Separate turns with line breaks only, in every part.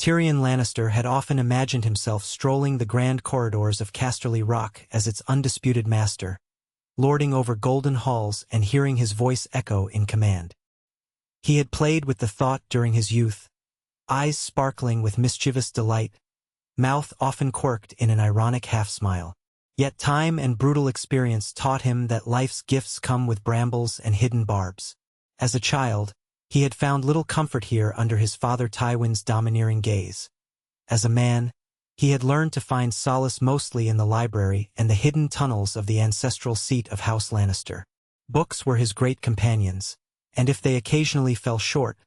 Tyrion Lannister had often imagined himself strolling the grand corridors of Casterly Rock as its undisputed master, lording over golden halls and hearing his voice echo in command. He had played with the thought during his youth, eyes sparkling with mischievous delight, mouth often quirked in an ironic half-smile. Yet time and brutal experience taught him that life's gifts come with brambles and hidden barbs. As a child, he had found little comfort here under his father Tywin's domineering gaze. As a man, he had learned to find solace mostly in the library and the hidden tunnels of the ancestral seat of House Lannister. Books were his great companions, and if they occasionally fell short,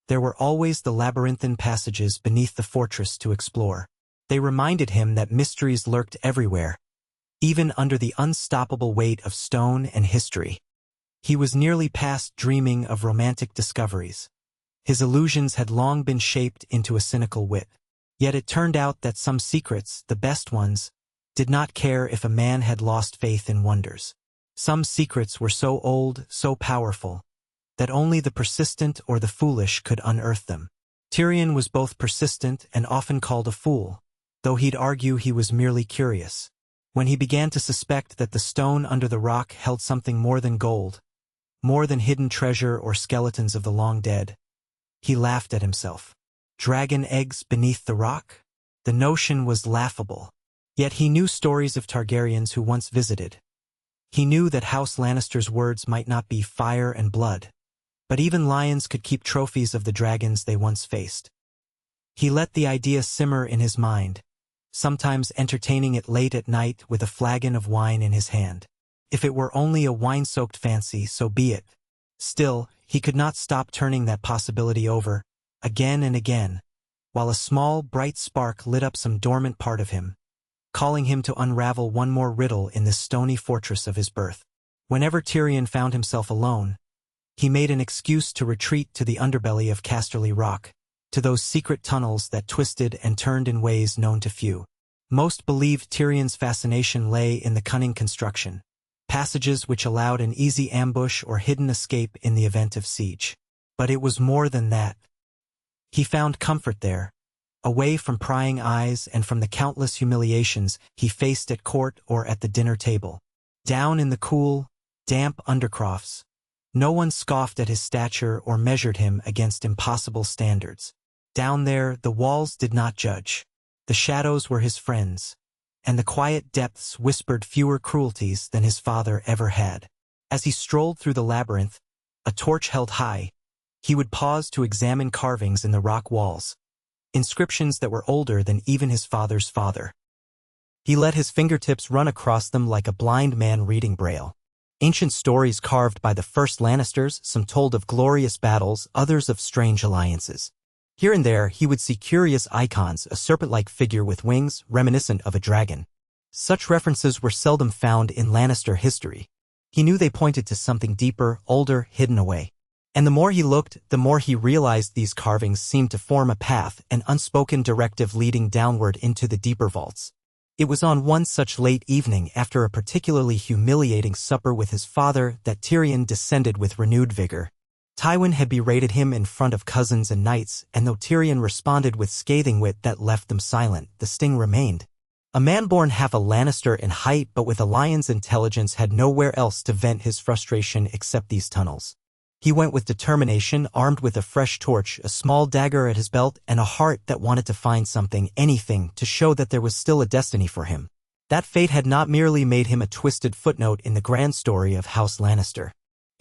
there were always the labyrinthine passages beneath the fortress to explore. They reminded him that mysteries lurked everywhere, even under the unstoppable weight of stone and history. He was nearly past dreaming of romantic discoveries. His illusions had long been shaped into a cynical wit. Yet it turned out that some secrets, the best ones, did not care if a man had lost faith in wonders. Some secrets were so old, so powerful, that only the persistent or the foolish could unearth them. Tyrion was both persistent and often called a fool, though he'd argue he was merely curious. When he began to suspect that the stone under the rock held something more than gold, more than hidden treasure or skeletons of the long dead, he laughed at himself. Dragon eggs beneath the rock? The notion was laughable. Yet he knew stories of Targaryens who once visited. He knew that House Lannister's words might not be fire and blood, but even lions could keep trophies of the dragons they once faced. He let the idea simmer in his mind, sometimes entertaining it late at night with a flagon of wine in his hand. If it were only a wine-soaked fancy, so be it. Still, he could not stop turning that possibility over, again and again, while a small, bright spark lit up some dormant part of him, calling him to unravel one more riddle in this stony fortress of his birth. Whenever Tyrion found himself alone, he made an excuse to retreat to the underbelly of Casterly Rock, to those secret tunnels that twisted and turned in ways known to few. Most believed Tyrion's fascination lay in the cunning construction, passages which allowed an easy ambush or hidden escape in the event of siege. But it was more than that. He found comfort there, away from prying eyes and from the countless humiliations he faced at court or at the dinner table. Down in the cool, damp undercrofts, no one scoffed at his stature or measured him against impossible standards. Down there, the walls did not judge. The shadows were his friends, and the quiet depths whispered fewer cruelties than his father ever had. As he strolled through the labyrinth, a torch held high, he would pause to examine carvings in the rock walls, inscriptions that were older than even his father's father. He let his fingertips run across them like a blind man reading Braille. Ancient stories carved by the first Lannisters, some told of glorious battles, others of strange alliances. Here and there he would see curious icons, a serpent-like figure with wings, reminiscent of a dragon. Such references were seldom found in Lannister history. He knew they pointed to something deeper, older, hidden away. And the more he looked, the more he realized these carvings seemed to form a path, an unspoken directive leading downward into the deeper vaults. It was on one such late evening after a particularly humiliating supper with his father that Tyrion descended with renewed vigor. Tywin had berated him in front of cousins and knights, and though Tyrion responded with scathing wit that left them silent, the sting remained. A man born half a Lannister in height but with a lion's intelligence had nowhere else to vent his frustration except these tunnels. He went with determination, armed with a fresh torch, a small dagger at his belt, and a heart that wanted to find something, anything, to show that there was still a destiny for him. That fate had not merely made him a twisted footnote in the grand story of House Lannister.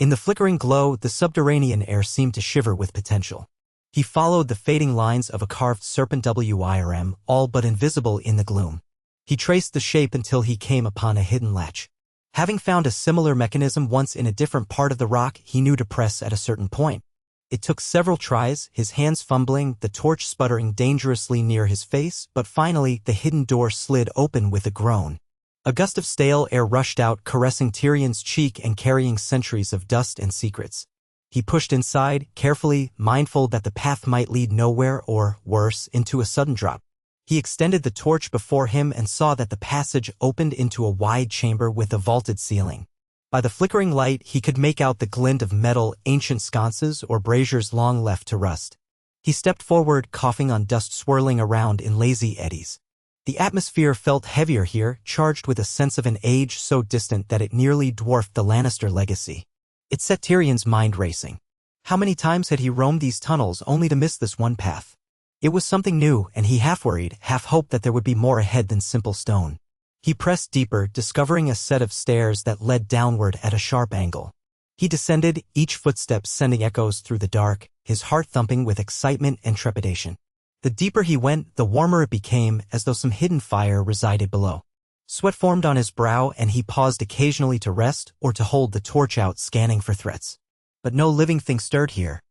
In the flickering glow, the subterranean air seemed to shiver with potential. He followed the fading lines of a carved serpent wirm, all but invisible in the gloom. He traced the shape until he came upon a hidden latch. Having found a similar mechanism once in a different part of the rock, he knew to press at a certain point. It took several tries, his hands fumbling, the torch sputtering dangerously near his face, but finally the hidden door slid open with a groan. A gust of stale air rushed out, caressing Tyrion's cheek and carrying centuries of dust and secrets. He pushed inside, carefully, mindful that the path might lead nowhere or, worse, into a sudden drop. He extended the torch before him and saw that the passage opened into a wide chamber with a vaulted ceiling. By the flickering light, he could make out the glint of metal, ancient sconces or braziers long left to rust. He stepped forward, coughing on dust swirling around in lazy eddies. The atmosphere felt heavier here, charged with a sense of an age so distant that it nearly dwarfed the Lannister legacy. It set Tyrion's mind racing. How many times had he roamed these tunnels only to miss this one path? It was something new, and he half worried, half hoped that there would be more ahead than simple stone. He pressed deeper, discovering a set of stairs that led downward at a sharp angle. He descended, each footstep sending echoes through the dark, his heart thumping with excitement and trepidation. The deeper he went, the warmer it became, as though some hidden fire resided below. Sweat formed on his brow, and he paused occasionally to rest or to hold the torch out, scanning for threats. But no living thing stirred here.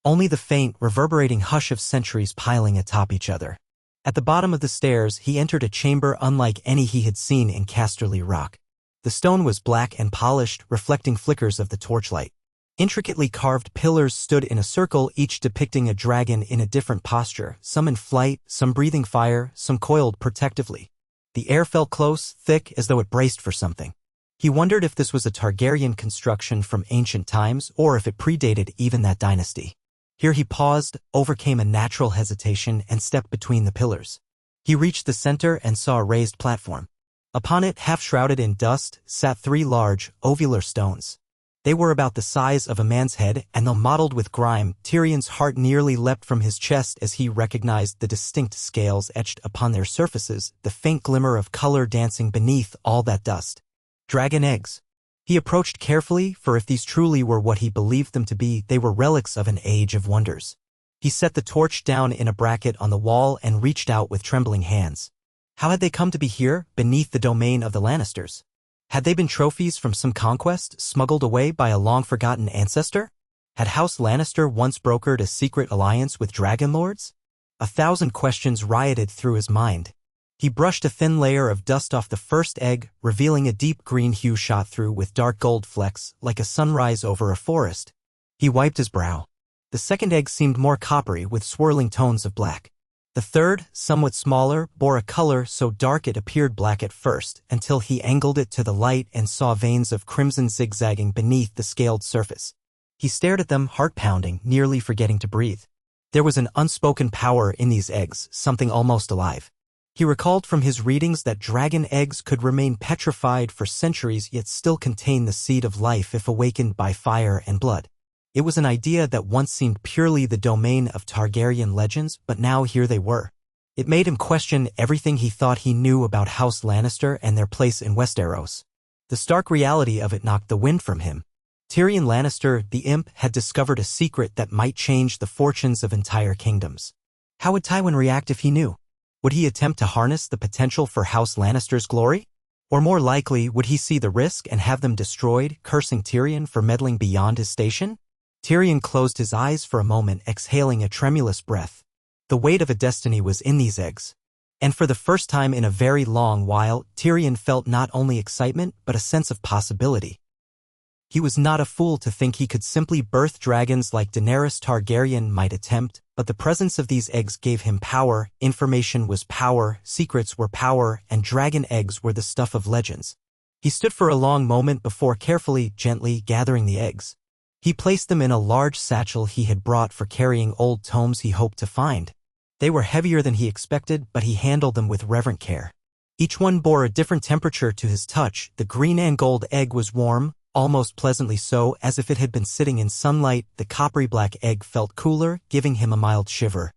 Only the faint, reverberating hush of centuries piling atop each other. At the bottom of the stairs, he entered a chamber unlike any he had seen in Casterly Rock. The stone was black and polished, reflecting flickers of the torchlight. Intricately carved pillars stood in a circle, each depicting a dragon in a different posture, some in flight, some breathing fire, some coiled protectively. The air felt close, thick, as though it braced for something. He wondered if this was a Targaryen construction from ancient times or if it predated even that dynasty. Here he paused, overcame a natural hesitation, and stepped between the pillars. He reached the center and saw a raised platform. Upon it, half shrouded in dust, sat 3 large, ovular stones. They were about the size of a man's head, and though mottled with grime, Tyrion's heart nearly leapt from his chest as he recognized the distinct scales etched upon their surfaces, the faint glimmer of color dancing beneath all that dust. Dragon eggs. He approached carefully, for if these truly were what he believed them to be, they were relics of an age of wonders. He set the torch down in a bracket on the wall and reached out with trembling hands. How had they come to be here, beneath the domain of the Lannisters? Had they been trophies from some conquest, smuggled away by a long-forgotten ancestor? Had House Lannister once brokered a secret alliance with dragon lords? 1,000 questions rioted through his mind. He brushed a thin layer of dust off the first egg, revealing a deep green hue shot through with dark gold flecks, like a sunrise over a forest. He wiped his brow. The second egg seemed more coppery, with swirling tones of black. The third, somewhat smaller, bore a color so dark it appeared black at first, until he angled it to the light and saw veins of crimson zigzagging beneath the scaled surface. He stared at them, heart-pounding, nearly forgetting to breathe. There was an unspoken power in these eggs, something almost alive. He recalled from his readings that dragon eggs could remain petrified for centuries yet still contain the seed of life if awakened by fire and blood. It was an idea that once seemed purely the domain of Targaryen legends, but now here they were. It made him question everything he thought he knew about House Lannister and their place in Westeros. The stark reality of it knocked the wind from him. Tyrion Lannister, the imp, had discovered a secret that might change the fortunes of entire kingdoms. How would Tywin react if he knew? Would he attempt to harness the potential for House Lannister's glory? Or more likely, would he see the risk and have them destroyed, cursing Tyrion for meddling beyond his station? Tyrion closed his eyes for a moment, exhaling a tremulous breath. The weight of a destiny was in these eggs. And for the first time in a very long while, Tyrion felt not only excitement, but a sense of possibility. He was not a fool to think he could simply birth dragons like Daenerys Targaryen might attempt, but the presence of these eggs gave him power, information was power, secrets were power, and dragon eggs were the stuff of legends. He stood for a long moment before carefully, gently gathering the eggs. He placed them in a large satchel he had brought for carrying old tomes he hoped to find. They were heavier than he expected, but he handled them with reverent care. Each one bore a different temperature to his touch. The green and gold egg was warm, almost pleasantly so, as if it had been sitting in sunlight. The coppery black egg felt cooler, giving him a mild shiver.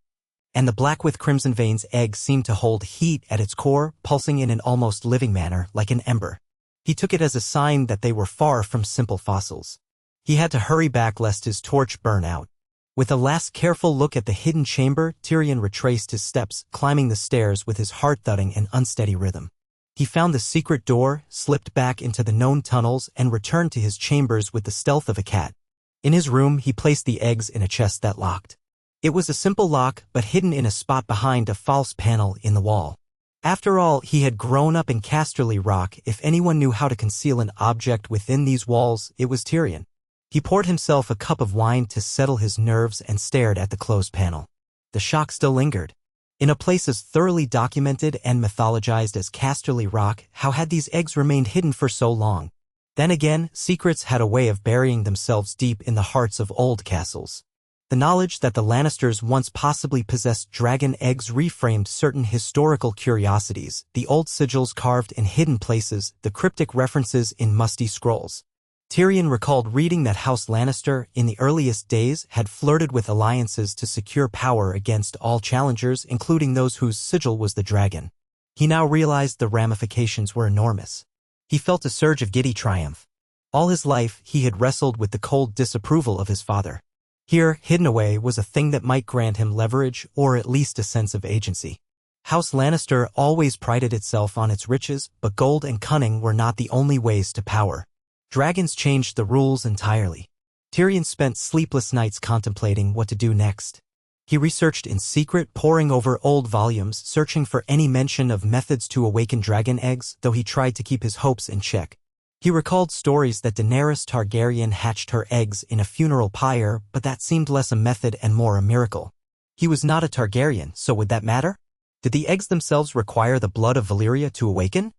And the black with crimson veins egg seemed to hold heat at its core, pulsing in an almost living manner, like an ember. He took it as a sign that they were far from simple fossils. He had to hurry back lest his torch burn out. With a last careful look at the hidden chamber, Tyrion retraced his steps, climbing the stairs with his heart thudding an unsteady rhythm. He found the secret door, slipped back into the known tunnels, and returned to his chambers with the stealth of a cat. In his room, he placed the eggs in a chest that locked. It was a simple lock, but hidden in a spot behind a false panel in the wall. After all, he had grown up in Casterly Rock. If anyone knew how to conceal an object within these walls, it was Tyrion. He poured himself a cup of wine to settle his nerves and stared at the closed panel. The shock still lingered. In a place as thoroughly documented and mythologized as Casterly Rock, how had these eggs remained hidden for so long? Then again, secrets had a way of burying themselves deep in the hearts of old castles. The knowledge that the Lannisters once possibly possessed dragon eggs reframed certain historical curiosities, the old sigils carved in hidden places, the cryptic references in musty scrolls. Tyrion recalled reading that House Lannister, in the earliest days, had flirted with alliances to secure power against all challengers, including those whose sigil was the dragon. He now realized the ramifications were enormous. He felt a surge of giddy triumph. All his life, he had wrestled with the cold disapproval of his father. Here, hidden away, was a thing that might grant him leverage or at least a sense of agency. House Lannister always prided itself on its riches, but gold and cunning were not the only ways to power. Dragons changed the rules entirely. Tyrion spent sleepless nights contemplating what to do next. He researched in secret, poring over old volumes, searching for any mention of methods to awaken dragon eggs, though he tried to keep his hopes in check. He recalled stories that Daenerys Targaryen hatched her eggs in a funeral pyre, but that seemed less a method and more a miracle. He was not a Targaryen, so would that matter? Did the eggs themselves require the blood of Valyria to awaken?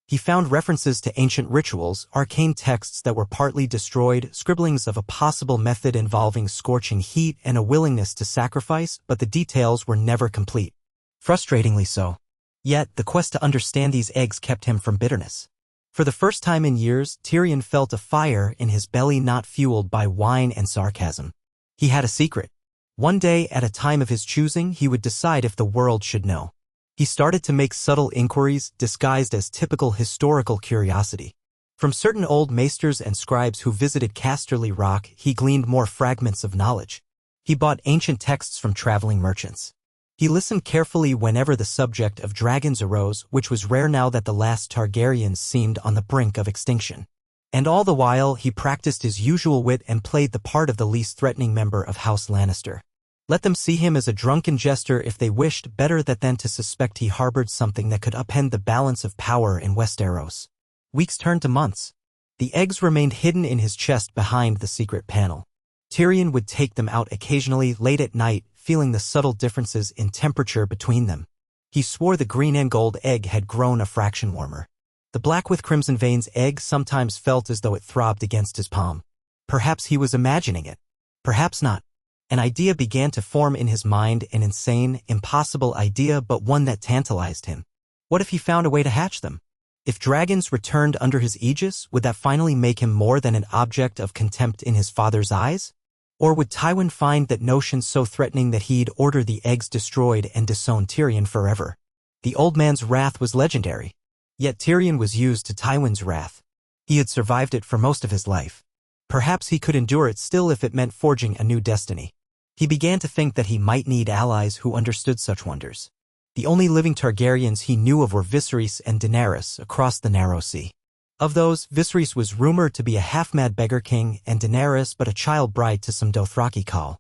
He found references to ancient rituals, arcane texts that were partly destroyed, scribblings of a possible method involving scorching heat and a willingness to sacrifice, but the details were never complete. Frustratingly so. Yet, the quest to understand these eggs kept him from bitterness. For the first time in years, Tyrion felt a fire in his belly not fueled by wine and sarcasm. He had a secret. One day, at a time of his choosing, he would decide if the world should know. He started to make subtle inquiries disguised as typical historical curiosity. From certain old maesters and scribes who visited Casterly Rock, he gleaned more fragments of knowledge. He bought ancient texts from traveling merchants. He listened carefully whenever the subject of dragons arose, which was rare now that the last Targaryens seemed on the brink of extinction. And all the while, he practiced his usual wit and played the part of the least threatening member of House Lannister. Let them see him as a drunken jester if they wished, better that than to suspect he harbored something that could upend the balance of power in Westeros. Weeks turned to months. The eggs remained hidden in his chest behind the secret panel. Tyrion would take them out occasionally late at night, feeling the subtle differences in temperature between them. He swore the green and gold egg had grown a fraction warmer. The black with crimson veins egg sometimes felt as though it throbbed against his palm. Perhaps he was imagining it. Perhaps not. An idea began to form in his mind, an insane, impossible idea, but one that tantalized him. What if he found a way to hatch them? If dragons returned under his aegis, would that finally make him more than an object of contempt in his father's eyes? Or would Tywin find that notion so threatening that he'd order the eggs destroyed and disown Tyrion forever? The old man's wrath was legendary. Yet Tyrion was used to Tywin's wrath. He had survived it for most of his life. Perhaps he could endure it still if it meant forging a new destiny. He began to think that he might need allies who understood such wonders. The only living Targaryens he knew of were Viserys and Daenerys across the narrow sea. Of those, Viserys was rumored to be a half-mad beggar king and Daenerys but a child bride to some Dothraki Khal.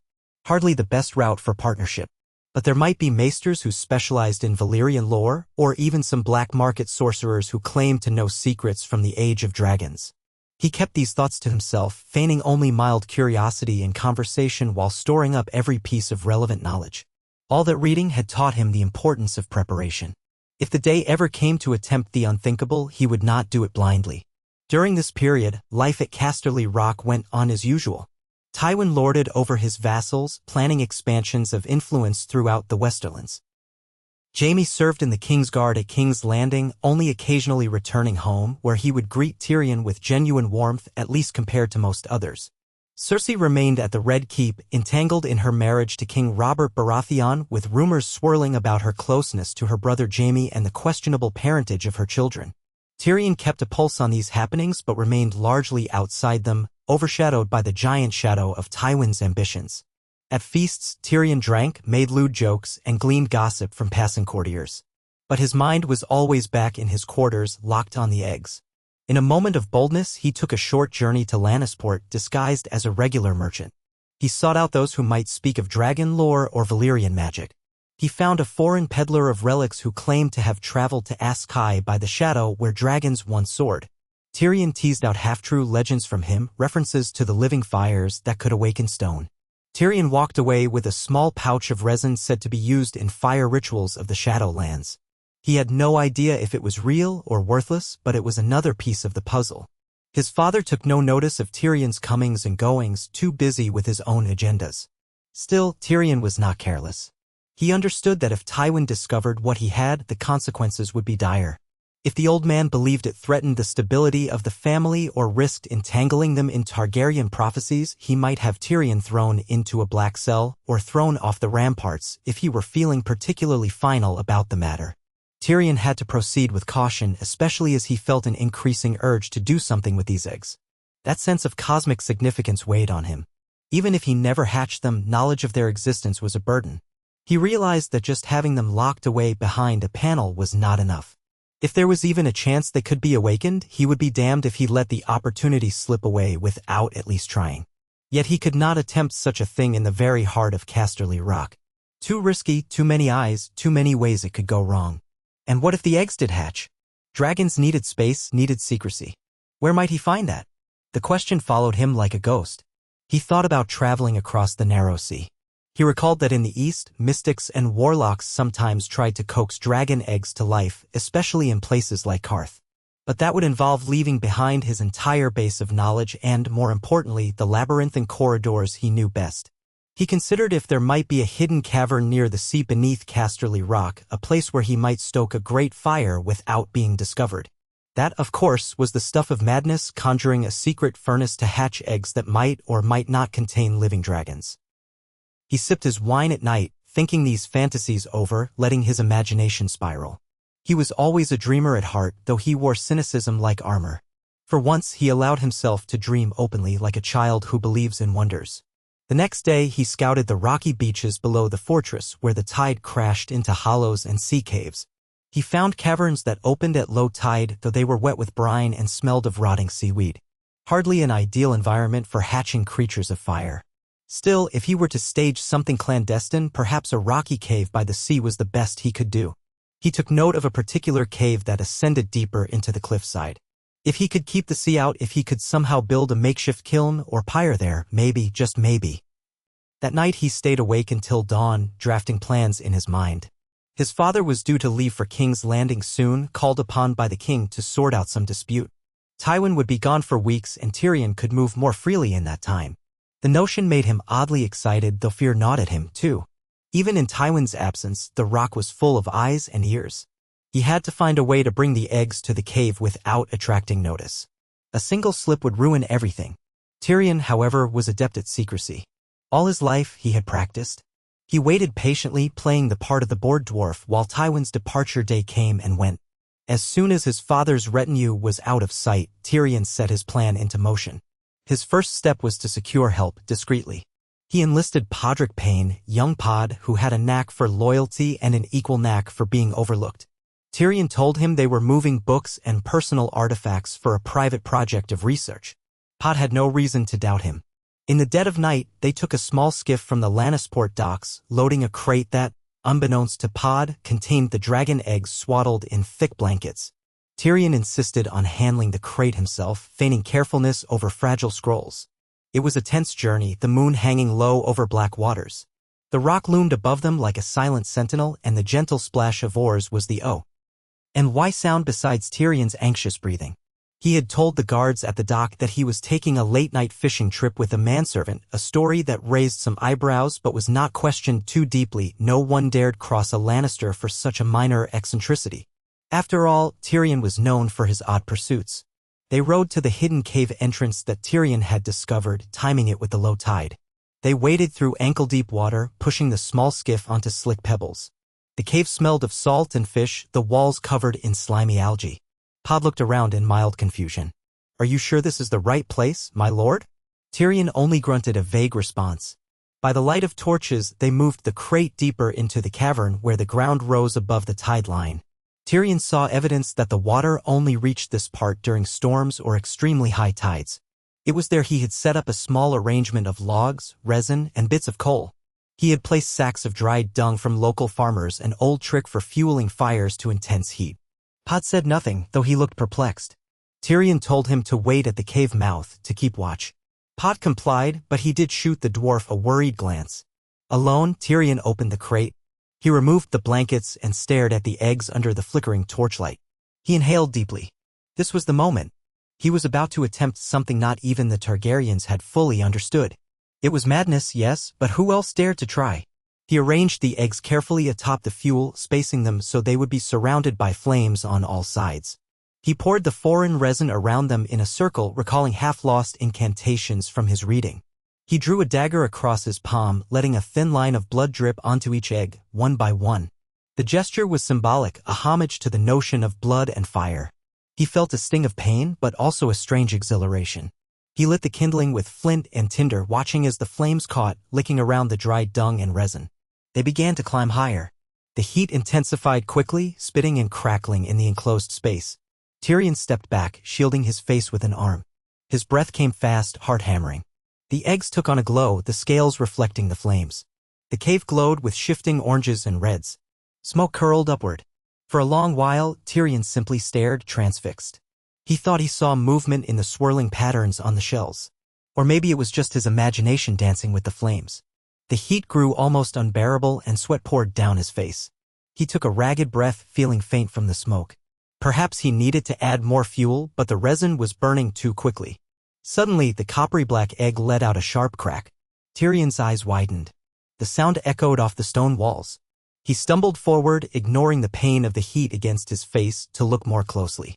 Hardly the best route for partnership. But there might be maesters who specialized in Valyrian lore, or even some black market sorcerers who claimed to know secrets from the Age of Dragons. He kept these thoughts to himself, feigning only mild curiosity in conversation while storing up every piece of relevant knowledge. All that reading had taught him the importance of preparation. If the day ever came to attempt the unthinkable, he would not do it blindly. During this period, life at Casterly Rock went on as usual. Tywin lorded over his vassals, planning expansions of influence throughout the Westerlands. Jaime served in the King's Guard at King's Landing, only occasionally returning home, where he would greet Tyrion with genuine warmth, at least compared to most others. Cersei remained at the Red Keep, entangled in her marriage to King Robert Baratheon, with rumors swirling about her closeness to her brother Jaime and the questionable parentage of her children. Tyrion kept a pulse on these happenings but remained largely outside them, overshadowed by the giant shadow of Tywin's ambitions. At feasts, Tyrion drank, made lewd jokes, and gleaned gossip from passing courtiers. But his mind was always back in his quarters, locked on the eggs. In a moment of boldness, he took a short journey to Lannisport, disguised as a regular merchant. He sought out those who might speak of dragon lore or Valyrian magic. He found a foreign peddler of relics who claimed to have traveled to Askai by the shadow where dragons once soared. Tyrion teased out half-true legends from him, references to the living fires that could awaken stone. Tyrion walked away with a small pouch of resin said to be used in fire rituals of the Shadowlands. He had no idea if it was real or worthless, but it was another piece of the puzzle. His father took no notice of Tyrion's comings and goings, too busy with his own agendas. Still, Tyrion was not careless. He understood that if Tywin discovered what he had, the consequences would be dire. If the old man believed it threatened the stability of the family or risked entangling them in Targaryen prophecies, he might have Tyrion thrown into a black cell or thrown off the ramparts if he were feeling particularly final about the matter. Tyrion had to proceed with caution, especially as he felt an increasing urge to do something with these eggs. That sense of cosmic significance weighed on him. Even if he never hatched them, knowledge of their existence was a burden. He realized that just having them locked away behind a panel was not enough. If there was even a chance they could be awakened, he would be damned if he let the opportunity slip away without at least trying. Yet he could not attempt such a thing in the very heart of Casterly Rock. Too risky, too many eyes, too many ways it could go wrong. And what if the eggs did hatch? Dragons needed space, needed secrecy. Where might he find that? The question followed him like a ghost. He thought about traveling across the narrow sea. He recalled that in the East, mystics and warlocks sometimes tried to coax dragon eggs to life, especially in places like Karth. But that would involve leaving behind his entire base of knowledge and, more importantly, the labyrinthine corridors he knew best. He considered if there might be a hidden cavern near the sea beneath Casterly Rock, a place where he might stoke a great fire without being discovered. That, of course, was the stuff of madness, conjuring a secret furnace to hatch eggs that might or might not contain living dragons. He sipped his wine at night, thinking these fantasies over, letting his imagination spiral. He was always a dreamer at heart, though he wore cynicism like armor. For once, he allowed himself to dream openly like a child who believes in wonders. The next day, he scouted the rocky beaches below the fortress where the tide crashed into hollows and sea caves. He found caverns that opened at low tide, though they were wet with brine and smelled of rotting seaweed. Hardly an ideal environment for hatching creatures of fire. Still, if he were to stage something clandestine, perhaps a rocky cave by the sea was the best he could do. He took note of a particular cave that ascended deeper into the cliffside. If he could keep the sea out, if he could somehow build a makeshift kiln or pyre there, maybe, just maybe. That night he stayed awake until dawn, drafting plans in his mind. His father was due to leave for King's Landing soon, called upon by the king to sort out some dispute. Tywin would be gone for weeks and Tyrion could move more freely in that time. The notion made him oddly excited, though fear gnawed at him, too. Even in Tywin's absence, the rock was full of eyes and ears. He had to find a way to bring the eggs to the cave without attracting notice. A single slip would ruin everything. Tyrion, however, was adept at secrecy. All his life, he had practiced. He waited patiently, playing the part of the bored dwarf while Tywin's departure day came and went. As soon as his father's retinue was out of sight, Tyrion set his plan into motion. His first step was to secure help discreetly. He enlisted Podrick Payne, young Pod, who had a knack for loyalty and an equal knack for being overlooked. Tyrion told him they were moving books and personal artifacts for a private project of research. Pod had no reason to doubt him. In the dead of night, they took a small skiff from the Lannisport docks, loading a crate that, unbeknownst to Pod, contained the dragon eggs swaddled in thick blankets. Tyrion insisted on handling the crate himself, feigning carefulness over fragile scrolls. It was a tense journey, the moon hanging low over black waters. The rock loomed above them like a silent sentinel, and the gentle splash of oars was the and why sound besides Tyrion's anxious breathing. He had told the guards at the dock that he was taking a late-night fishing trip with a manservant, a story that raised some eyebrows but was not questioned too deeply. No one dared cross a Lannister for such a minor eccentricity. After all, Tyrion was known for his odd pursuits. They rowed to the hidden cave entrance that Tyrion had discovered, timing it with the low tide. They waded through ankle-deep water, pushing the small skiff onto slick pebbles. The cave smelled of salt and fish, the walls covered in slimy algae. Pod looked around in mild confusion. "Are you sure this is the right place, my lord?" Tyrion only grunted a vague response. By the light of torches, they moved the crate deeper into the cavern where the ground rose above the tide line. Tyrion saw evidence that the water only reached this part during storms or extremely high tides. It was there he had set up a small arrangement of logs, resin, and bits of coal. He had placed sacks of dried dung from local farmers, an old trick for fueling fires to intense heat. Pod said nothing, though he looked perplexed. Tyrion told him to wait at the cave mouth to keep watch. Pod complied, but he did shoot the dwarf a worried glance. Alone, Tyrion opened the crate. He removed the blankets and stared at the eggs under the flickering torchlight. He inhaled deeply. This was the moment. He was about to attempt something not even the Targaryens had fully understood. It was madness, yes, but who else dared to try? He arranged the eggs carefully atop the fuel, spacing them so they would be surrounded by flames on all sides. He poured the foreign resin around them in a circle, recalling half-lost incantations from his reading. He drew a dagger across his palm, letting a thin line of blood drip onto each egg, one by one. The gesture was symbolic, a homage to the notion of blood and fire. He felt a sting of pain, but also a strange exhilaration. He lit the kindling with flint and tinder, watching as the flames caught, licking around the dried dung and resin. They began to climb higher. The heat intensified quickly, spitting and crackling in the enclosed space. Tyrion stepped back, shielding his face with an arm. His breath came fast, heart hammering. The eggs took on a glow, the scales reflecting the flames. The cave glowed with shifting oranges and reds. Smoke curled upward. For a long while, Tyrion simply stared, transfixed. He thought he saw movement in the swirling patterns on the shells. Or maybe it was just his imagination dancing with the flames. The heat grew almost unbearable and sweat poured down his face. He took a ragged breath, feeling faint from the smoke. Perhaps he needed to add more fuel, but the resin was burning too quickly. Suddenly, the coppery black egg let out a sharp crack. Tyrion's eyes widened. The sound echoed off the stone walls. He stumbled forward, ignoring the pain of the heat against his face, to look more closely.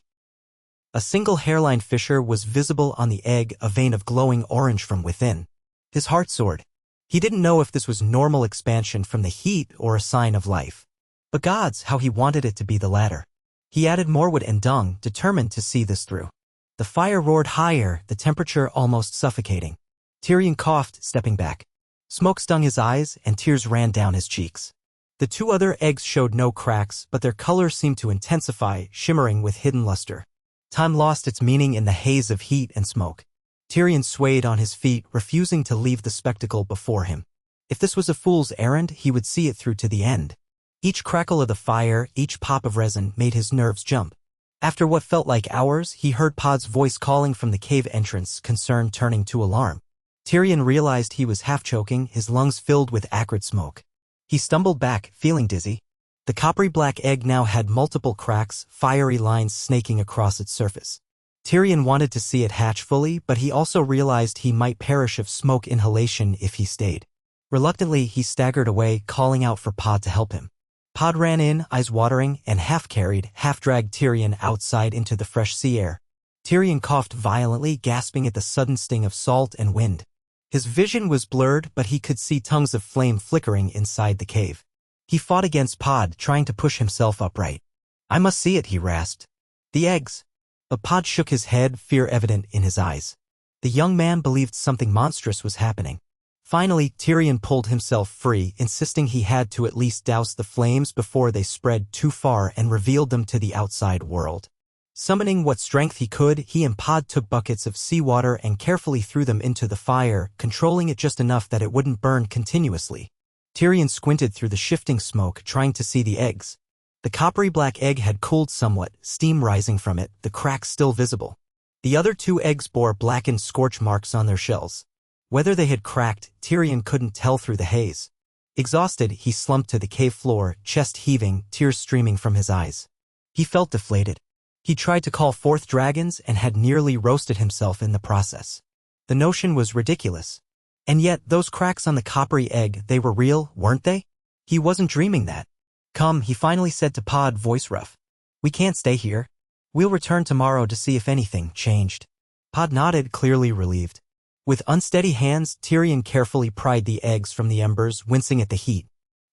A single hairline fissure was visible on the egg, a vein of glowing orange from within. His heart soared. He didn't know if this was normal expansion from the heat or a sign of life. But gods, how he wanted it to be the latter. He added more wood and dung, determined to see this through. The fire roared higher, the temperature almost suffocating. Tyrion coughed, stepping back. Smoke stung his eyes, and tears ran down his cheeks. The two other eggs showed no cracks, but their color seemed to intensify, shimmering with hidden luster. Time lost its meaning in the haze of heat and smoke. Tyrion swayed on his feet, refusing to leave the spectacle before him. If this was a fool's errand, he would see it through to the end. Each crackle of the fire, each pop of resin, made his nerves jump. After what felt like hours, he heard Pod's voice calling from the cave entrance, concern turning to alarm. Tyrion realized he was half-choking, his lungs filled with acrid smoke. He stumbled back, feeling dizzy. The coppery black egg now had multiple cracks, fiery lines snaking across its surface. Tyrion wanted to see it hatch fully, but he also realized he might perish of smoke inhalation if he stayed. Reluctantly, he staggered away, calling out for Pod to help him. Pod ran in, eyes watering, and half-carried, half-dragged Tyrion outside into the fresh sea air. Tyrion coughed violently, gasping at the sudden sting of salt and wind. His vision was blurred, but he could see tongues of flame flickering inside the cave. He fought against Pod, trying to push himself upright. "I must see it," he rasped. "The eggs." But Pod shook his head, fear evident in his eyes. The young man believed something monstrous was happening. Finally, Tyrion pulled himself free, insisting he had to at least douse the flames before they spread too far and revealed them to the outside world. Summoning what strength he could, he and Pod took buckets of seawater and carefully threw them into the fire, controlling it just enough that it wouldn't burn continuously. Tyrion squinted through the shifting smoke, trying to see the eggs. The coppery black egg had cooled somewhat, steam rising from it, the cracks still visible. The other two eggs bore blackened scorch marks on their shells. Whether they had cracked, Tyrion couldn't tell through the haze. Exhausted, he slumped to the cave floor, chest heaving, tears streaming from his eyes. He felt deflated. He tried to call forth dragons and had nearly roasted himself in the process. The notion was ridiculous. And yet, those cracks on the coppery egg, they were real, weren't they? He wasn't dreaming that. "Come," he finally said to Pod, voice rough. "We can't stay here. We'll return tomorrow to see if anything changed." Pod nodded, clearly relieved. With unsteady hands, Tyrion carefully pried the eggs from the embers, wincing at the heat.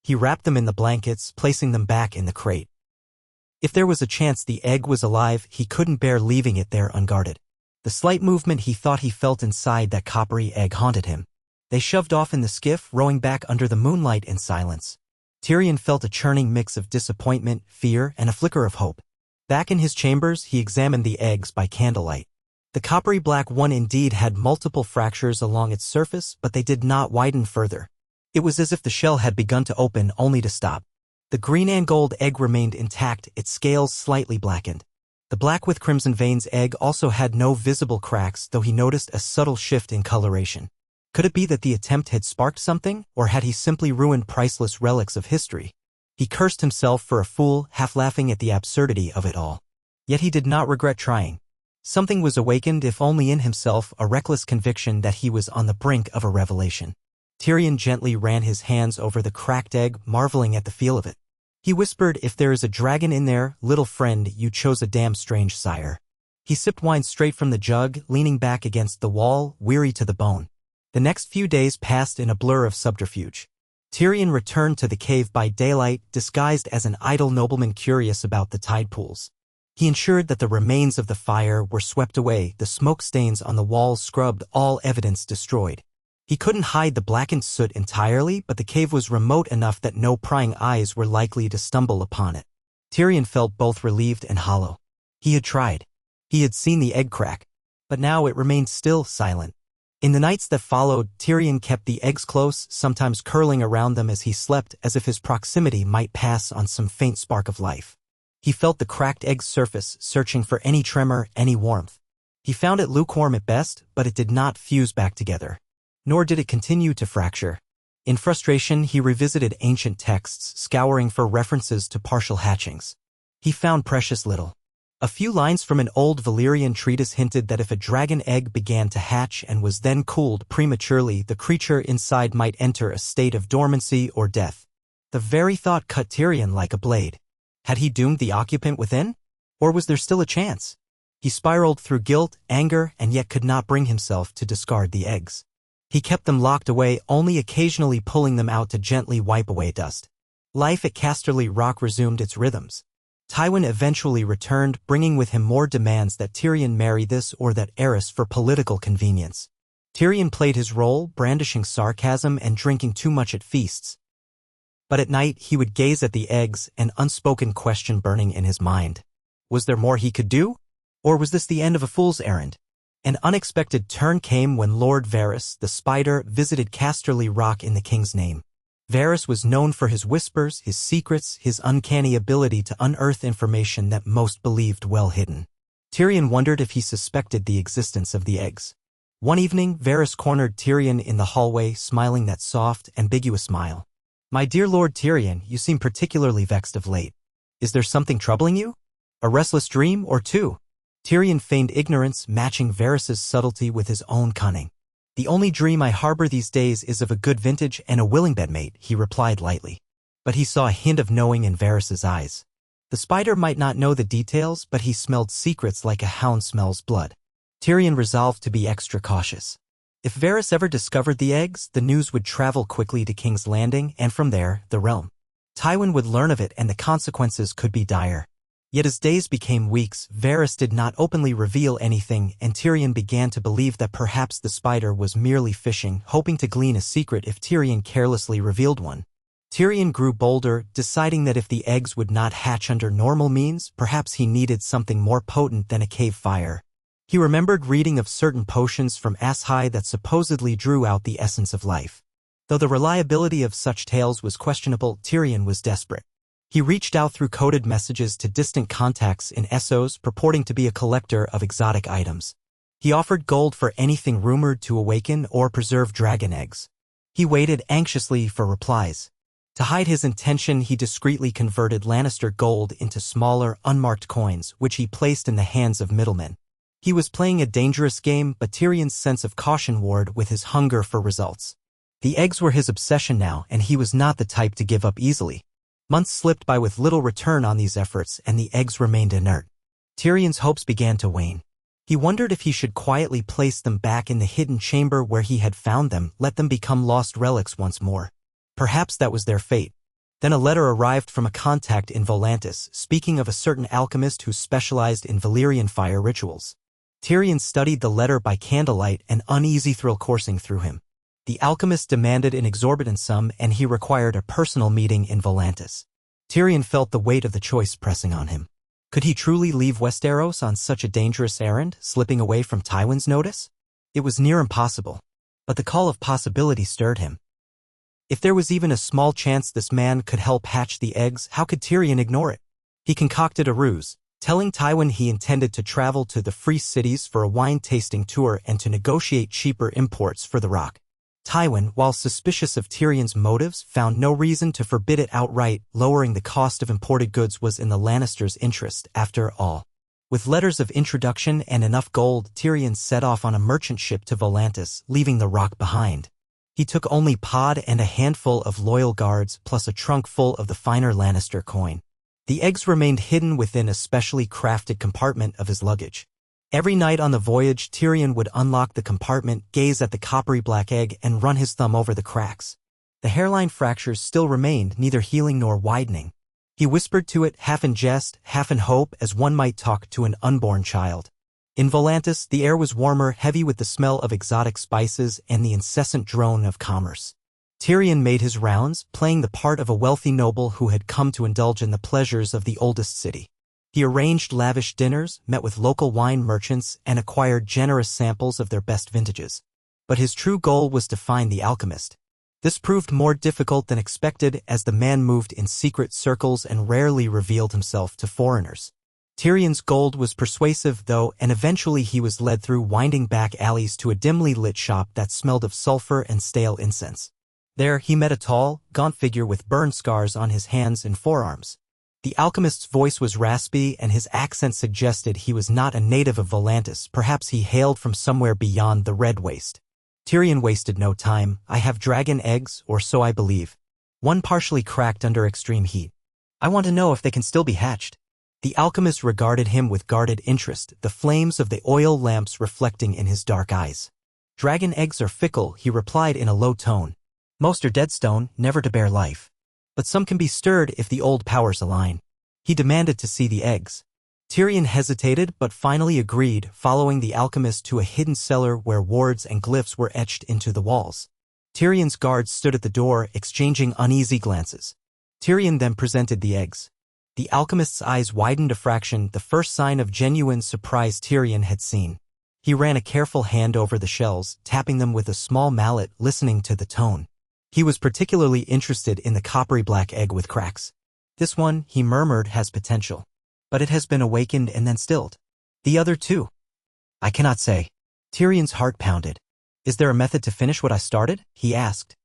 He wrapped them in the blankets, placing them back in the crate. If there was a chance the egg was alive, he couldn't bear leaving it there unguarded. The slight movement he thought he felt inside that coppery egg haunted him. They shoved off in the skiff, rowing back under the moonlight in silence. Tyrion felt a churning mix of disappointment, fear, and a flicker of hope. Back in his chambers, he examined the eggs by candlelight. The coppery black one indeed had multiple fractures along its surface, but they did not widen further. It was as if the shell had begun to open only to stop. The green and gold egg remained intact, its scales slightly blackened. The black with crimson veins egg also had no visible cracks, though he noticed a subtle shift in coloration. Could it be that the attempt had sparked something, or had he simply ruined priceless relics of history? He cursed himself for a fool, half laughing at the absurdity of it all. Yet he did not regret trying. Something was awakened, if only in himself, a reckless conviction that he was on the brink of a revelation. Tyrion gently ran his hands over the cracked egg, marveling at the feel of it. He whispered, "If there is a dragon in there, little friend, you chose a damn strange sire." He sipped wine straight from the jug, leaning back against the wall, weary to the bone. The next few days passed in a blur of subterfuge. Tyrion returned to the cave by daylight, disguised as an idle nobleman curious about the tide pools. He ensured that the remains of the fire were swept away, the smoke stains on the walls scrubbed, all evidence destroyed. He couldn't hide the blackened soot entirely, but the cave was remote enough that no prying eyes were likely to stumble upon it. Tyrion felt both relieved and hollow. He had tried. He had seen the egg crack. But now it remained still, silent. In the nights that followed, Tyrion kept the eggs close, sometimes curling around them as he slept, as if his proximity might pass on some faint spark of life. He felt the cracked egg's surface, searching for any tremor, any warmth. He found it lukewarm at best, but it did not fuse back together. Nor did it continue to fracture. In frustration, he revisited ancient texts, scouring for references to partial hatchings. He found precious little. A few lines from an old Valyrian treatise hinted that if a dragon egg began to hatch and was then cooled prematurely, the creature inside might enter a state of dormancy or death. The very thought cut Tyrion like a blade. Had he doomed the occupant within? Or was there still a chance? He spiraled through guilt, anger, and yet could not bring himself to discard the eggs. He kept them locked away, only occasionally pulling them out to gently wipe away dust. Life at Casterly Rock resumed its rhythms. Tywin eventually returned, bringing with him more demands that Tyrion marry this or that heiress for political convenience. Tyrion played his role, brandishing sarcasm and drinking too much at feasts. But at night he would gaze at the eggs, an unspoken question burning in his mind. Was there more he could do? Or was this the end of a fool's errand? An unexpected turn came when Lord Varys, the spider, visited Casterly Rock in the king's name. Varys was known for his whispers, his secrets, his uncanny ability to unearth information that most believed well hidden. Tyrion wondered if he suspected the existence of the eggs. One evening, Varys cornered Tyrion in the hallway, smiling that soft, ambiguous smile. "My dear Lord Tyrion, you seem particularly vexed of late. Is there something troubling you? A restless dream or two?" Tyrion feigned ignorance, matching Varys's subtlety with his own cunning. "The only dream I harbor these days is of a good vintage and a willing bedmate," he replied lightly. But he saw a hint of knowing in Varys's eyes. The spider might not know the details, but he smelled secrets like a hound smells blood. Tyrion resolved to be extra cautious. If Varys ever discovered the eggs, the news would travel quickly to King's Landing, and from there, the realm. Tywin would learn of it and the consequences could be dire. Yet as days became weeks, Varys did not openly reveal anything, and Tyrion began to believe that perhaps the spider was merely fishing, hoping to glean a secret if Tyrion carelessly revealed one. Tyrion grew bolder, deciding that if the eggs would not hatch under normal means, perhaps he needed something more potent than a cave fire. He remembered reading of certain potions from Ashai that supposedly drew out the essence of life. Though the reliability of such tales was questionable, Tyrion was desperate. He reached out through coded messages to distant contacts in Essos, purporting to be a collector of exotic items. He offered gold for anything rumored to awaken or preserve dragon eggs. He waited anxiously for replies. To hide his intention, he discreetly converted Lannister gold into smaller, unmarked coins, which he placed in the hands of middlemen. He was playing a dangerous game, but Tyrion's sense of caution warred with his hunger for results. The eggs were his obsession now, and he was not the type to give up easily. Months slipped by with little return on these efforts, and the eggs remained inert. Tyrion's hopes began to wane. He wondered if he should quietly place them back in the hidden chamber where he had found them, let them become lost relics once more. Perhaps that was their fate. Then a letter arrived from a contact in Volantis, speaking of a certain alchemist who specialized in Valyrian fire rituals. Tyrion studied the letter by candlelight, an uneasy thrill coursing through him. The alchemist demanded an exorbitant sum, and he required a personal meeting in Volantis. Tyrion felt the weight of the choice pressing on him. Could he truly leave Westeros on such a dangerous errand, slipping away from Tywin's notice? It was near impossible. But the call of possibility stirred him. If there was even a small chance this man could help hatch the eggs, how could Tyrion ignore it? He concocted a ruse, telling Tywin he intended to travel to the Free Cities for a wine-tasting tour and to negotiate cheaper imports for the rock. Tywin, while suspicious of Tyrion's motives, found no reason to forbid it outright. Lowering the cost of imported goods was in the Lannisters' interest, after all. With letters of introduction and enough gold, Tyrion set off on a merchant ship to Volantis, leaving the rock behind. He took only Pod and a handful of loyal guards, plus a trunk full of the finer Lannister coin. The eggs remained hidden within a specially crafted compartment of his luggage. Every night on the voyage, Tyrion would unlock the compartment, gaze at the coppery black egg, and run his thumb over the cracks. The hairline fractures still remained, neither healing nor widening. He whispered to it, half in jest, half in hope, as one might talk to an unborn child. In Volantis, the air was warmer, heavy with the smell of exotic spices and the incessant drone of commerce. Tyrion made his rounds, playing the part of a wealthy noble who had come to indulge in the pleasures of the oldest city. He arranged lavish dinners, met with local wine merchants, and acquired generous samples of their best vintages. But his true goal was to find the alchemist. This proved more difficult than expected, as the man moved in secret circles and rarely revealed himself to foreigners. Tyrion's gold was persuasive, though, and eventually he was led through winding back alleys to a dimly lit shop that smelled of sulfur and stale incense. There he met a tall, gaunt figure with burn scars on his hands and forearms. The alchemist's voice was raspy, and his accent suggested he was not a native of Volantis. Perhaps he hailed from somewhere beyond the Red Waste. Tyrion wasted no time. "I have dragon eggs, or so I believe. One partially cracked under extreme heat. I want to know if they can still be hatched." The alchemist regarded him with guarded interest, the flames of the oil lamps reflecting in his dark eyes. "Dragon eggs are fickle," he replied in a low tone. "Most are dead stone, never to bear life. But some can be stirred if the old powers align." He demanded to see the eggs. Tyrion hesitated but finally agreed, following the alchemist to a hidden cellar where wards and glyphs were etched into the walls. Tyrion's guards stood at the door, exchanging uneasy glances. Tyrion then presented the eggs. The alchemist's eyes widened a fraction, the first sign of genuine surprise Tyrion had seen. He ran a careful hand over the shells, tapping them with a small mallet, listening to the tone. He was particularly interested in the coppery black egg with cracks. "This one," he murmured, "has potential. But it has been awakened and then stilled. The other two? I cannot say." Tyrion's heart pounded. "Is there a method to finish what I started?" he asked.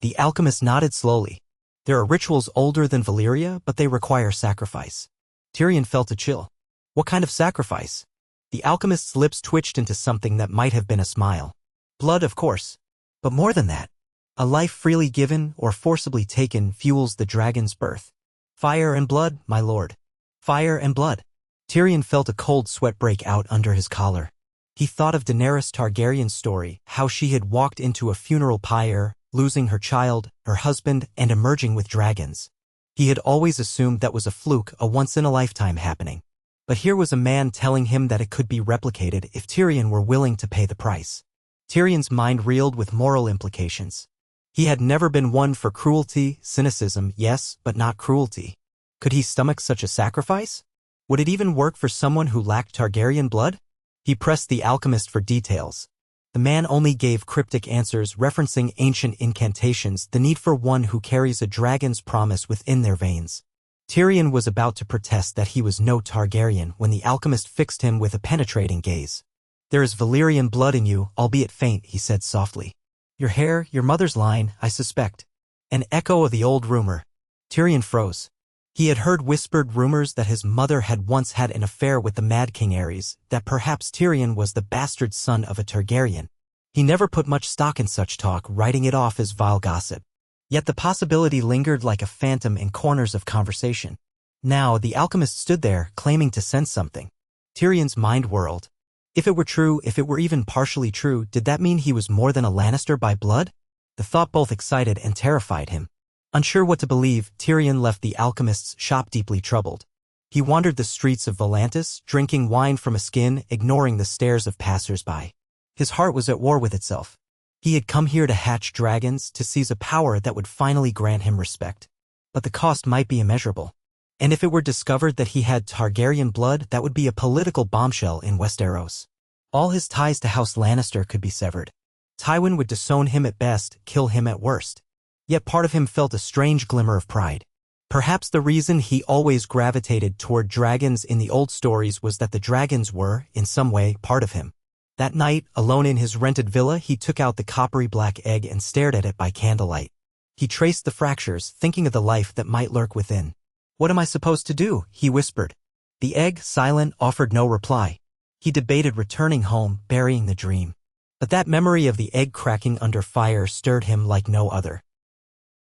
The alchemist nodded slowly. "There are rituals older than Valyria, but they require sacrifice." Tyrion felt a chill. "What kind of sacrifice?" The alchemist's lips twitched into something that might have been a smile. "Blood, of course. But more than that. A life freely given or forcibly taken fuels the dragon's birth. Fire and blood, my lord. Fire and blood." Tyrion felt a cold sweat break out under his collar. He thought of Daenerys Targaryen's story, how she had walked into a funeral pyre, losing her child, her husband, and emerging with dragons. He had always assumed that was a fluke, a once-in-a-lifetime happening. But here was a man telling him that it could be replicated if Tyrion were willing to pay the price. Tyrion's mind reeled with moral implications. He had never been one for cruelty, cynicism, yes, but not cruelty. Could he stomach such a sacrifice? Would it even work for someone who lacked Targaryen blood? He pressed the alchemist for details. The man only gave cryptic answers, referencing ancient incantations, the need for one who carries a dragon's promise within their veins. Tyrion was about to protest that he was no Targaryen when the alchemist fixed him with a penetrating gaze. "There is Valyrian blood in you, albeit faint," he said softly. "Your hair, your mother's line, I suspect." An echo of the old rumor. Tyrion froze. He had heard whispered rumors that his mother had once had an affair with the Mad King Aerys, that perhaps Tyrion was the bastard son of a Targaryen. He never put much stock in such talk, writing it off as vile gossip. Yet the possibility lingered like a phantom in corners of conversation. Now the alchemist stood there, claiming to sense something. Tyrion's mind whirled. If it were true, if it were even partially true, did that mean he was more than a Lannister by blood? The thought both excited and terrified him. Unsure what to believe, Tyrion left the alchemist's shop deeply troubled. He wandered the streets of Volantis, drinking wine from a skin, ignoring the stares of passers-by. His heart was at war with itself. He had come here to hatch dragons, to seize a power that would finally grant him respect. But the cost might be immeasurable. And if it were discovered that he had Targaryen blood, that would be a political bombshell in Westeros. All his ties to House Lannister could be severed. Tywin would disown him at best, kill him at worst. Yet part of him felt a strange glimmer of pride. Perhaps the reason he always gravitated toward dragons in the old stories was that the dragons were, in some way, part of him. That night, alone in his rented villa, he took out the coppery black egg and stared at it by candlelight. He traced the fractures, thinking of the life that might lurk within. "What am I supposed to do?" he whispered. The egg, silent, offered no reply. He debated returning home, burying the dream. But that memory of the egg cracking under fire stirred him like no other.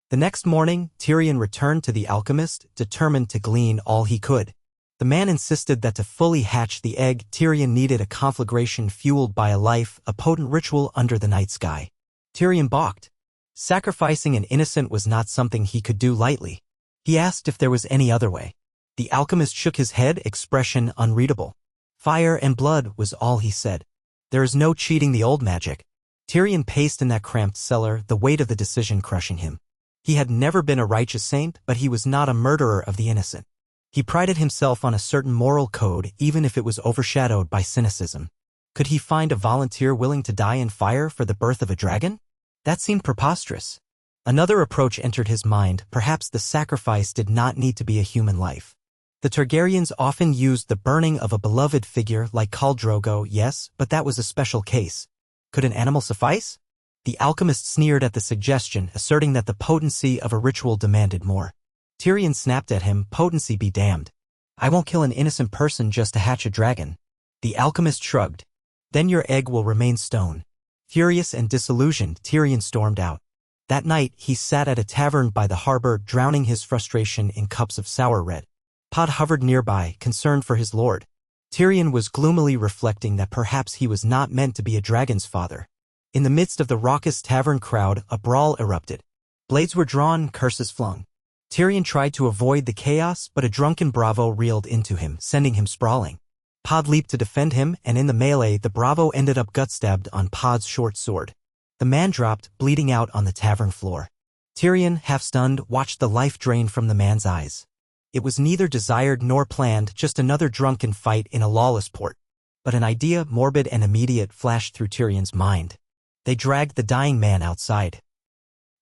The next morning, Tyrion returned to the alchemist, determined to glean all he could. The man insisted that to fully hatch the egg, Tyrion needed a conflagration fueled by a potent ritual under the night sky. Tyrion balked. Sacrificing an innocent was not something he could do lightly. He asked if there was any other way. The alchemist shook his head, expression unreadable. Fire and blood was all he said. There is no cheating the old magic. Tyrion paced in that cramped cellar, the weight of the decision crushing him. He had never been a righteous saint, but he was not a murderer of the innocent. He prided himself on a certain moral code, even if it was overshadowed by cynicism. Could he find a volunteer willing to die in fire for the birth of a dragon? That seemed preposterous. Another approach entered his mind. Perhaps the sacrifice did not need to be a human life. The Targaryens often used the burning of a beloved figure like Khal Drogo, yes, but that was a special case. Could an animal suffice? The alchemist sneered at the suggestion, asserting that the potency of a ritual demanded more. Tyrion snapped at him, potency be damned. I won't kill an innocent person just to hatch a dragon. The alchemist shrugged. Then your egg will remain stone. Furious and disillusioned, Tyrion stormed out. That night, he sat at a tavern by the harbor, drowning his frustration in cups of sour red. Pod hovered nearby, concerned for his lord. Tyrion was gloomily reflecting that perhaps he was not meant to be a dragon's father. In the midst of the raucous tavern crowd, a brawl erupted. Blades were drawn, curses flung. Tyrion tried to avoid the chaos, but a drunken bravo reeled into him, sending him sprawling. Pod leaped to defend him, and in the melee, the bravo ended up gut-stabbed on Pod's short sword. The man dropped, bleeding out on the tavern floor. Tyrion, half-stunned, watched the life drain from the man's eyes. It was neither desired nor planned, just another drunken fight in a lawless port. But an idea, morbid and immediate, flashed through Tyrion's mind. They dragged the dying man outside.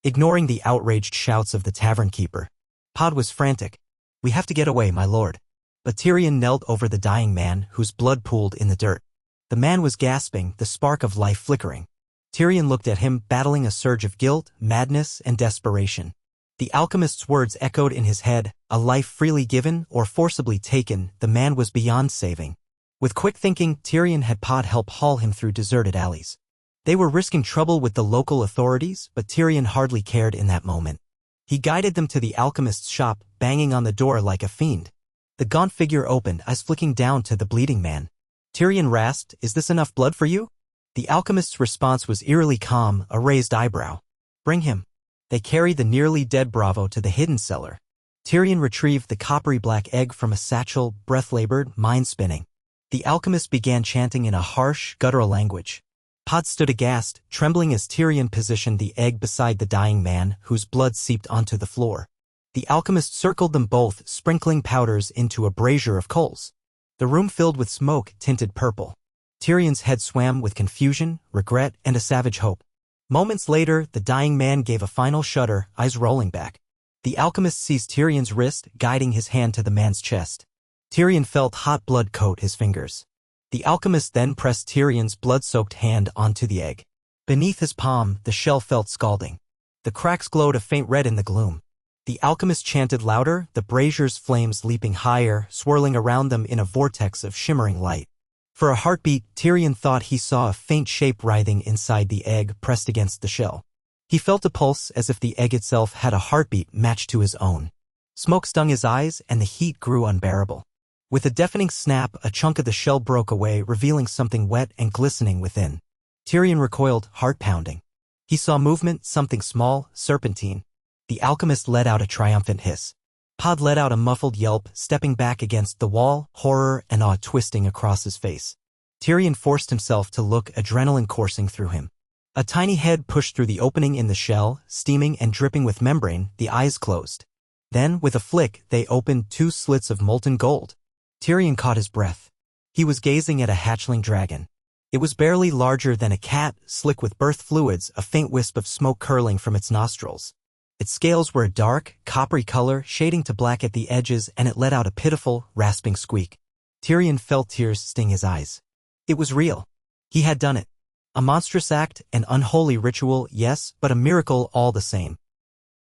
Ignoring the outraged shouts of the tavern keeper, Pod was frantic. We have to get away, my lord. But Tyrion knelt over the dying man, whose blood pooled in the dirt. The man was gasping, the spark of life flickering. Tyrion looked at him, battling a surge of guilt, madness, and desperation. The alchemist's words echoed in his head, a life freely given or forcibly taken, the man was beyond saving. With quick thinking, Tyrion had Pod help haul him through deserted alleys. They were risking trouble with the local authorities, but Tyrion hardly cared in that moment. He guided them to the alchemist's shop, banging on the door like a fiend. The gaunt figure opened, eyes flicking down to the bleeding man. Tyrion rasped, "Is this enough blood for you?" The alchemist's response was eerily calm, a raised eyebrow. "Bring him." They carried the nearly dead bravo to the hidden cellar. Tyrion retrieved the coppery black egg from a satchel, breath-labored, mind-spinning. The alchemist began chanting in a harsh, guttural language. Pod stood aghast, trembling as Tyrion positioned the egg beside the dying man, whose blood seeped onto the floor. The alchemist circled them both, sprinkling powders into a brazier of coals. The room filled with smoke, tinted purple. Tyrion's head swam with confusion, regret, and a savage hope. Moments later, the dying man gave a final shudder, eyes rolling back. The alchemist seized Tyrion's wrist, guiding his hand to the man's chest. Tyrion felt hot blood coat his fingers. The alchemist then pressed Tyrion's blood-soaked hand onto the egg. Beneath his palm, the shell felt scalding. The cracks glowed a faint red in the gloom. The alchemist chanted louder, the brazier's flames leaping higher, swirling around them in a vortex of shimmering light. For a heartbeat, Tyrion thought he saw a faint shape writhing inside the egg, pressed against the shell. He felt a pulse as if the egg itself had a heartbeat matched to his own. Smoke stung his eyes, and the heat grew unbearable. With a deafening snap, a chunk of the shell broke away, revealing something wet and glistening within. Tyrion recoiled, heart pounding. He saw movement, something small, serpentine. The alchemist let out a triumphant hiss. Pod let out a muffled yelp, stepping back against the wall, horror and awe twisting across his face. Tyrion forced himself to look, adrenaline coursing through him. A tiny head pushed through the opening in the shell, steaming and dripping with membrane, the eyes closed. Then, with a flick, they opened two slits of molten gold. Tyrion caught his breath. He was gazing at a hatchling dragon. It was barely larger than a cat, slick with birth fluids, a faint wisp of smoke curling from its nostrils. Its scales were a dark, coppery color, shading to black at the edges, and it let out a pitiful, rasping squeak. Tyrion felt tears sting his eyes. It was real. He had done it. A monstrous act, an unholy ritual, yes, but a miracle all the same.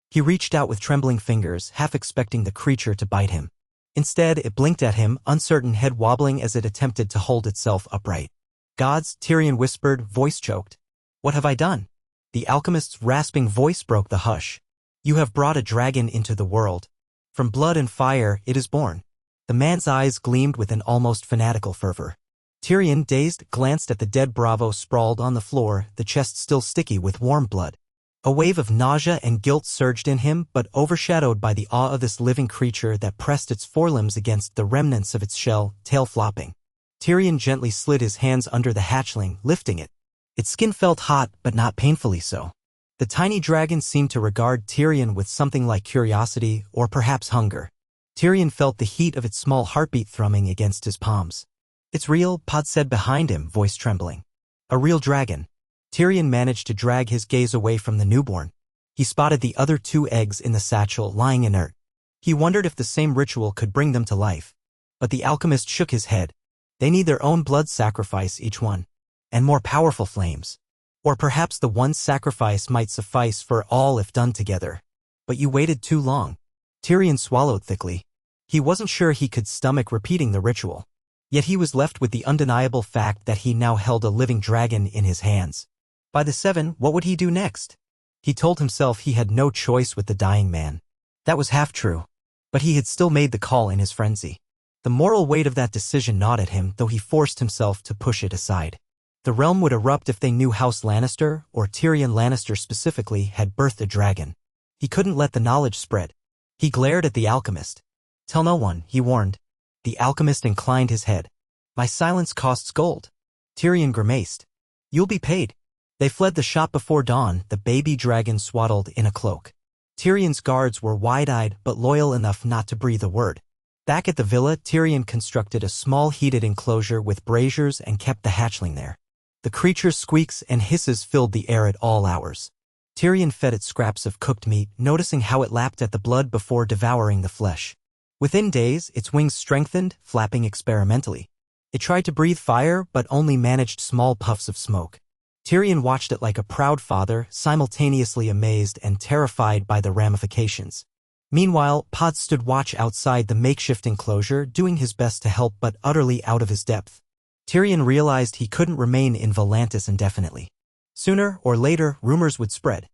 He reached out with trembling fingers, half expecting the creature to bite him. Instead, it blinked at him, uncertain head wobbling as it attempted to hold itself upright. "Gods," Tyrion whispered, voice choked. "What have I done?" The alchemist's rasping voice broke the hush. "You have brought a dragon into the world. From blood and fire it is born." The man's eyes gleamed with an almost fanatical fervor. Tyrion, dazed, glanced at the dead Bravo sprawled on the floor, the chest still sticky with warm blood. A wave of nausea and guilt surged in him, but overshadowed by the awe of this living creature that pressed its forelimbs against the remnants of its shell, tail flopping. Tyrion gently slid his hands under the hatchling, lifting it. Its skin felt hot, but not painfully so. The tiny dragon seemed to regard Tyrion with something like curiosity, or perhaps hunger. Tyrion felt the heat of its small heartbeat thrumming against his palms. "It's real," Pod said behind him, voice trembling. "A real dragon." Tyrion managed to drag his gaze away from the newborn. He spotted the other 2 eggs in the satchel, lying inert. He wondered if the same ritual could bring them to life. But the alchemist shook his head. They need their own blood sacrifice, each one. And more powerful flames. Or perhaps the one sacrifice might suffice for all if done together. "But you waited too long." Tyrion swallowed thickly. He wasn't sure he could stomach repeating the ritual. Yet he was left with the undeniable fact that he now held a living dragon in his hands. By the 7, what would he do next? He told himself he had no choice with the dying man. That was half true. But he had still made the call in his frenzy. The moral weight of that decision gnawed at him, though he forced himself to push it aside. The realm would erupt if they knew House Lannister, or Tyrion Lannister specifically, had birthed a dragon. He couldn't let the knowledge spread. He glared at the alchemist. "Tell no one," he warned. The alchemist inclined his head. "My silence costs gold." Tyrion grimaced. "You'll be paid." They fled the shop before dawn, the baby dragon swaddled in a cloak. Tyrion's guards were wide-eyed but loyal enough not to breathe a word. Back at the villa, Tyrion constructed a small heated enclosure with braziers and kept the hatchling there. The creature's squeaks and hisses filled the air at all hours. Tyrion fed it scraps of cooked meat, noticing how it lapped at the blood before devouring the flesh. Within days, its wings strengthened, flapping experimentally. It tried to breathe fire, but only managed small puffs of smoke. Tyrion watched it like a proud father, simultaneously amazed and terrified by the ramifications. Meanwhile, Pod stood watch outside the makeshift enclosure, doing his best to help but utterly out of his depth. Tyrion realized he couldn't remain in Volantis indefinitely. Sooner or later, rumors would spread.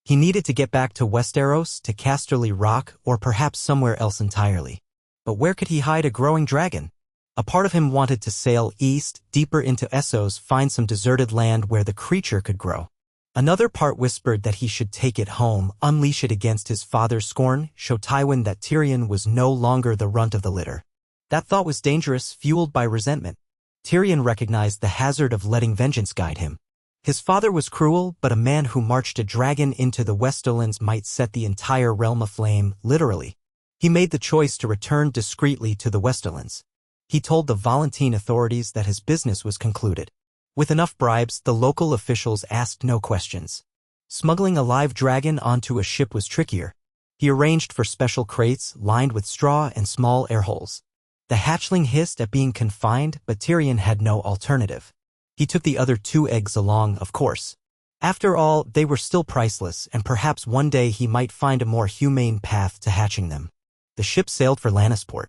He needed to get back to Westeros, to Casterly Rock, or perhaps somewhere else entirely. But where could he hide a growing dragon? A part of him wanted to sail east, deeper into Essos, find some deserted land where the creature could grow. Another part whispered that he should take it home, unleash it against his father's scorn, show Tywin that Tyrion was no longer the runt of the litter. That thought was dangerous, fueled by resentment. Tyrion recognized the hazard of letting vengeance guide him. His father was cruel, but a man who marched a dragon into the Westerlands might set the entire realm aflame, literally. He made the choice to return discreetly to the Westerlands. He told the Volantene authorities that his business was concluded. With enough bribes, the local officials asked no questions. Smuggling a live dragon onto a ship was trickier. He arranged for special crates lined with straw and small air holes. The hatchling hissed at being confined, but Tyrion had no alternative. He took the other 2 eggs along, of course. After all, they were still priceless, and perhaps one day he might find a more humane path to hatching them. The ship sailed for Lannisport.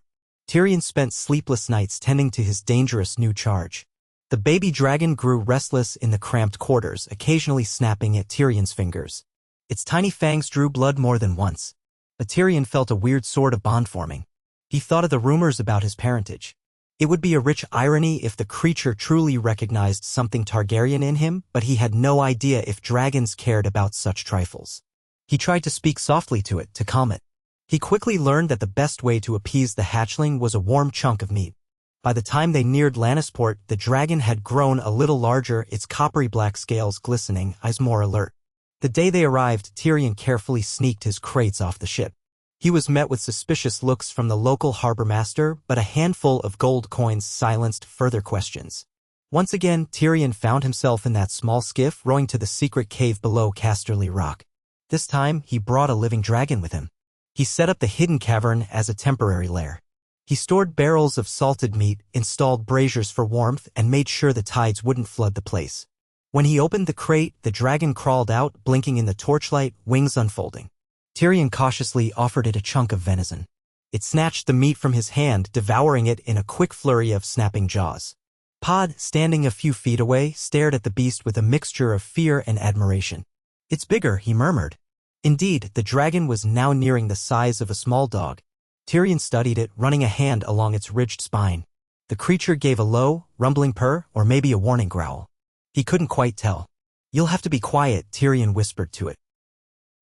Tyrion spent sleepless nights tending to his dangerous new charge. The baby dragon grew restless in the cramped quarters, occasionally snapping at Tyrion's fingers. Its tiny fangs drew blood more than once. But Tyrion felt a weird sort of bond forming. He thought of the rumors about his parentage. It would be a rich irony if the creature truly recognized something Targaryen in him, but he had no idea if dragons cared about such trifles. He tried to speak softly to it, to calm it. He quickly learned that the best way to appease the hatchling was a warm chunk of meat. By the time they neared Lannisport, the dragon had grown a little larger, its coppery black scales glistening, eyes more alert. The day they arrived, Tyrion carefully sneaked his crates off the ship. He was met with suspicious looks from the local harbor master, but a handful of gold coins silenced further questions. Once again, Tyrion found himself in that small skiff rowing to the secret cave below Casterly Rock. This time, he brought a living dragon with him. He set up the hidden cavern as a temporary lair. He stored barrels of salted meat, installed braziers for warmth, and made sure the tides wouldn't flood the place. When he opened the crate, the dragon crawled out, blinking in the torchlight, wings unfolding. Tyrion cautiously offered it a chunk of venison. It snatched the meat from his hand, devouring it in a quick flurry of snapping jaws. Pod, standing a few feet away, stared at the beast with a mixture of fear and admiration. "It's bigger," he murmured. Indeed, the dragon was now nearing the size of a small dog. Tyrion studied it, running a hand along its ridged spine. The creature gave a low, rumbling purr, or maybe a warning growl. He couldn't quite tell. "You'll have to be quiet," Tyrion whispered to it.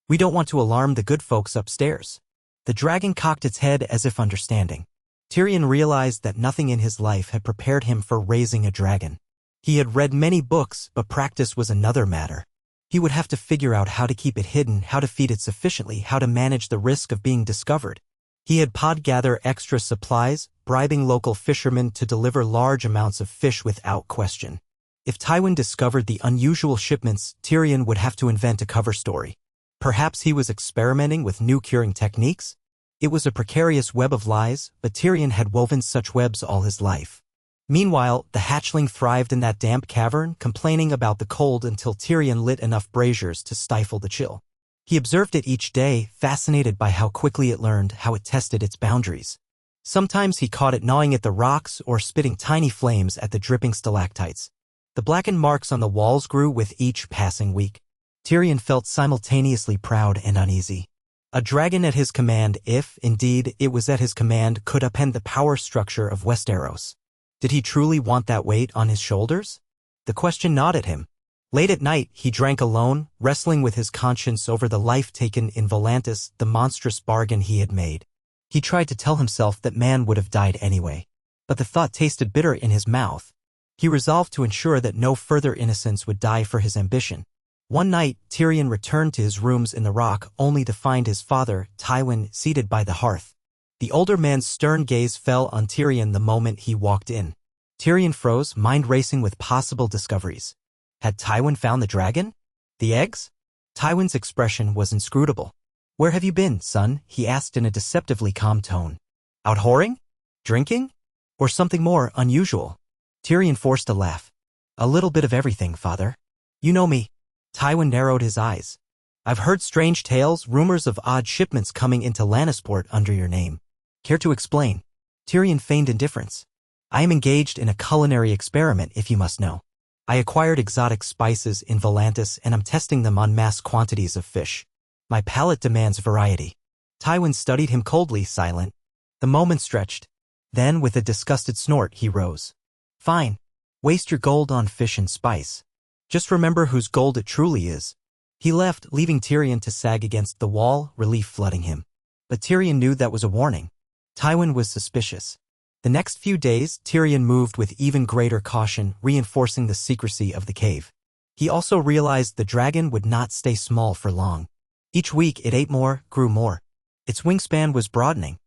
"We don't want to alarm the good folks upstairs." The dragon cocked its head as if understanding. Tyrion realized that nothing in his life had prepared him for raising a dragon. He had read many books, but practice was another matter. He would have to figure out how to keep it hidden, how to feed it sufficiently, how to manage the risk of being discovered. He had Pod gather extra supplies, bribing local fishermen to deliver large amounts of fish without question. If Tywin discovered the unusual shipments, Tyrion would have to invent a cover story. Perhaps he was experimenting with new curing techniques? It was a precarious web of lies, but Tyrion had woven such webs all his life. Meanwhile, the hatchling thrived in that damp cavern, complaining about the cold until Tyrion lit enough braziers to stifle the chill. He observed it each day, fascinated by how quickly it learned, how it tested its boundaries. Sometimes he caught it gnawing at the rocks or spitting tiny flames at the dripping stalactites. The blackened marks on the walls grew with each passing week. Tyrion felt simultaneously proud and uneasy. A dragon at his command, if, indeed, it was at his command, could upend the power structure of Westeros. Did he truly want that weight on his shoulders? The question gnawed at him. Late at night, he drank alone, wrestling with his conscience over the life taken in Volantis, the monstrous bargain he had made. He tried to tell himself that man would have died anyway. But the thought tasted bitter in his mouth. He resolved to ensure that no further innocents would die for his ambition. One night, Tyrion returned to his rooms in the Rock, only to find his father, Tywin, seated by the hearth. The older man's stern gaze fell on Tyrion the moment he walked in. Tyrion froze, mind racing with possible discoveries. Had Tywin found the dragon? The eggs? Tywin's expression was inscrutable. "Where have you been, son?" he asked in a deceptively calm tone. "Out whoring? Drinking? Or something more unusual?" Tyrion forced a laugh. "A little bit of everything, father. You know me." Tywin narrowed his eyes. "I've heard strange tales, rumors of odd shipments coming into Lannisport under your name. Care to explain?" Tyrion feigned indifference. "I am engaged in a culinary experiment, if you must know. I acquired exotic spices in Volantis and I'm testing them on mass quantities of fish. My palate demands variety." Tywin studied him coldly, silent. The moment stretched. Then, with a disgusted snort, he rose. "Fine. Waste your gold on fish and spice. Just remember whose gold it truly is." He left, leaving Tyrion to sag against the wall, relief flooding him. But Tyrion knew that was a warning. Tywin was suspicious. The next few days, Tyrion moved with even greater caution, reinforcing the secrecy of the cave. He also realized the dragon would not stay small for long. Each week it ate more, grew more. Its wingspan was broadening.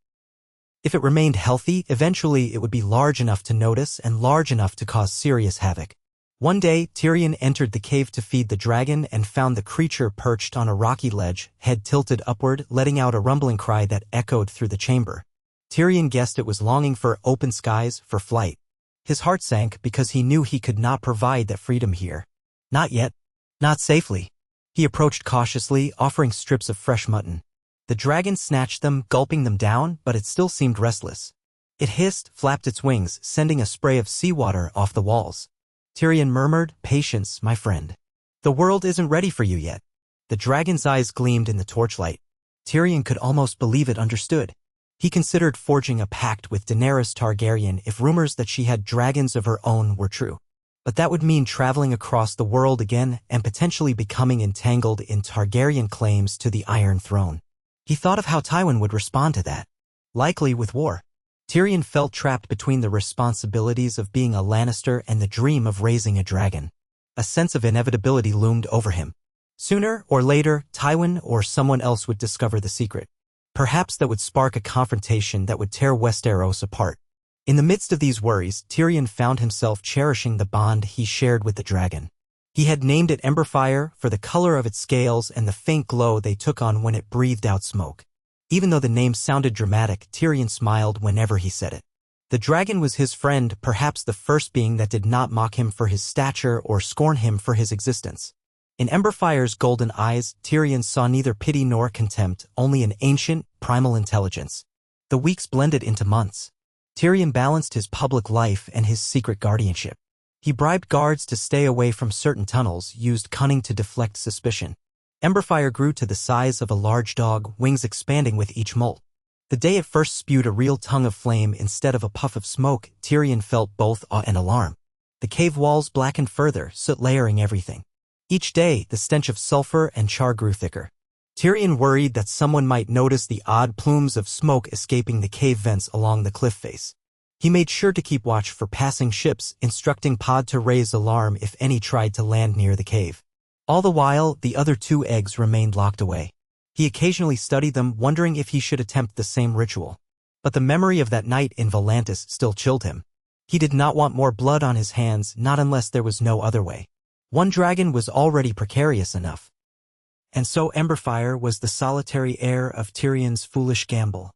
If it remained healthy, eventually it would be large enough to notice and large enough to cause serious havoc. One day, Tyrion entered the cave to feed the dragon and found the creature perched on a rocky ledge, head tilted upward, letting out a rumbling cry that echoed through the chamber. Tyrion guessed it was longing for open skies, for flight. His heart sank because he knew he could not provide that freedom here. Not yet. Not safely. He approached cautiously, offering strips of fresh mutton. The dragon snatched them, gulping them down, but it still seemed restless. It hissed, flapped its wings, sending a spray of seawater off the walls. Tyrion murmured, "Patience, my friend. The world isn't ready for you yet." The dragon's eyes gleamed in the torchlight. Tyrion could almost believe it understood. He considered forging a pact with Daenerys Targaryen if rumors that she had dragons of her own were true. But that would mean traveling across the world again and potentially becoming entangled in Targaryen claims to the Iron Throne. He thought of how Tywin would respond to that. Likely with war. Tyrion felt trapped between the responsibilities of being a Lannister and the dream of raising a dragon. A sense of inevitability loomed over him. Sooner or later, Tywin or someone else would discover the secret. Perhaps that would spark a confrontation that would tear Westeros apart. In the midst of these worries, Tyrion found himself cherishing the bond he shared with the dragon. He had named it Emberfire for the color of its scales and the faint glow they took on when it breathed out smoke. Even though the name sounded dramatic, Tyrion smiled whenever he said it. The dragon was his friend, perhaps the first being that did not mock him for his stature or scorn him for his existence. In Emberfire's golden eyes, Tyrion saw neither pity nor contempt, only an ancient, primal intelligence. The weeks blended into months. Tyrion balanced his public life and his secret guardianship. He bribed guards to stay away from certain tunnels, used cunning to deflect suspicion. Emberfire grew to the size of a large dog, wings expanding with each molt. The day it first spewed a real tongue of flame instead of a puff of smoke, Tyrion felt both awe and alarm. The cave walls blackened further, soot layering everything. Each day, the stench of sulfur and char grew thicker. Tyrion worried that someone might notice the odd plumes of smoke escaping the cave vents along the cliff face. He made sure to keep watch for passing ships, instructing Pod to raise alarm if any tried to land near the cave. All the while, the other 2 eggs remained locked away. He occasionally studied them, wondering if he should attempt the same ritual. But the memory of that night in Volantis still chilled him. He did not want more blood on his hands, not unless there was no other way. One dragon was already precarious enough. And so Emberfire was the solitary heir of Tyrion's foolish gamble,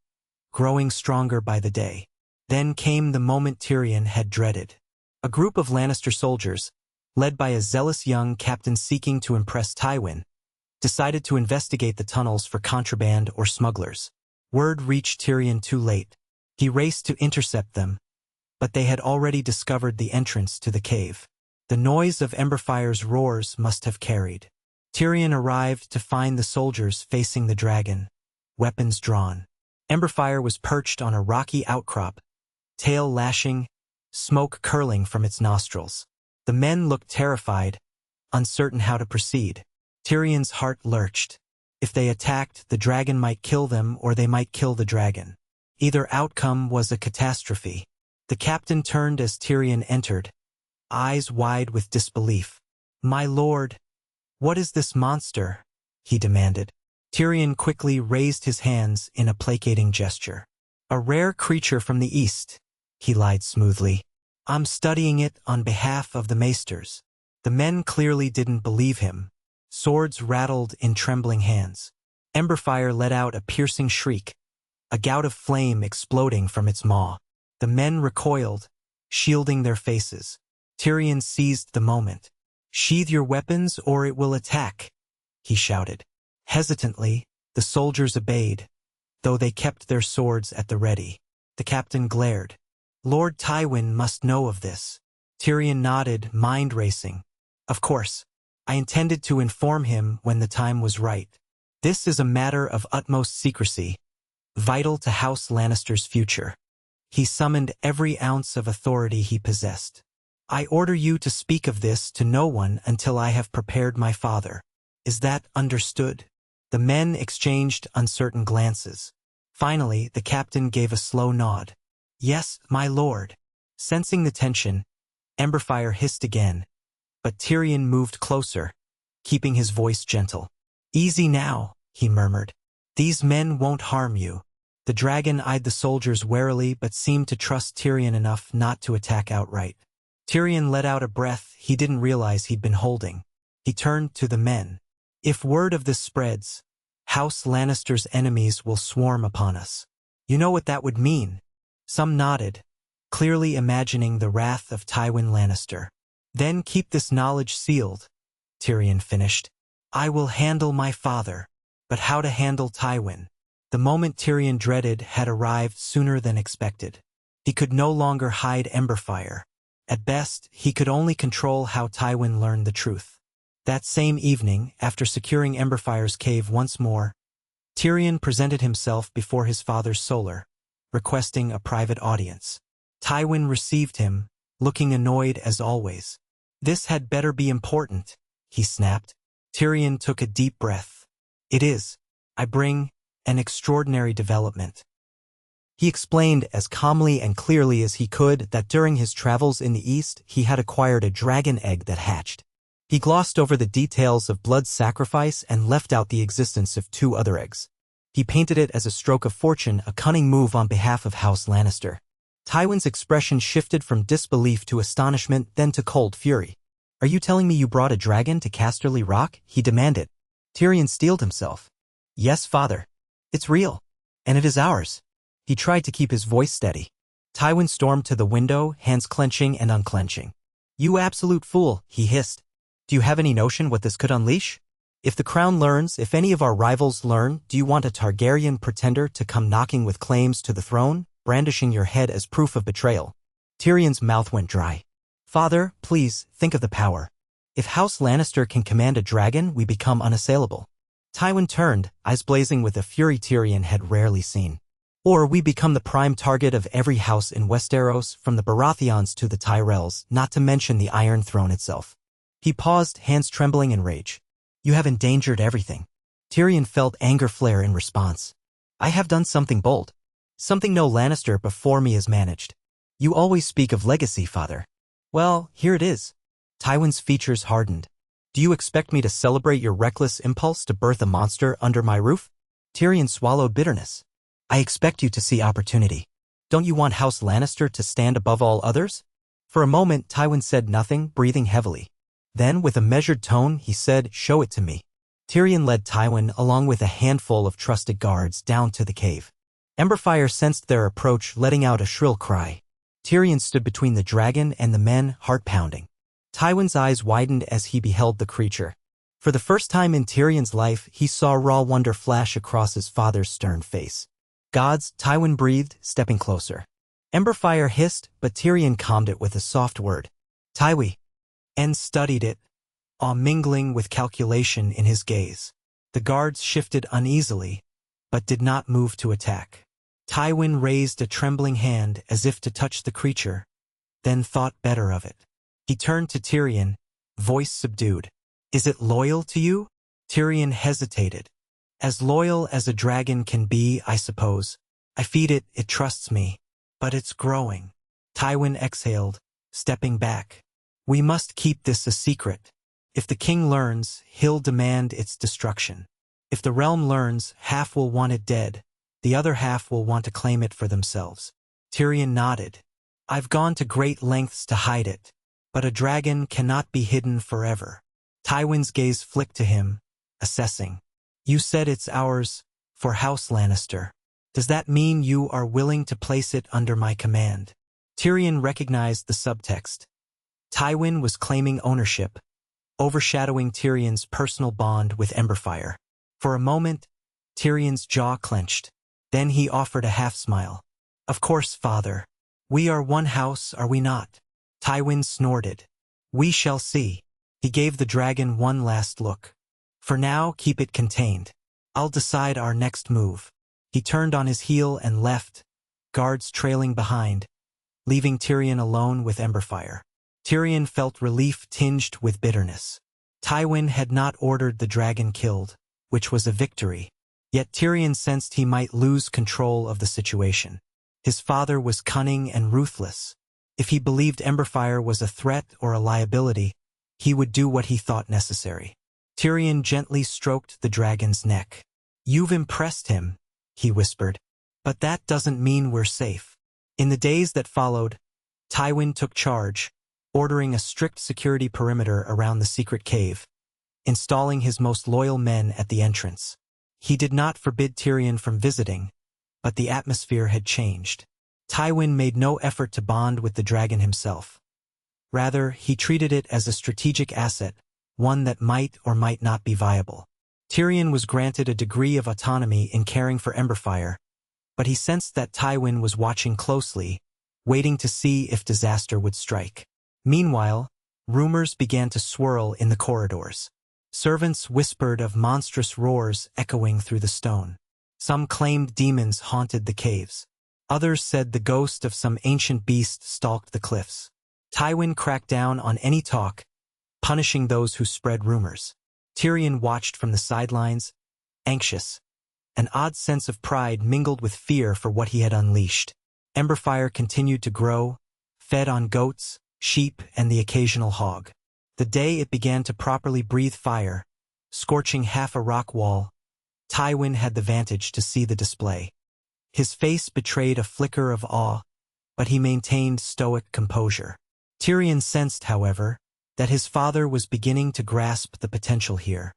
growing stronger by the day. Then came the moment Tyrion had dreaded. A group of Lannister soldiers, led by a zealous young captain seeking to impress Tywin, decided to investigate the tunnels for contraband or smugglers. Word reached Tyrion too late. He raced to intercept them, but they had already discovered the entrance to the cave. The noise of Emberfire's roars must have carried. Tyrion arrived to find the soldiers facing the dragon, weapons drawn. Emberfire was perched on a rocky outcrop, tail lashing, smoke curling from its nostrils. The men looked terrified, uncertain how to proceed. Tyrion's heart lurched. If they attacked, the dragon might kill them or they might kill the dragon. Either outcome was a catastrophe. The captain turned as Tyrion entered, eyes wide with disbelief. "My lord, what is this monster?" he demanded. Tyrion quickly raised his hands in a placating gesture. "A rare creature from the east," he lied smoothly. "I'm studying it on behalf of the maesters." The men clearly didn't believe him. Swords rattled in trembling hands. Emberfire let out a piercing shriek, a gout of flame exploding from its maw. The men recoiled, shielding their faces. Tyrion seized the moment. "Sheathe your weapons or it will attack," he shouted. Hesitantly, the soldiers obeyed, though they kept their swords at the ready. The captain glared. "Lord Tywin must know of this." Tyrion nodded, mind racing. "Of course. I intended to inform him when the time was right. This is a matter of utmost secrecy, vital to House Lannister's future." He summoned every ounce of authority he possessed. "I order you to speak of this to no one until I have prepared my father. Is that understood?" The men exchanged uncertain glances. Finally, the captain gave a slow nod. "Yes, my lord." Sensing the tension, Emberfire hissed again, but Tyrion moved closer, keeping his voice gentle. "Easy now," he murmured. "These men won't harm you." The dragon eyed the soldiers warily but seemed to trust Tyrion enough not to attack outright. Tyrion let out a breath he didn't realize he'd been holding. He turned to the men. "If word of this spreads, House Lannister's enemies will swarm upon us. You know what that would mean?" Some nodded, clearly imagining the wrath of Tywin Lannister. "Then keep this knowledge sealed," Tyrion finished. "I will handle my father, but how to handle Tywin?" The moment Tyrion dreaded had arrived sooner than expected. He could no longer hide Emberfire. At best, he could only control how Tywin learned the truth. That same evening, after securing Emberfire's cave once more, Tyrion presented himself before his father's solar, requesting a private audience. Tywin received him, looking annoyed as always. "This had better be important," he snapped. Tyrion took a deep breath. "It is. I bring an extraordinary development." He explained as calmly and clearly as he could that during his travels in the East, he had acquired a dragon egg that hatched. He glossed over the details of blood sacrifice and left out the existence of 2 other eggs. He painted it as a stroke of fortune, a cunning move on behalf of House Lannister. Tywin's expression shifted from disbelief to astonishment, then to cold fury. "Are you telling me you brought a dragon to Casterly Rock?" he demanded. Tyrion steeled himself. "Yes, father. It's real. And it is ours." He tried to keep his voice steady. Tywin stormed to the window, hands clenching and unclenching. "You absolute fool," he hissed. "Do you have any notion what this could unleash?" If the crown learns, if any of our rivals learn, do you want a Targaryen pretender to come knocking with claims to the throne, brandishing your head as proof of betrayal? Tyrion's mouth went dry. Father, please, think of the power. If House Lannister can command a dragon, we become unassailable. Tywin turned, eyes blazing with a fury Tyrion had rarely seen. Or we become the prime target of every house in Westeros, from the Baratheons to the Tyrells, not to mention the Iron Throne itself. He paused, hands trembling in rage. You have endangered everything. Tyrion felt anger flare in response. I have done something bold. Something no Lannister before me has managed. You always speak of legacy, father. Well, here it is. Tywin's features hardened. Do you expect me to celebrate your reckless impulse to birth a monster under my roof? Tyrion swallowed bitterness. I expect you to see opportunity. Don't you want House Lannister to stand above all others? For a moment, Tywin said nothing, breathing heavily. Then, with a measured tone, he said, show it to me. Tyrion led Tywin, along with a handful of trusted guards, down to the cave. Emberfire sensed their approach, letting out a shrill cry. Tyrion stood between the dragon and the men, heart pounding. Tywin's eyes widened as he beheld the creature. For the first time in Tyrion's life, he saw raw wonder flash across his father's stern face. Gods, Tywin breathed, stepping closer. Emberfire hissed, but Tyrion calmed it with a soft word. Tywin. And studied it, awe mingling with calculation in his gaze. The guards shifted uneasily, but did not move to attack. Tywin raised a trembling hand as if to touch the creature, then thought better of it. He turned to Tyrion, voice subdued. Is it loyal to you? Tyrion hesitated. As loyal as a dragon can be, I suppose. I feed it, it trusts me. But it's growing. Tywin exhaled, stepping back. We must keep this a secret. If the king learns, he'll demand its destruction. If the realm learns, half will want it dead. The other half will want to claim it for themselves. Tyrion nodded. I've gone to great lengths to hide it. But a dragon cannot be hidden forever. Tywin's gaze flicked to him, assessing. You said it's ours, for House Lannister. Does that mean you are willing to place it under my command? Tyrion recognized the subtext. Tywin was claiming ownership, overshadowing Tyrion's personal bond with Emberfire. For a moment, Tyrion's jaw clenched. Then he offered a half-smile. Of course, father. We are one house, are we not? Tywin snorted. We shall see. He gave the dragon one last look. For now, keep it contained. I'll decide our next move. He turned on his heel and left, guards trailing behind, leaving Tyrion alone with Emberfire. Tyrion felt relief tinged with bitterness. Tywin had not ordered the dragon killed, which was a victory. Yet Tyrion sensed he might lose control of the situation. His father was cunning and ruthless. If he believed Emberfire was a threat or a liability, he would do what he thought necessary. Tyrion gently stroked the dragon's neck. You've impressed him, he whispered. But that doesn't mean we're safe. In the days that followed, Tywin took charge, ordering a strict security perimeter around the secret cave, installing his most loyal men at the entrance. He did not forbid Tyrion from visiting, but the atmosphere had changed. Tywin made no effort to bond with the dragon himself. Rather, he treated it as a strategic asset, one that might or might not be viable. Tyrion was granted a degree of autonomy in caring for Emberfire, but he sensed that Tywin was watching closely, waiting to see if disaster would strike. Meanwhile, rumors began to swirl in the corridors. Servants whispered of monstrous roars echoing through the stone. Some claimed demons haunted the caves. Others said the ghost of some ancient beast stalked the cliffs. Tywin cracked down on any talk, punishing those who spread rumors. Tyrion watched from the sidelines, anxious. An odd sense of pride mingled with fear for what he had unleashed. Emberfire continued to grow, fed on goats, sheep, and the occasional hog. The day it began to properly breathe fire, scorching half a rock wall, Tywin had the vantage to see the display. His face betrayed a flicker of awe, but he maintained stoic composure. Tyrion sensed, however, that his father was beginning to grasp the potential here.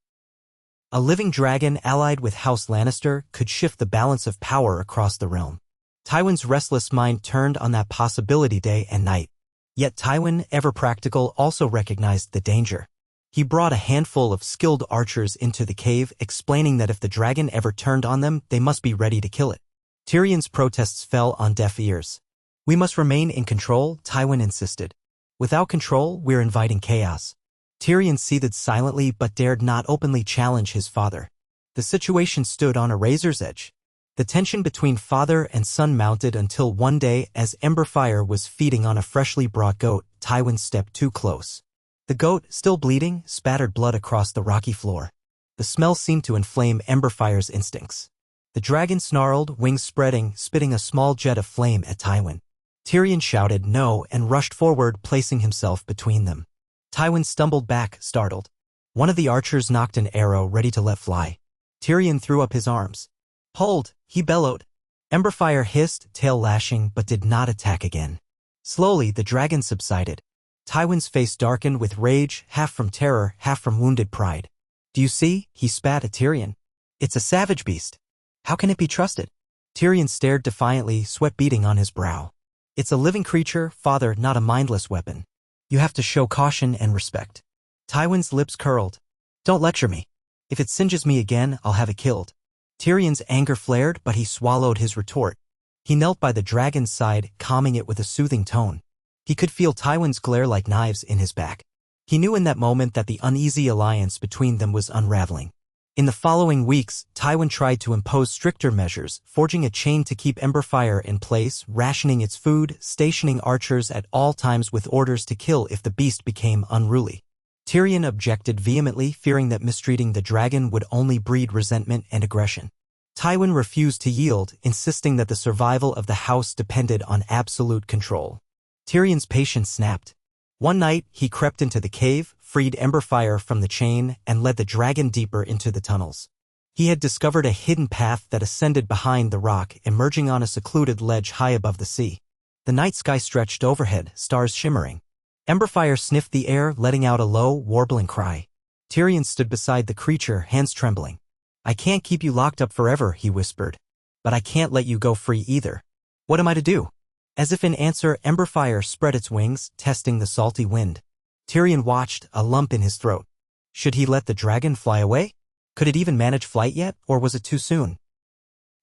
A living dragon allied with House Lannister could shift the balance of power across the realm. Tywin's restless mind turned on that possibility day and night. Yet Tywin, ever practical, also recognized the danger. He brought a handful of skilled archers into the cave, explaining that if the dragon ever turned on them, they must be ready to kill it. Tyrion's protests fell on deaf ears. "We must remain in control," Tywin insisted. "Without control, we're inviting chaos." Tyrion seethed silently but dared not openly challenge his father. The situation stood on a razor's edge. The tension between father and son mounted until one day, as Emberfire was feeding on a freshly brought goat, Tywin stepped too close. The goat, still bleeding, spattered blood across the rocky floor. The smell seemed to inflame Emberfire's instincts. The dragon snarled, wings spreading, spitting a small jet of flame at Tywin. Tyrion shouted no and rushed forward, placing himself between them. Tywin stumbled back, startled. One of the archers knocked an arrow ready to let fly. Tyrion threw up his arms. "Hold!" he bellowed. Emberfire hissed, tail lashing, but did not attack again. Slowly, the dragon subsided. Tywin's face darkened with rage, half from terror, half from wounded pride. "Do you see?" he spat at Tyrion. "It's a savage beast. How can it be trusted?" Tyrion stared defiantly, sweat beading on his brow. "It's a living creature, father, not a mindless weapon. You have to show caution and respect." Tywin's lips curled. "Don't lecture me. If it singes me again, I'll have it killed." Tyrion's anger flared, but he swallowed his retort. He knelt by the dragon's side, calming it with a soothing tone. He could feel Tywin's glare like knives in his back. He knew in that moment that the uneasy alliance between them was unraveling. In the following weeks, Tywin tried to impose stricter measures, forging a chain to keep Emberfire in place, rationing its food, stationing archers at all times with orders to kill if the beast became unruly. Tyrion objected vehemently, fearing that mistreating the dragon would only breed resentment and aggression. Tywin refused to yield, insisting that the survival of the house depended on absolute control. Tyrion's patience snapped. One night, he crept into the cave, freed Emberfire from the chain, and led the dragon deeper into the tunnels. He had discovered a hidden path that ascended behind the rock, emerging on a secluded ledge high above the sea. The night sky stretched overhead, stars shimmering. Emberfire sniffed the air, letting out a low, warbling cry. Tyrion stood beside the creature, hands trembling. "I can't keep you locked up forever," he whispered. "But I can't let you go free either. What am I to do?" As if in answer, Emberfire spread its wings, testing the salty wind. Tyrion watched, a lump in his throat. Should he let the dragon fly away? Could it even manage flight yet, or was it too soon?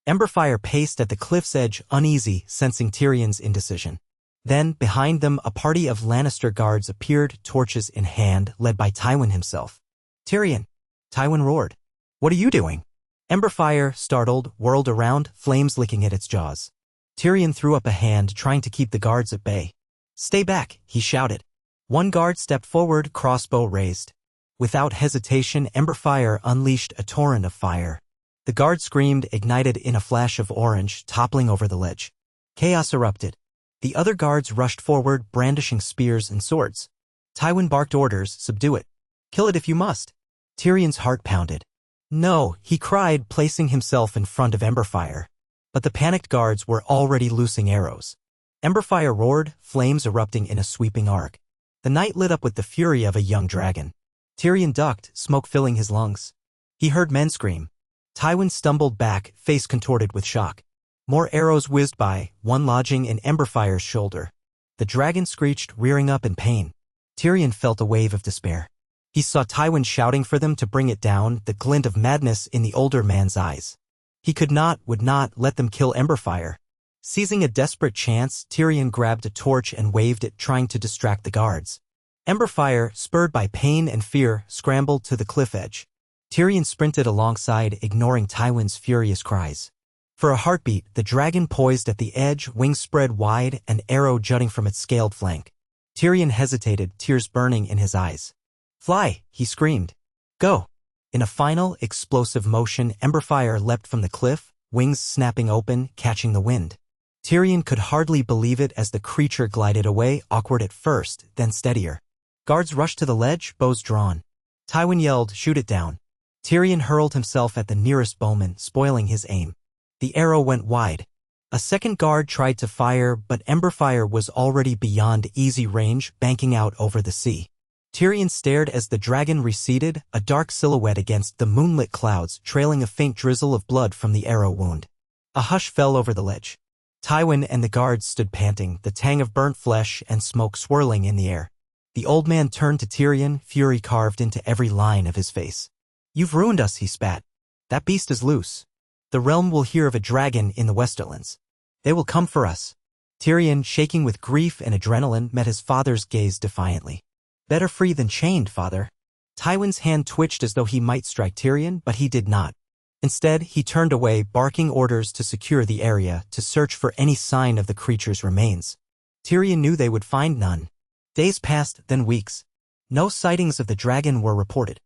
Emberfire paced at the cliff's edge, uneasy, sensing Tyrion's indecision. Then, behind them, a party of Lannister guards appeared, torches in hand, led by Tywin himself. "Tyrion!" Tywin roared. "What are you doing?" Emberfire, startled, whirled around, flames licking at its jaws. Tyrion threw up a hand, trying to keep the guards at bay. "Stay back," he shouted. One guard stepped forward, crossbow raised. Without hesitation, Emberfire unleashed a torrent of fire. The guard screamed, ignited in a flash of orange, toppling over the ledge. Chaos erupted. The other guards rushed forward, brandishing spears and swords. Tywin barked orders, "Subdue it. Kill it if you must." Tyrion's heart pounded. "No," he cried, placing himself in front of Emberfire. But the panicked guards were already loosing arrows. Emberfire roared, flames erupting in a sweeping arc. The night lit up with the fury of a young dragon. Tyrion ducked, smoke filling his lungs. He heard men scream. Tywin stumbled back, face contorted with shock. More arrows whizzed by, one lodging in Emberfire's shoulder. The dragon screeched, rearing up in pain. Tyrion felt a wave of despair. He saw Tywin shouting for them to bring it down, the glint of madness in the older man's eyes. He would not let them kill Emberfire. Seizing a desperate chance, Tyrion grabbed a torch and waved it, trying to distract the guards. Emberfire, spurred by pain and fear, scrambled to the cliff edge. Tyrion sprinted alongside, ignoring Tywin's furious cries. For a heartbeat, the dragon poised at the edge, wings spread wide, an arrow jutting from its scaled flank. Tyrion hesitated, tears burning in his eyes. "Fly!" he screamed. "Go!" In a final, explosive motion, Emberfire leapt from the cliff, wings snapping open, catching the wind. Tyrion could hardly believe it as the creature glided away, awkward at first, then steadier. Guards rushed to the ledge, bows drawn. Tywin yelled, "Shoot it down." Tyrion hurled himself at the nearest bowman, spoiling his aim. The arrow went wide. A second guard tried to fire, but Emberfire was already beyond easy range, banking out over the sea. Tyrion stared as the dragon receded, a dark silhouette against the moonlit clouds, trailing a faint drizzle of blood from the arrow wound. A hush fell over the ledge. Tywin and the guards stood panting, the tang of burnt flesh and smoke swirling in the air. The old man turned to Tyrion, fury carved into every line of his face. "You've ruined us," he spat. "That beast is loose. The realm will hear of a dragon in the Westerlands. They will come for us." Tyrion, shaking with grief and adrenaline, met his father's gaze defiantly. "Better free than chained, father." Tywin's hand twitched as though he might strike Tyrion, but he did not. Instead, he turned away, barking orders to secure the area, to search for any sign of the creature's remains. Tyrion knew they would find none. Days passed, then weeks. No sightings of the dragon were reported.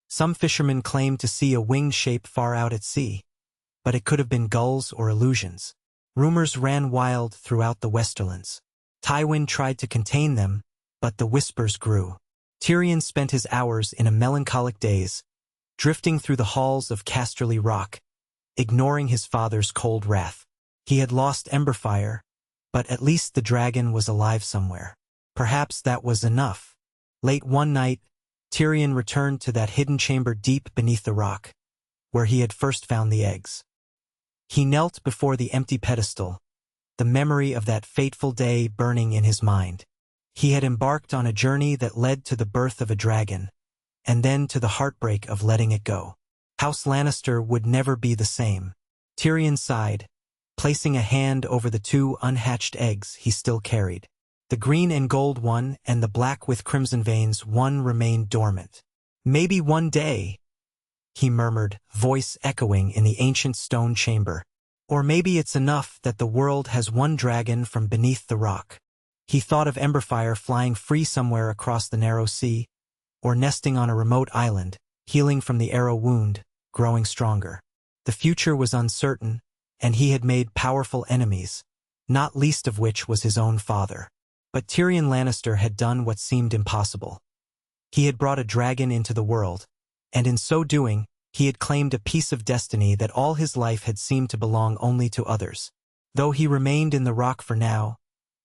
Some fishermen claimed to see a winged shape far out at sea, but it could have been gulls or illusions. Rumors ran wild throughout the Westerlands. Tywin tried to contain them, but the whispers grew. Tyrion spent his hours in a melancholic daze, drifting through the halls of Casterly Rock, ignoring his father's cold wrath. He had lost Emberfire, but at least the dragon was alive somewhere. Perhaps that was enough. Late one night, Tyrion returned to that hidden chamber deep beneath the rock, where he had first found the eggs. He knelt before the empty pedestal, the memory of that fateful day burning in his mind. He had embarked on a journey that led to the birth of a dragon, and then to the heartbreak of letting it go. House Lannister would never be the same. Tyrion sighed, placing a hand over the two unhatched eggs he still carried. The green and gold one and the black with crimson veins one remained dormant. "Maybe one day," he murmured, voice echoing in the ancient stone chamber. "Or maybe it's enough that the world has one dragon from beneath the rock." He thought of Emberfire flying free somewhere across the narrow sea, or nesting on a remote island, healing from the arrow wound, growing stronger. The future was uncertain, and he had made powerful enemies, not least of which was his own father. But Tyrion Lannister had done what seemed impossible. He had brought a dragon into the world, and in so doing, he had claimed a piece of destiny that all his life had seemed to belong only to others. Though he remained in the rock for now,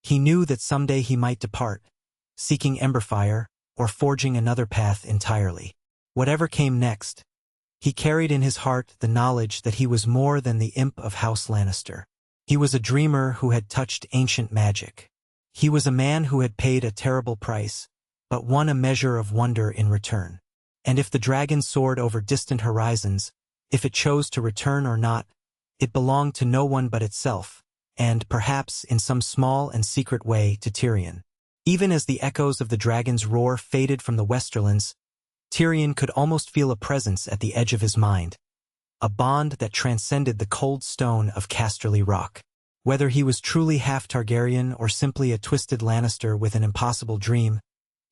he knew that someday he might depart, seeking Emberfire, or forging another path entirely. Whatever came next, he carried in his heart the knowledge that he was more than the imp of House Lannister. He was a dreamer who had touched ancient magic. He was a man who had paid a terrible price, but won a measure of wonder in return. And if the dragon soared over distant horizons, if it chose to return or not, it belonged to no one but itself, and, perhaps, in some small and secret way, to Tyrion. Even as the echoes of the dragon's roar faded from the Westerlands, Tyrion could almost feel a presence at the edge of his mind, a bond that transcended the cold stone of Casterly Rock. Whether he was truly half Targaryen or simply a twisted Lannister with an impossible dream,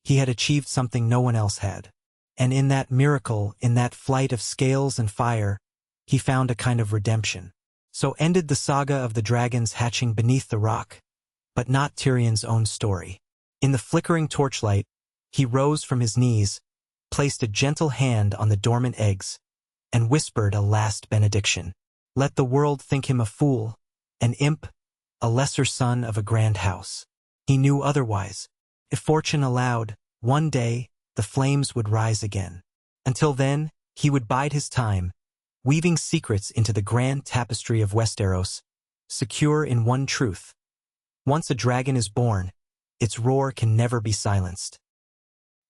he had achieved something no one else had. And in that miracle, in that flight of scales and fire, he found a kind of redemption. So ended the saga of the dragons hatching beneath the rock, but not Tyrion's own story. In the flickering torchlight, he rose from his knees, placed a gentle hand on the dormant eggs, and whispered a last benediction. Let the world think him a fool, an imp, a lesser son of a grand house. He knew otherwise. If fortune allowed, one day, the flames would rise again. Until then, he would bide his time, weaving secrets into the grand tapestry of Westeros, secure in one truth. Once a dragon is born, its roar can never be silenced.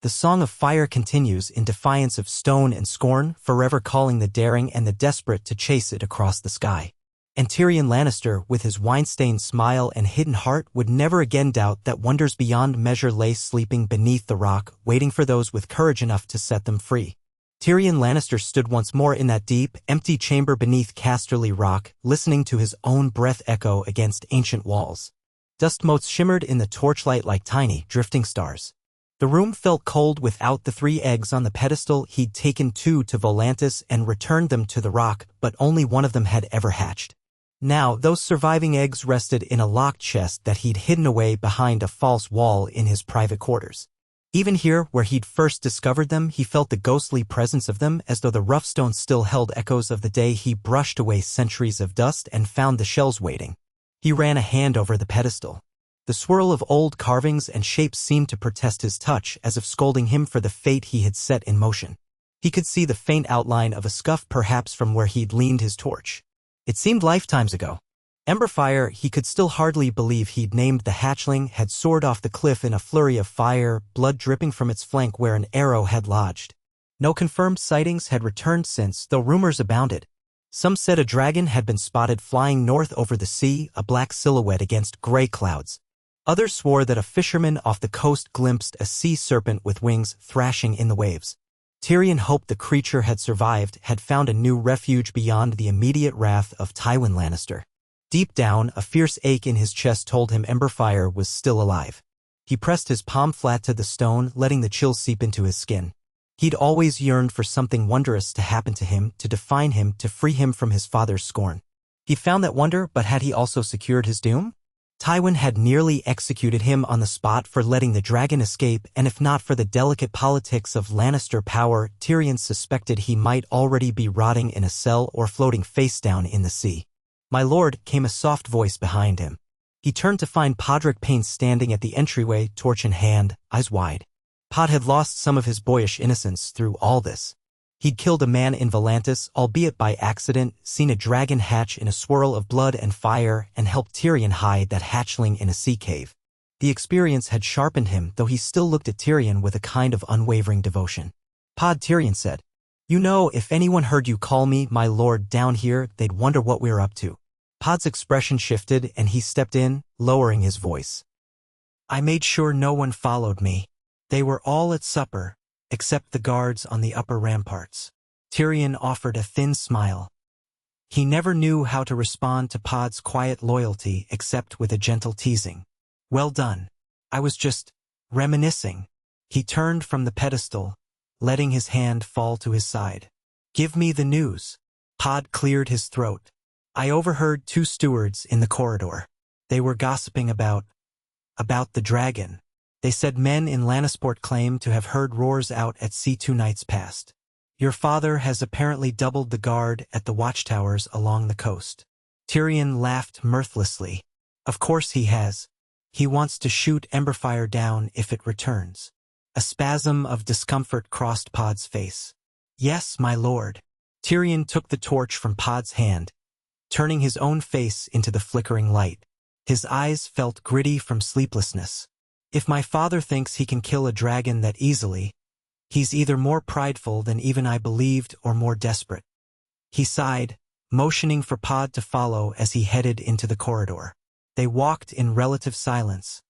The Song of Fire continues in defiance of stone and scorn, forever calling the daring and the desperate to chase it across the sky. And Tyrion Lannister, with his wine-stained smile and hidden heart, would never again doubt that wonders beyond measure lay sleeping beneath the rock, waiting for those with courage enough to set them free. Tyrion Lannister stood once more in that deep, empty chamber beneath Casterly Rock, listening to his own breath echo against ancient walls. Dust motes shimmered in the torchlight like tiny, drifting stars. The room felt cold without the 3 eggs on the pedestal. He'd taken 2 to Volantis and returned them to the rock, but only one of them had ever hatched. Now, those surviving eggs rested in a locked chest that he'd hidden away behind a false wall in his private quarters. Even here, where he'd first discovered them, he felt the ghostly presence of them, as though the rough stone still held echoes of the day he brushed away centuries of dust and found the shells waiting. He ran a hand over the pedestal. The swirl of old carvings and shapes seemed to protest his touch, as if scolding him for the fate he had set in motion. He could see the faint outline of a scuff perhaps from where he'd leaned his torch. It seemed lifetimes ago. Emberfire, he could still hardly believe he'd named the hatchling, had soared off the cliff in a flurry of fire, blood dripping from its flank where an arrow had lodged. No confirmed sightings had returned since, though rumors abounded. Some said a dragon had been spotted flying north over the sea, a black silhouette against gray clouds. Others swore that a fisherman off the coast glimpsed a sea serpent with wings thrashing in the waves. Tyrion hoped the creature had survived, had found a new refuge beyond the immediate wrath of Tywin Lannister. Deep down, a fierce ache in his chest told him Emberfire was still alive. He pressed his palm flat to the stone, letting the chill seep into his skin. He'd always yearned for something wondrous to happen to him, to define him, to free him from his father's scorn. He found that wonder, but had he also secured his doom? Tywin had nearly executed him on the spot for letting the dragon escape, and if not for the delicate politics of Lannister power, Tyrion suspected he might already be rotting in a cell or floating face down in the sea. "My lord," came a soft voice behind him. He turned to find Podrick Payne standing at the entryway, torch in hand, eyes wide. Pod had lost some of his boyish innocence through all this. He'd killed a man in Volantis, albeit by accident, seen a dragon hatch in a swirl of blood and fire, and helped Tyrion hide that hatchling in a sea cave. The experience had sharpened him, though he still looked at Tyrion with a kind of unwavering devotion. "Pod," Tyrion said. "You know, if anyone heard you call me, my lord, down here, they'd wonder what we're up to." Pod's expression shifted, and he stepped in, lowering his voice. "I made sure no one followed me. They were all at supper, except the guards on the upper ramparts." Tyrion offered a thin smile. He never knew how to respond to Pod's quiet loyalty except with a gentle teasing. "Well done. I was just reminiscing." He turned from the pedestal, letting his hand fall to his side. "Give me the news." Pod cleared his throat. "I overheard 2 stewards in the corridor. They were gossiping about the dragon. They said men in Lannisport claim to have heard roars out at sea 2 nights past. Your father has apparently doubled the guard at the watchtowers along the coast." Tyrion laughed mirthlessly. "Of course he has. He wants to shoot Emberfire down if it returns." A spasm of discomfort crossed Pod's face. "Yes, my lord." Tyrion took the torch from Pod's hand, turning his own face into the flickering light. His eyes felt gritty from sleeplessness. "If my father thinks he can kill a dragon that easily, he's either more prideful than even I believed or more desperate." He sighed, motioning for Pod to follow as he headed into the corridor. They walked in relative silence,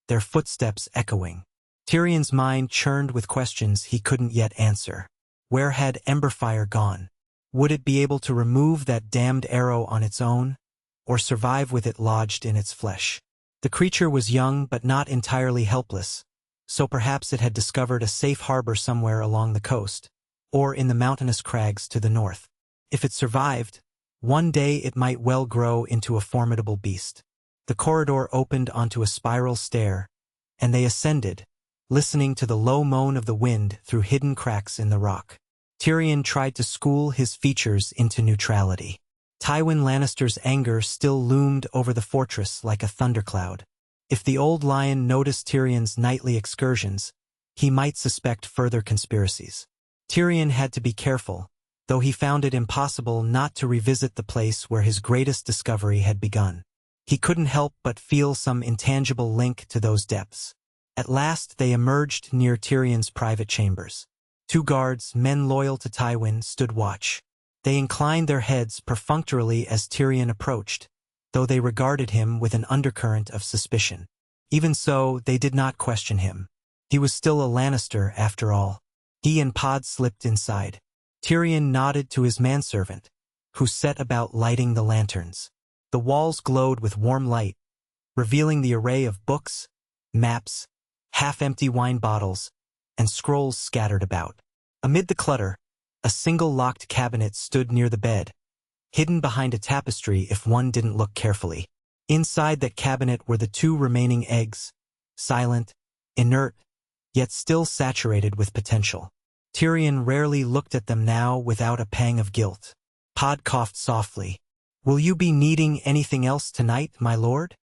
their footsteps echoing. Tyrion's mind churned with questions he couldn't yet answer. Where had Emberfire gone? Would it be able to remove that damned arrow on its own, or survive with it lodged in its flesh? The creature was young but not entirely helpless, so perhaps it had discovered a safe harbor somewhere along the coast, or in the mountainous crags to the north. If it survived, one day it might well grow into a formidable beast. The corridor opened onto a spiral stair, and they ascended, listening to the low moan of the wind through hidden cracks in the rock. Tyrion tried to school his features into neutrality. Tywin Lannister's anger still loomed over the fortress like a thundercloud. If the old lion noticed Tyrion's nightly excursions, he might suspect further conspiracies. Tyrion had to be careful, though he found it impossible not to revisit the place where his greatest discovery had begun. He couldn't help but feel some intangible link to those depths. At last they emerged near Tyrion's private chambers. 2 guards, men loyal to Tywin, stood watch. They inclined their heads perfunctorily as Tyrion approached, though they regarded him with an undercurrent of suspicion. Even so, they did not question him. He was still a Lannister, after all. He and Pod slipped inside. Tyrion nodded to his manservant, who set about lighting the lanterns. The walls glowed with warm light, revealing the array of books, maps, half-empty wine bottles, and scrolls scattered about. Amid the clutter, a single locked cabinet stood near the bed, hidden behind a tapestry if one didn't look carefully. Inside that cabinet were the 2 remaining eggs, silent, inert, yet still saturated with potential. Tyrion rarely looked at them now without a pang of guilt. Pod coughed softly. "Will you be needing anything else tonight, my lord?"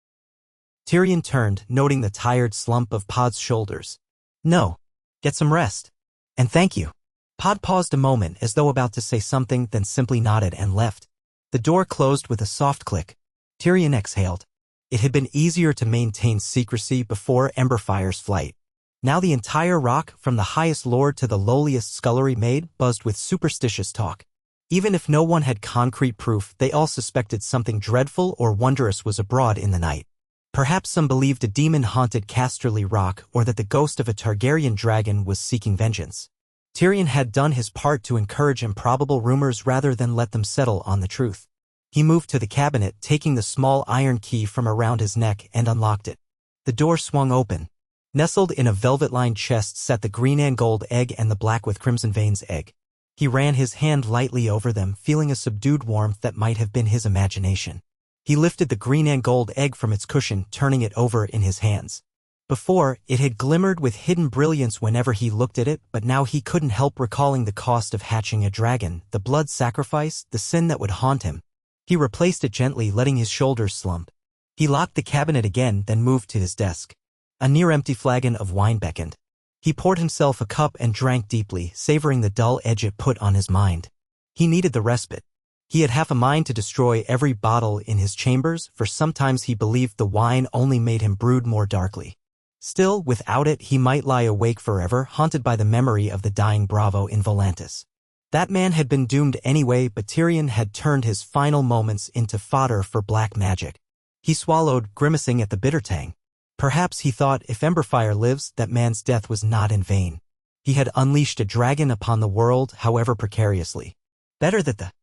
Tyrion turned, noting the tired slump of Pod's shoulders. "No. Get some rest. And thank you." Pod paused a moment as though about to say something, then simply nodded and left. The door closed with a soft click. Tyrion exhaled. It had been easier to maintain secrecy before Emberfire's flight. Now the entire rock, from the highest lord to the lowliest scullery maid, buzzed with superstitious talk. Even if no one had concrete proof, they all suspected something dreadful or wondrous was abroad in the night. Perhaps some believed a demon haunted Casterly Rock, or that the ghost of a Targaryen dragon was seeking vengeance. Tyrion had done his part to encourage improbable rumors rather than let them settle on the truth. He moved to the cabinet, taking the small iron key from around his neck, and unlocked it. The door swung open. Nestled in a velvet-lined chest sat the green and gold egg and the black with crimson veins egg. He ran his hand lightly over them, feeling a subdued warmth that might have been his imagination. He lifted the green and gold egg from its cushion, turning it over in his hands. Before, it had glimmered with hidden brilliance whenever he looked at it, but now he couldn't help recalling the cost of hatching a dragon, the blood sacrifice, the sin that would haunt him. He replaced it gently, letting his shoulders slump. He locked the cabinet again, then moved to his desk. A near-empty flagon of wine beckoned. He poured himself a cup and drank deeply, savoring the dull edge it put on his mind. He needed the respite. He had half a mind to destroy every bottle in his chambers, for sometimes he believed the wine only made him brood more darkly. Still, without it, he might lie awake forever, haunted by the memory of the dying Bravo in Volantis. That man had been doomed anyway, but Tyrion had turned his final moments into fodder for black magic. He swallowed, grimacing at the bitter tang. Perhaps he thought, if Emberfire lives, that man's death was not in vain. He had unleashed a dragon upon the world, however precariously. Better that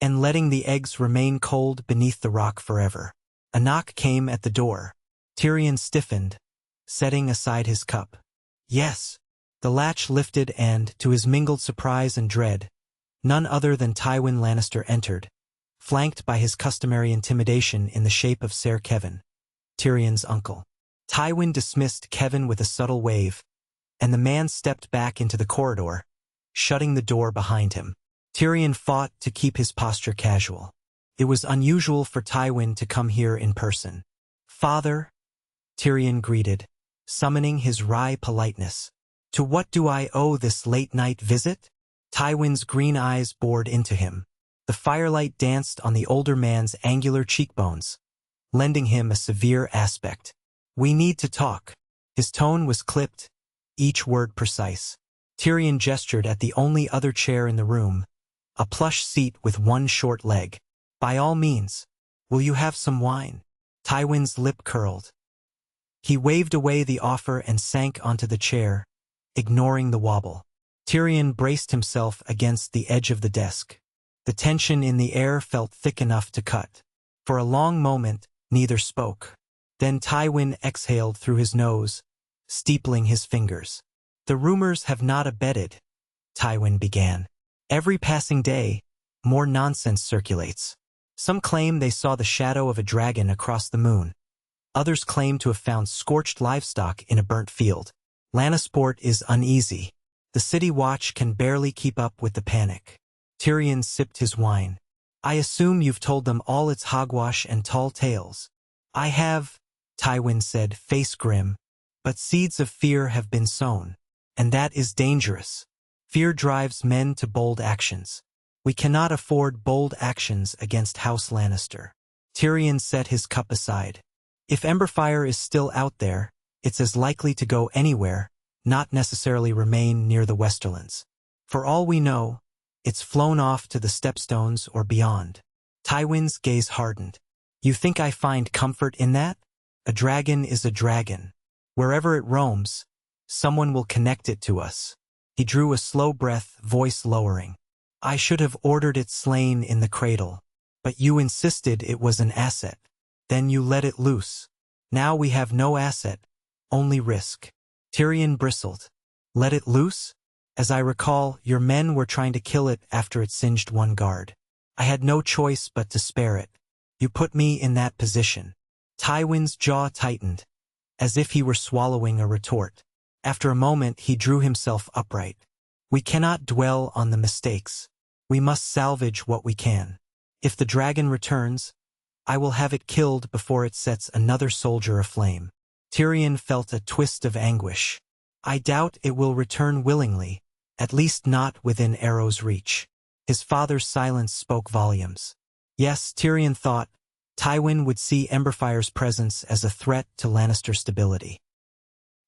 and letting the eggs remain cold beneath the rock forever. A knock came at the door. Tyrion stiffened, setting aside his cup. Yes. The latch lifted and, to his mingled surprise and dread, none other than Tywin Lannister entered, flanked by his customary intimidation in the shape of Ser Kevan, Tyrion's uncle. Tywin dismissed Kevan with a subtle wave, and the man stepped back into the corridor, shutting the door behind him. Tyrion fought to keep his posture casual. It was unusual for Tywin to come here in person. "Father," Tyrion greeted, summoning his wry politeness. "To what do I owe this late-night visit?" Tywin's green eyes bored into him. The firelight danced on the older man's angular cheekbones, lending him a severe aspect. "We need to talk." His tone was clipped, each word precise. Tyrion gestured at the only other chair in the room, a plush seat with one short leg. "By all means. Will you have some wine?" Tywin's lip curled. He waved away the offer and sank onto the chair, ignoring the wobble. Tyrion braced himself against the edge of the desk. The tension in the air felt thick enough to cut. For a long moment, neither spoke. Then Tywin exhaled through his nose, steepling his fingers. "The rumors have not abated," Tywin began. "Every passing day, more nonsense circulates. Some claim they saw the shadow of a dragon across the moon. Others claim to have found scorched livestock in a burnt field. Lannisport is uneasy. The city watch can barely keep up with the panic." Tyrion sipped his wine. "I assume you've told them all its hogwash and tall tales." "I have," Tywin said, face grim. "But seeds of fear have been sown. And that is dangerous. Fear drives men to bold actions. We cannot afford bold actions against House Lannister." Tyrion set his cup aside. "If Emberfire is still out there, it's as likely to go anywhere, not necessarily remain near the Westerlands. For all we know, it's flown off to the Stepstones or beyond." Tywin's gaze hardened. "You think I find comfort in that? A dragon is a dragon. Wherever it roams, someone will connect it to us." He drew a slow breath, voice lowering. "I should have ordered it slain in the cradle. But you insisted it was an asset. Then you let it loose. Now we have no asset, only risk." Tyrion bristled. "Let it loose? As I recall, your men were trying to kill it after it singed one guard. I had no choice but to spare it. You put me in that position." Tywin's jaw tightened, as if he were swallowing a retort. After a moment, he drew himself upright. "We cannot dwell on the mistakes. We must salvage what we can. If the dragon returns, I will have it killed before it sets another soldier aflame." Tyrion felt a twist of anguish. "I doubt it will return willingly, at least not within arrow's reach." His father's silence spoke volumes. Yes, Tyrion thought, Tywin would see Emberfire's presence as a threat to Lannister stability.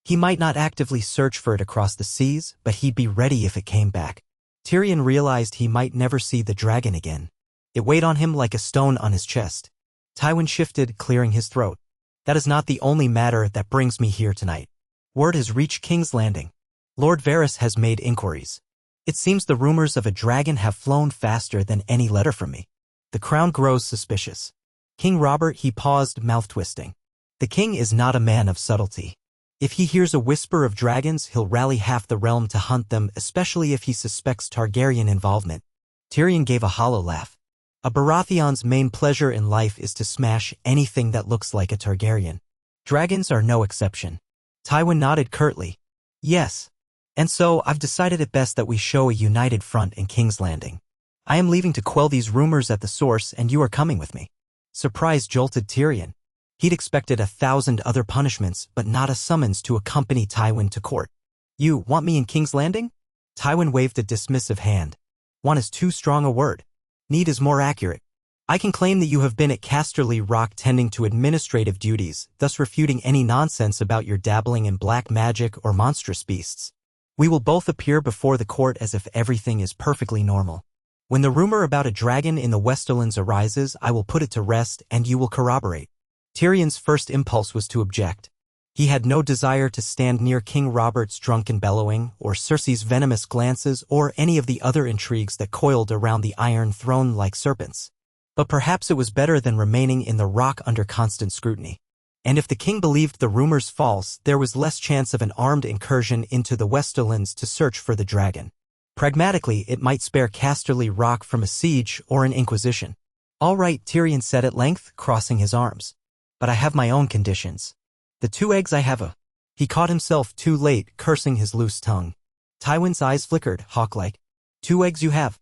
He might not actively search for it across the seas, but he'd be ready if it came back. Tyrion realized he might never see the dragon again. It weighed on him like a stone on his chest. Tywin shifted, clearing his throat. That is not the only matter that brings me here tonight. Word has reached King's Landing. Lord Varys has made inquiries. It seems the rumors of a dragon have flown faster than any letter from me. The crown grows suspicious. King Robert, he paused, mouth-twisting. The king is not a man of subtlety. If he hears a whisper of dragons, he'll rally half the realm to hunt them, especially if he suspects Targaryen involvement. Tyrion gave a hollow laugh. A Baratheon's main pleasure in life is to smash anything that looks like a Targaryen. Dragons are no exception. Tywin nodded curtly. Yes. And so, I've decided it best that we show a united front in King's Landing. I am leaving to quell these rumors at the source, and you are coming with me. Surprise jolted Tyrion. He'd expected 1,000 other punishments, but not a summons to accompany Tywin to court. You want me in King's Landing? Tywin waved a dismissive hand. Want is too strong a word. Need is more accurate. I can claim that you have been at Casterly Rock tending to administrative duties, thus refuting any nonsense about your dabbling in black magic or monstrous beasts. We will both appear before the court as if everything is perfectly normal. When the rumor about a dragon in the Westerlands arises, I will put it to rest and you will corroborate. Tyrion's first impulse was to object. He had no desire to stand near King Robert's drunken bellowing, or Cersei's venomous glances, or any of the other intrigues that coiled around the Iron Throne like serpents. But perhaps it was better than remaining in the rock under constant scrutiny. And if the king believed the rumors false, there was less chance of an armed incursion into the Westerlands to search for the dragon. Pragmatically, it might spare Casterly Rock from a siege or an inquisition. All right, Tyrion said at length, crossing his arms. But I have my own conditions. The 2 eggs I have He caught himself too late, cursing his loose tongue. Tywin's eyes flickered, hawk-like. 2 eggs you have?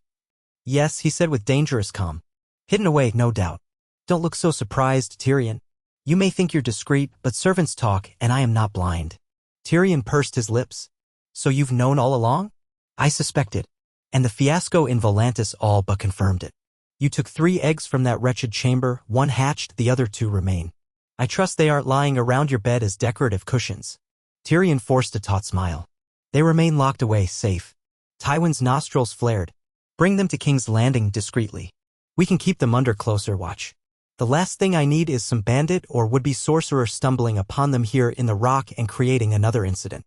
Yes, he said with dangerous calm. Hidden away, no doubt. Don't look so surprised, Tyrion. You may think you're discreet, but servants talk, and I am not blind. Tyrion pursed his lips. So you've known all along? I suspected. And the fiasco in Volantis all but confirmed it. You took 3 eggs from that wretched chamber, 1 hatched, the other 2 remain. I trust they aren't lying around your bed as decorative cushions. Tyrion forced a taut smile. They remain locked away, safe. Tywin's nostrils flared. Bring them to King's Landing discreetly. We can keep them under closer watch. The last thing I need is some bandit or would-be sorcerer stumbling upon them here in the rock and creating another incident.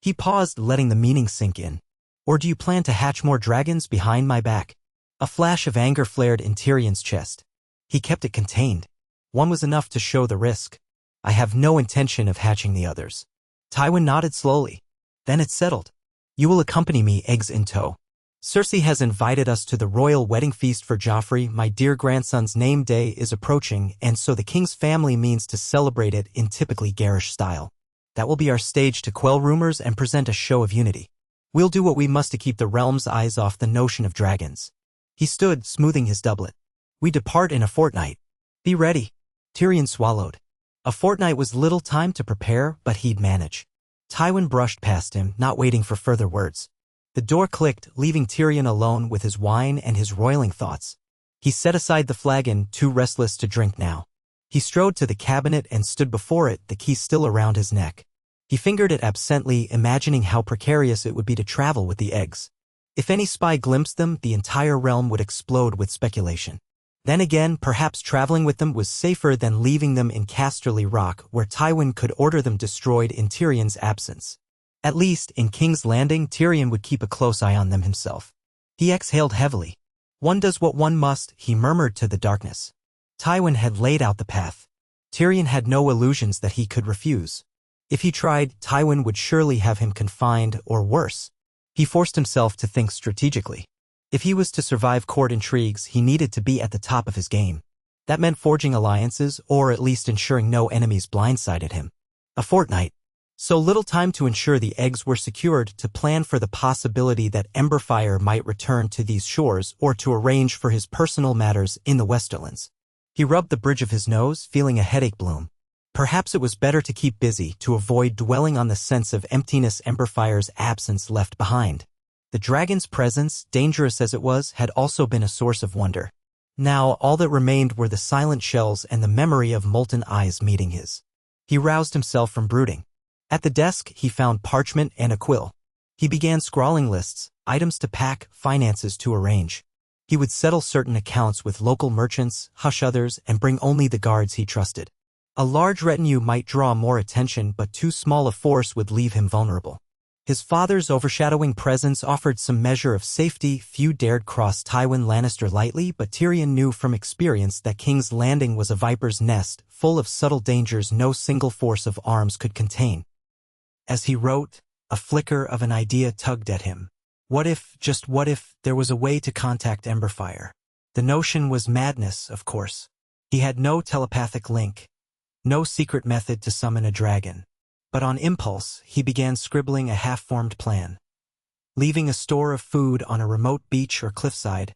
He paused, letting the meaning sink in. Or do you plan to hatch more dragons behind my back? A flash of anger flared in Tyrion's chest. He kept it contained. 1 was enough to show the risk. I have no intention of hatching the others. Tywin nodded slowly. Then it settled. You will accompany me, eggs in tow. Cersei has invited us to the royal wedding feast for Joffrey. My dear grandson's name day is approaching, and so the king's family means to celebrate it in typically garish style. That will be our stage to quell rumors and present a show of unity. We'll do what we must to keep the realm's eyes off the notion of dragons. He stood, smoothing his doublet. We depart in a fortnight. Be ready. Tyrion swallowed. A fortnight was little time to prepare, but he'd manage. Tywin brushed past him, not waiting for further words. The door clicked, leaving Tyrion alone with his wine and his roiling thoughts. He set aside the flagon, too restless to drink now. He strode to the cabinet and stood before it, the key still around his neck. He fingered it absently, imagining how precarious it would be to travel with the eggs. If any spy glimpsed them, the entire realm would explode with speculation. Then again, perhaps traveling with them was safer than leaving them in Casterly Rock, where Tywin could order them destroyed in Tyrion's absence. At least, in King's Landing, Tyrion would keep a close eye on them himself. He exhaled heavily. One does what one must, he murmured to the darkness. Tywin had laid out the path. Tyrion had no illusions that he could refuse. If he tried, Tywin would surely have him confined, or worse. He forced himself to think strategically. If he was to survive court intrigues, he needed to be at the top of his game. That meant forging alliances, or at least ensuring no enemies blindsided him. A fortnight. So little time to ensure the eggs were secured, to plan for the possibility that Emberfire might return to these shores, or to arrange for his personal matters in the Westerlands. He rubbed the bridge of his nose, feeling a headache bloom. Perhaps it was better to keep busy, to avoid dwelling on the sense of emptiness Emberfire's absence left behind. The dragon's presence, dangerous as it was, had also been a source of wonder. Now all that remained were the silent shells and the memory of molten eyes meeting his. He roused himself from brooding. At the desk he found parchment and a quill. He began scrawling lists, items to pack, finances to arrange. He would settle certain accounts with local merchants, hush others, and bring only the guards he trusted. A large retinue might draw more attention, but too small a force would leave him vulnerable. His father's overshadowing presence offered some measure of safety. Few dared cross Tywin Lannister lightly, but Tyrion knew from experience that King's Landing was a viper's nest, full of subtle dangers no single force of arms could contain. As he wrote, a flicker of an idea tugged at him. What if, just what if, there was a way to contact Emberfire? The notion was madness, of course. He had no telepathic link, no secret method to summon a dragon. But on impulse, he began scribbling a half-formed plan. Leaving a store of food on a remote beach or cliffside,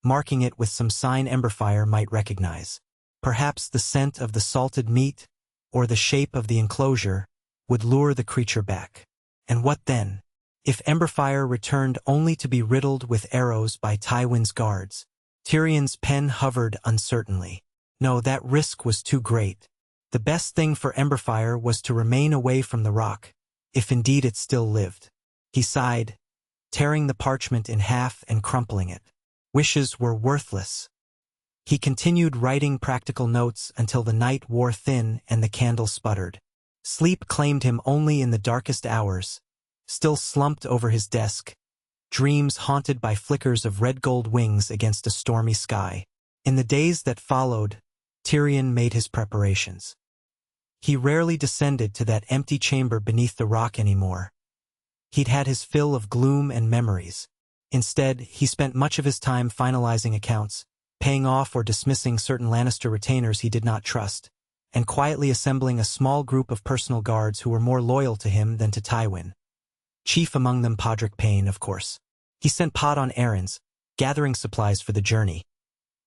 marking it with some sign Emberfire might recognize. Perhaps the scent of the salted meat, or the shape of the enclosure, would lure the creature back. And what then? If Emberfire returned only to be riddled with arrows by Tywin's guards? Tyrion's pen hovered uncertainly. No, that risk was too great. The best thing for Emberfire was to remain away from the rock, if indeed it still lived. He sighed, tearing the parchment in half and crumpling it. Wishes were worthless. He continued writing practical notes until the night wore thin and the candle sputtered. Sleep claimed him only in the darkest hours, still slumped over his desk, dreams haunted by flickers of red-gold wings against a stormy sky. In the days that followed, Tyrion made his preparations. He rarely descended to that empty chamber beneath the rock anymore. He'd had his fill of gloom and memories. Instead, he spent much of his time finalizing accounts, paying off or dismissing certain Lannister retainers he did not trust, and quietly assembling a small group of personal guards who were more loyal to him than to Tywin. Chief among them Podrick Payne, of course. He sent Pod on errands, gathering supplies for the journey.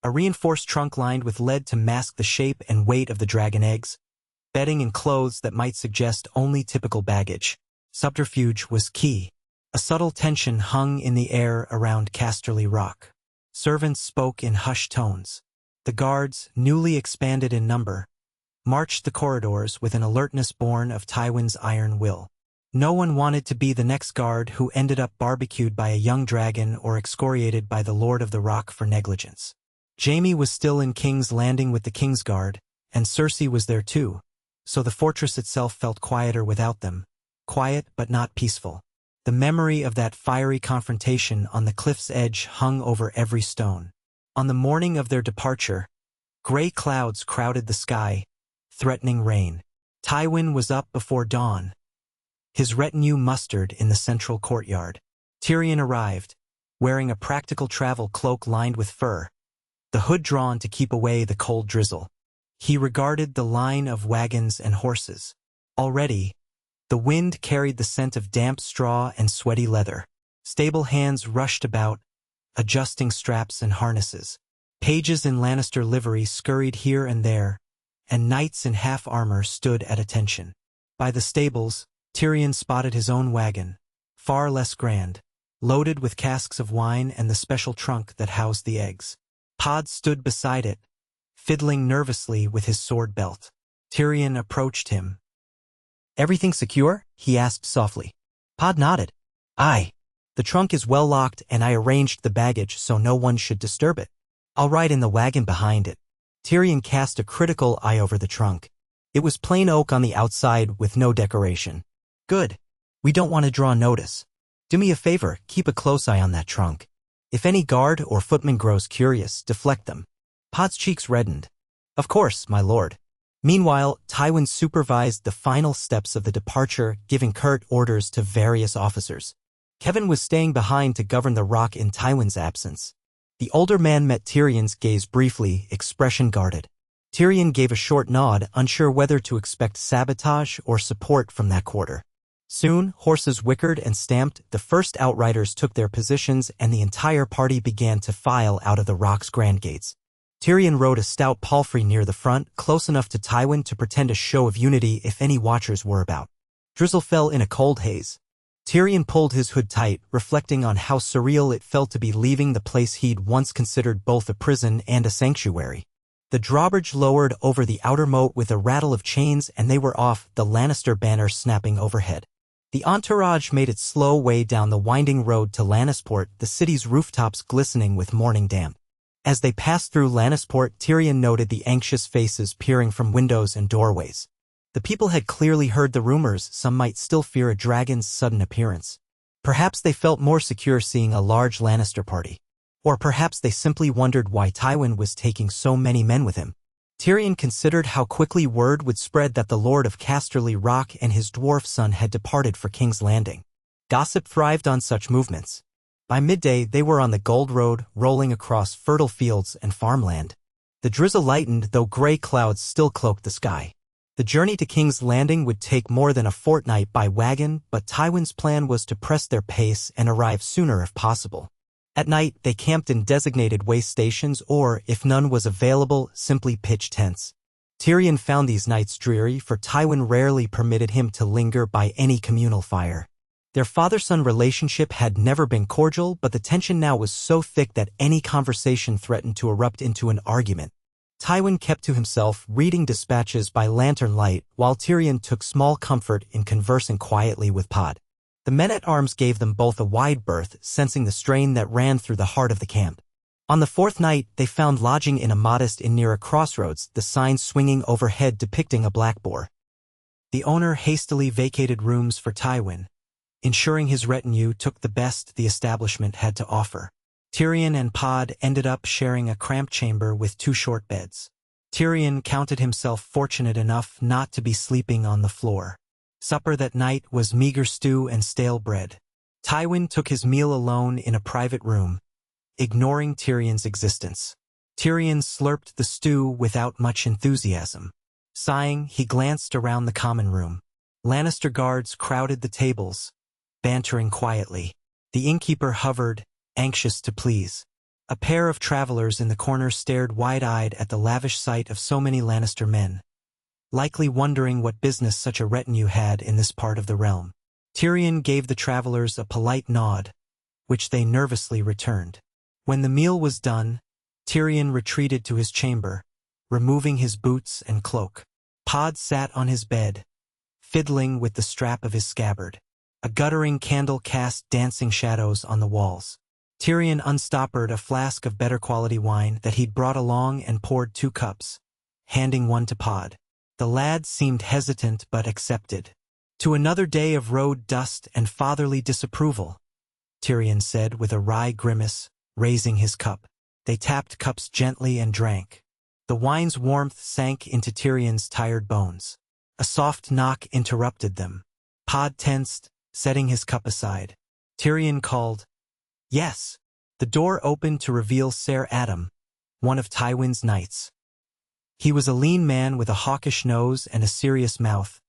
A reinforced trunk lined with lead to mask the shape and weight of the dragon eggs, bedding and clothes that might suggest only typical baggage. Subterfuge was key. A subtle tension hung in the air around Casterly Rock. Servants spoke in hushed tones. The guards, newly expanded in number, marched the corridors with an alertness born of Tywin's iron will. No one wanted to be the next guard who ended up barbecued by a young dragon or excoriated by the Lord of the Rock for negligence. Jaime was still in King's Landing with the Kingsguard, and Cersei was there too, so the fortress itself felt quieter without them. Quiet but not peaceful. The memory of that fiery confrontation on the cliff's edge hung over every stone. On the morning of their departure, gray clouds crowded the sky, threatening rain. Tywin was up before dawn. His retinue mustered in the central courtyard. Tyrion arrived, wearing a practical travel cloak lined with fur, the hood drawn to keep away the cold drizzle. He regarded the line of wagons and horses. Already, the wind carried the scent of damp straw and sweaty leather. Stable hands rushed about, adjusting straps and harnesses. Pages in Lannister livery scurried here and there, and knights in half-armor stood at attention. By the stables, Tyrion spotted his own wagon, far less grand, loaded with casks of wine and the special trunk that housed the eggs. Pod stood beside it, fiddling nervously with his sword belt. Tyrion approached him. "Everything secure?" he asked softly. Pod nodded. "Aye. The trunk is well locked and I arranged the baggage so no one should disturb it. I'll ride in the wagon behind it." Tyrion cast a critical eye over the trunk. It was plain oak on the outside with no decoration. "Good. We don't want to draw notice. Do me a favor, keep a close eye on that trunk. If any guard or footman grows curious, deflect them." Pod's cheeks reddened. "Of course, my lord." Meanwhile, Tywin supervised the final steps of the departure, giving curt orders to various officers. Kevin was staying behind to govern the rock in Tywin's absence. The older man met Tyrion's gaze briefly, expression guarded. Tyrion gave a short nod, unsure whether to expect sabotage or support from that quarter. Soon, horses whickered and stamped, the first outriders took their positions, and the entire party began to file out of the rock's grand gates. Tyrion rode a stout palfrey near the front, close enough to Tywin to pretend a show of unity if any watchers were about. Drizzle fell in a cold haze. Tyrion pulled his hood tight, reflecting on how surreal it felt to be leaving the place he'd once considered both a prison and a sanctuary. The drawbridge lowered over the outer moat with a rattle of chains and they were off, the Lannister banner snapping overhead. The entourage made its slow way down the winding road to Lannisport, the city's rooftops glistening with morning damp. As they passed through Lannisport, Tyrion noted the anxious faces peering from windows and doorways. The people had clearly heard the rumors. Some might still fear a dragon's sudden appearance. Perhaps they felt more secure seeing a large Lannister party. Or perhaps they simply wondered why Tywin was taking so many men with him. Tyrion considered how quickly word would spread that the Lord of Casterly Rock and his dwarf son had departed for King's Landing. Gossip thrived on such movements. By midday they were on the Gold Road, rolling across fertile fields and farmland. The drizzle lightened, though gray clouds still cloaked the sky. The journey to King's Landing would take more than a fortnight by wagon, but Tywin's plan was to press their pace and arrive sooner if possible. At night, they camped in designated way stations or, if none was available, simply pitched tents. Tyrion found these nights dreary, for Tywin rarely permitted him to linger by any communal fire. Their father-son relationship had never been cordial, but the tension now was so thick that any conversation threatened to erupt into an argument. Tywin kept to himself, reading dispatches by lantern light, while Tyrion took small comfort in conversing quietly with Pod. The men-at-arms gave them both a wide berth, sensing the strain that ran through the heart of the camp. On the fourth night, they found lodging in a modest inn near a crossroads, the sign swinging overhead depicting a black boar. The owner hastily vacated rooms for Tywin, ensuring his retinue took the best the establishment had to offer. Tyrion and Pod ended up sharing a cramped chamber with 2 short beds. Tyrion counted himself fortunate enough not to be sleeping on the floor. Supper that night was meager stew and stale bread. Tywin took his meal alone in a private room, ignoring Tyrion's existence. Tyrion slurped the stew without much enthusiasm. Sighing, he glanced around the common room. Lannister guards crowded the tables, bantering quietly. The innkeeper hovered, anxious to please. A pair of travelers in the corner stared wide-eyed at the lavish sight of so many Lannister men, likely wondering what business such a retinue had in this part of the realm. Tyrion gave the travelers a polite nod, which they nervously returned. When the meal was done, Tyrion retreated to his chamber, removing his boots and cloak. Pod sat on his bed, fiddling with the strap of his scabbard. A guttering candle cast dancing shadows on the walls. Tyrion unstoppered a flask of better quality wine that he'd brought along and poured 2 cups, handing one to Pod. The lad seemed hesitant but accepted. "To another day of road dust and fatherly disapproval," Tyrion said with a wry grimace, raising his cup. They tapped cups gently and drank. The wine's warmth sank into Tyrion's tired bones. A soft knock interrupted them. Pod tensed, setting his cup aside. Tyrion called, "Yes." The door opened to reveal Ser Adam, one of Tywin's knights. He was a lean man with a hawkish nose and a serious mouth,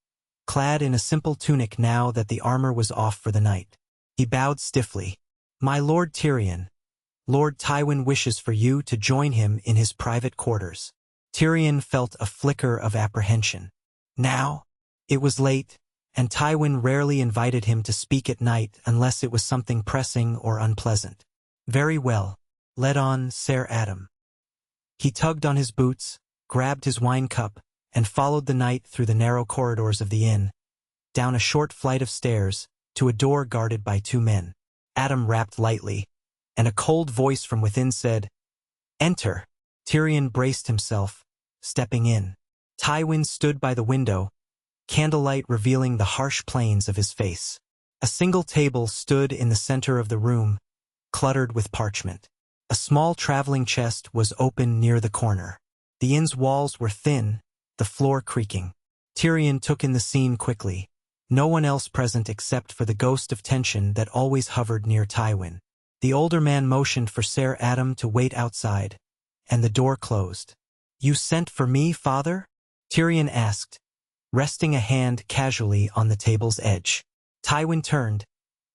clad in a simple tunic now that the armor was off for the night. He bowed stiffly. "My Lord Tyrion, Lord Tywin wishes for you to join him in his private quarters." Tyrion felt a flicker of apprehension. Now? It was late, and Tywin rarely invited him to speak at night unless it was something pressing or unpleasant. "Very well. Let on, Ser Adam." He tugged on his boots, grabbed his wine cup, and followed the knight through the narrow corridors of the inn, down a short flight of stairs, to a door guarded by 2 men. Adam rapped lightly, and a cold voice from within said, "Enter." Tyrion braced himself, stepping in. Tywin stood by the window, candlelight revealing the harsh planes of his face. A single table stood in the center of the room, cluttered with parchment. A small traveling chest was open near the corner. The inn's walls were thin, the floor creaking. Tyrion took in the scene quickly, no one else present except for the ghost of tension that always hovered near Tywin. The older man motioned for Ser Adam to wait outside, and the door closed. "You sent for me, father?" Tyrion asked, resting a hand casually on the table's edge. Tywin turned,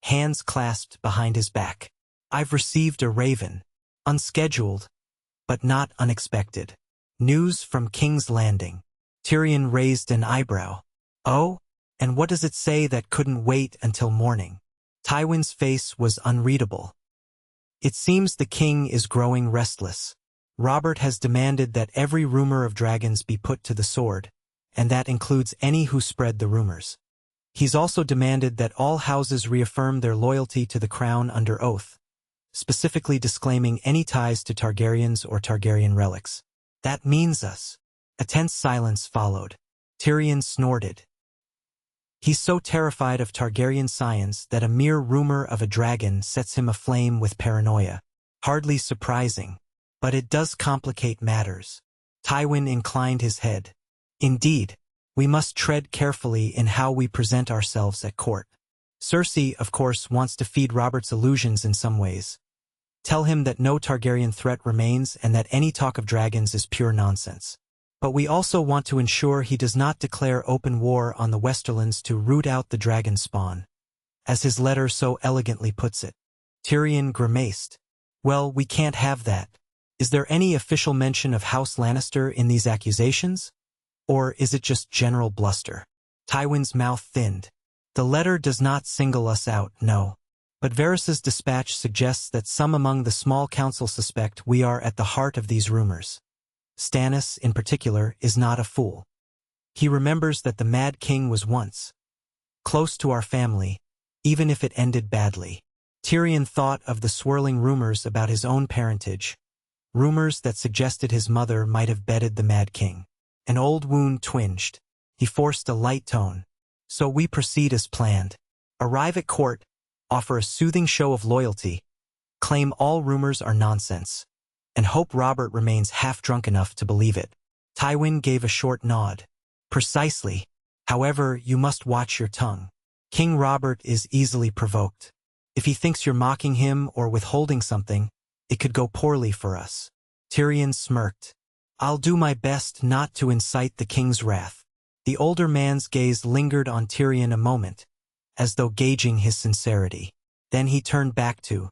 hands clasped behind his back. "I've received a raven. Unscheduled, but not unexpected. News from King's Landing." Tyrion raised an eyebrow. "Oh? And what does it say that couldn't wait until morning?" Tywin's face was unreadable. It seems the king is growing restless. Robert has demanded that every rumor of dragons be put to the sword, and that includes any who spread the rumors. He's also demanded that all houses reaffirm their loyalty to the crown under oath, specifically disclaiming any ties to Targaryens or Targaryen relics. That means us. A tense silence followed. Tyrion snorted. He's so terrified of Targaryen science that a mere rumor of a dragon sets him aflame with paranoia. Hardly surprising. But it does complicate matters. Tywin inclined his head. Indeed, we must tread carefully in how we present ourselves at court. Cersei, of course, wants to feed Robert's illusions in some ways. Tell him that no Targaryen threat remains and that any talk of dragons is pure nonsense. But we also want to ensure he does not declare open war on the Westerlands to root out the dragon spawn. As his letter so elegantly puts it. Tyrion grimaced. Well, we can't have that. Is there any official mention of House Lannister in these accusations? Or is it just general bluster? Tywin's mouth thinned. The letter does not single us out, no. But Varys's dispatch suggests that some among the small council suspect we are at the heart of these rumors. Stannis, in particular, is not a fool. He remembers that the Mad King was once close to our family, even if it ended badly. Tyrion thought of the swirling rumors about his own parentage, rumors that suggested his mother might have bedded the Mad King. An old wound twinged. He forced a light tone. So we proceed as planned. Arrive at court, offer a soothing show of loyalty, claim all rumors are nonsense, and hope Robert remains half-drunk enough to believe it. Tywin gave a short nod. Precisely. However, you must watch your tongue. King Robert is easily provoked. If he thinks you're mocking him or withholding something, it could go poorly for us. Tyrion smirked. I'll do my best not to incite the king's wrath. The older man's gaze lingered on Tyrion a moment, as though gauging his sincerity. Then he turned back to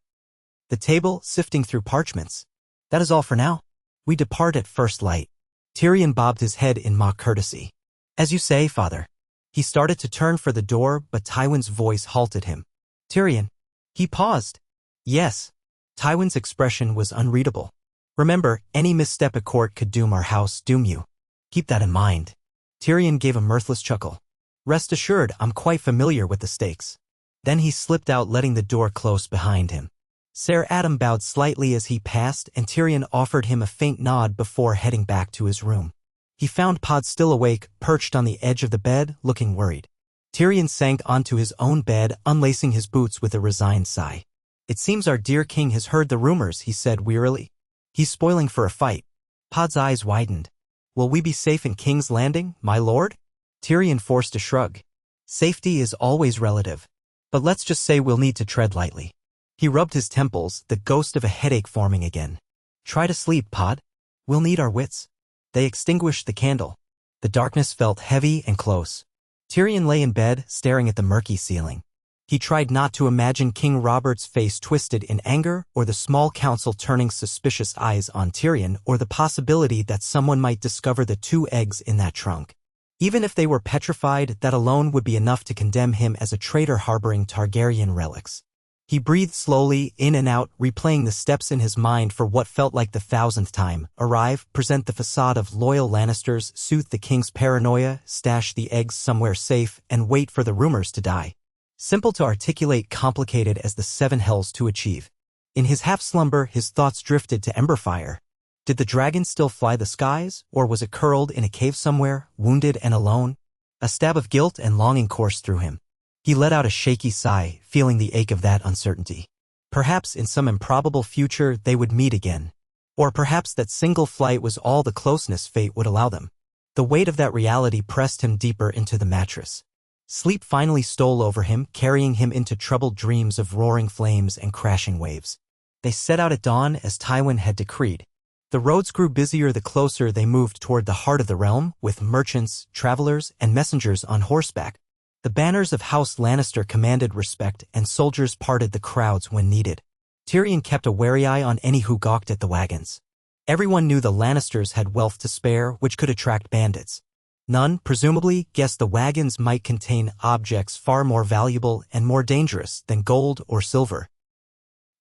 the table, sifting through parchments. That is all for now. We depart at first light. Tyrion bobbed his head in mock courtesy. As you say, father. He started to turn for the door, but Tywin's voice halted him. Tyrion. He paused. Yes. Tywin's expression was unreadable. Remember, any misstep at court could doom our house, doom you. Keep that in mind. Tyrion gave a mirthless chuckle. Rest assured, I'm quite familiar with the stakes. Then he slipped out, letting the door close behind him. Ser Adam bowed slightly as he passed, and Tyrion offered him a faint nod before heading back to his room. He found Pod still awake, perched on the edge of the bed, looking worried. Tyrion sank onto his own bed, unlacing his boots with a resigned sigh. It seems our dear king has heard the rumors, he said wearily. He's spoiling for a fight. Pod's eyes widened. Will we be safe in King's Landing, my lord? Tyrion forced a shrug. Safety is always relative. But let's just say we'll need to tread lightly. He rubbed his temples, the ghost of a headache forming again. Try to sleep, Pod. We'll need our wits. They extinguished the candle. The darkness felt heavy and close. Tyrion lay in bed, staring at the murky ceiling. He tried not to imagine King Robert's face twisted in anger, or the small council turning suspicious eyes on Tyrion, or the possibility that someone might discover the 2 eggs in that trunk. Even if they were petrified, that alone would be enough to condemn him as a traitor harboring Targaryen relics. He breathed slowly, in and out, replaying the steps in his mind for what felt like the 1000th time. Arrive, present the facade of loyal Lannisters, soothe the king's paranoia, stash the eggs somewhere safe, and wait for the rumors to die. Simple to articulate, complicated as the 7 hells to achieve. In his half-slumber, his thoughts drifted to Emberfire. Did the dragon still fly the skies, or was it curled in a cave somewhere, wounded and alone? A stab of guilt and longing coursed through him. He let out a shaky sigh, feeling the ache of that uncertainty. Perhaps in some improbable future they would meet again. Or perhaps that single flight was all the closeness fate would allow them. The weight of that reality pressed him deeper into the mattress. Sleep finally stole over him, carrying him into troubled dreams of roaring flames and crashing waves. They set out at dawn as Tywin had decreed. The roads grew busier the closer they moved toward the heart of the realm, with merchants, travelers, and messengers on horseback. The banners of House Lannister commanded respect, and soldiers parted the crowds when needed. Tyrion kept a wary eye on any who gawked at the wagons. Everyone knew the Lannisters had wealth to spare, which could attract bandits. None, presumably, guessed the wagons might contain objects far more valuable and more dangerous than gold or silver.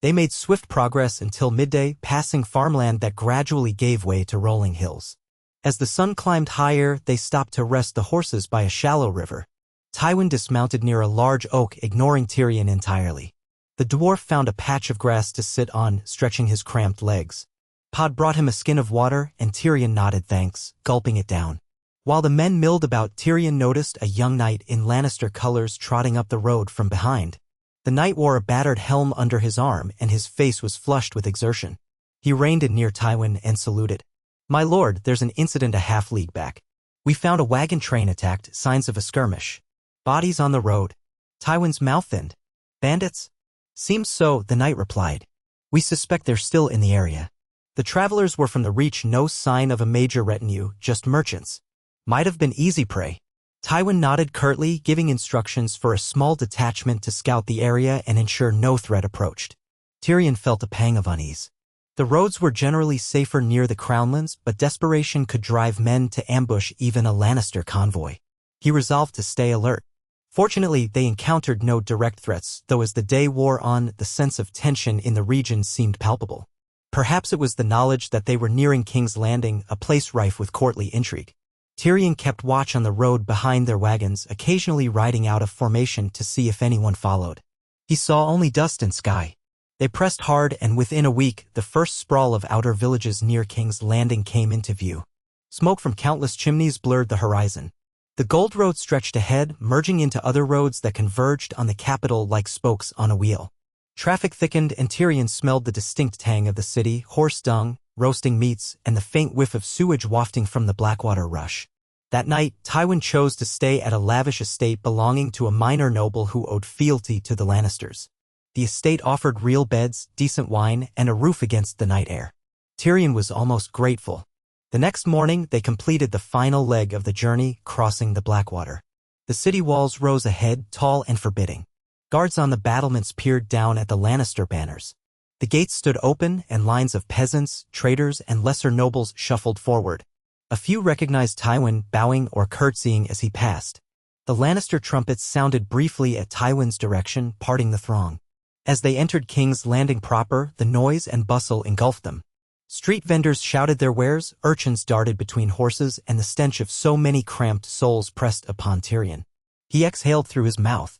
They made swift progress until midday, passing farmland that gradually gave way to rolling hills. As the sun climbed higher, they stopped to rest the horses by a shallow river. Tywin dismounted near a large oak, ignoring Tyrion entirely. The dwarf found a patch of grass to sit on, stretching his cramped legs. Pod brought him a skin of water, and Tyrion nodded thanks, gulping it down. While the men milled about, Tyrion noticed a young knight in Lannister colors trotting up the road from behind. The knight wore a battered helm under his arm, and his face was flushed with exertion. He reined in near Tywin and saluted. "My lord, there's an incident a half-league back. We found a wagon train attacked, signs of a skirmish. Bodies on the road." Tywin's mouth thinned. "Bandits?" "Seems so," the knight replied. "We suspect they're still in the area." The travelers were from the Reach, no sign of a major retinue, just merchants. "Might have been easy prey." Tywin nodded curtly, giving instructions for a small detachment to scout the area and ensure no threat approached. Tyrion felt a pang of unease. The roads were generally safer near the Crownlands, but desperation could drive men to ambush even a Lannister convoy. He resolved to stay alert. Fortunately, they encountered no direct threats, though as the day wore on, the sense of tension in the region seemed palpable. Perhaps it was the knowledge that they were nearing King's Landing, a place rife with courtly intrigue. Tyrion kept watch on the road behind their wagons, occasionally riding out of formation to see if anyone followed. He saw only dust and sky. They pressed hard, and within a week, the first sprawl of outer villages near King's Landing came into view. Smoke from countless chimneys blurred the horizon. The Gold Road stretched ahead, merging into other roads that converged on the capital like spokes on a wheel. Traffic thickened, and Tyrion smelled the distinct tang of the city, horse dung, roasting meats, and the faint whiff of sewage wafting from the Blackwater Rush. That night, Tywin chose to stay at a lavish estate belonging to a minor noble who owed fealty to the Lannisters. The estate offered real beds, decent wine, and a roof against the night air. Tyrion was almost grateful. The next morning, they completed the final leg of the journey, crossing the Blackwater. The city walls rose ahead, tall and forbidding. Guards on the battlements peered down at the Lannister banners. The gates stood open, and lines of peasants, traders, and lesser nobles shuffled forward. A few recognized Tywin, bowing or curtsying as he passed. The Lannister trumpets sounded briefly at Tywin's direction, parting the throng. As they entered King's Landing proper, the noise and bustle engulfed them. Street vendors shouted their wares, urchins darted between horses, and the stench of so many cramped souls pressed upon Tyrion. He exhaled through his mouth.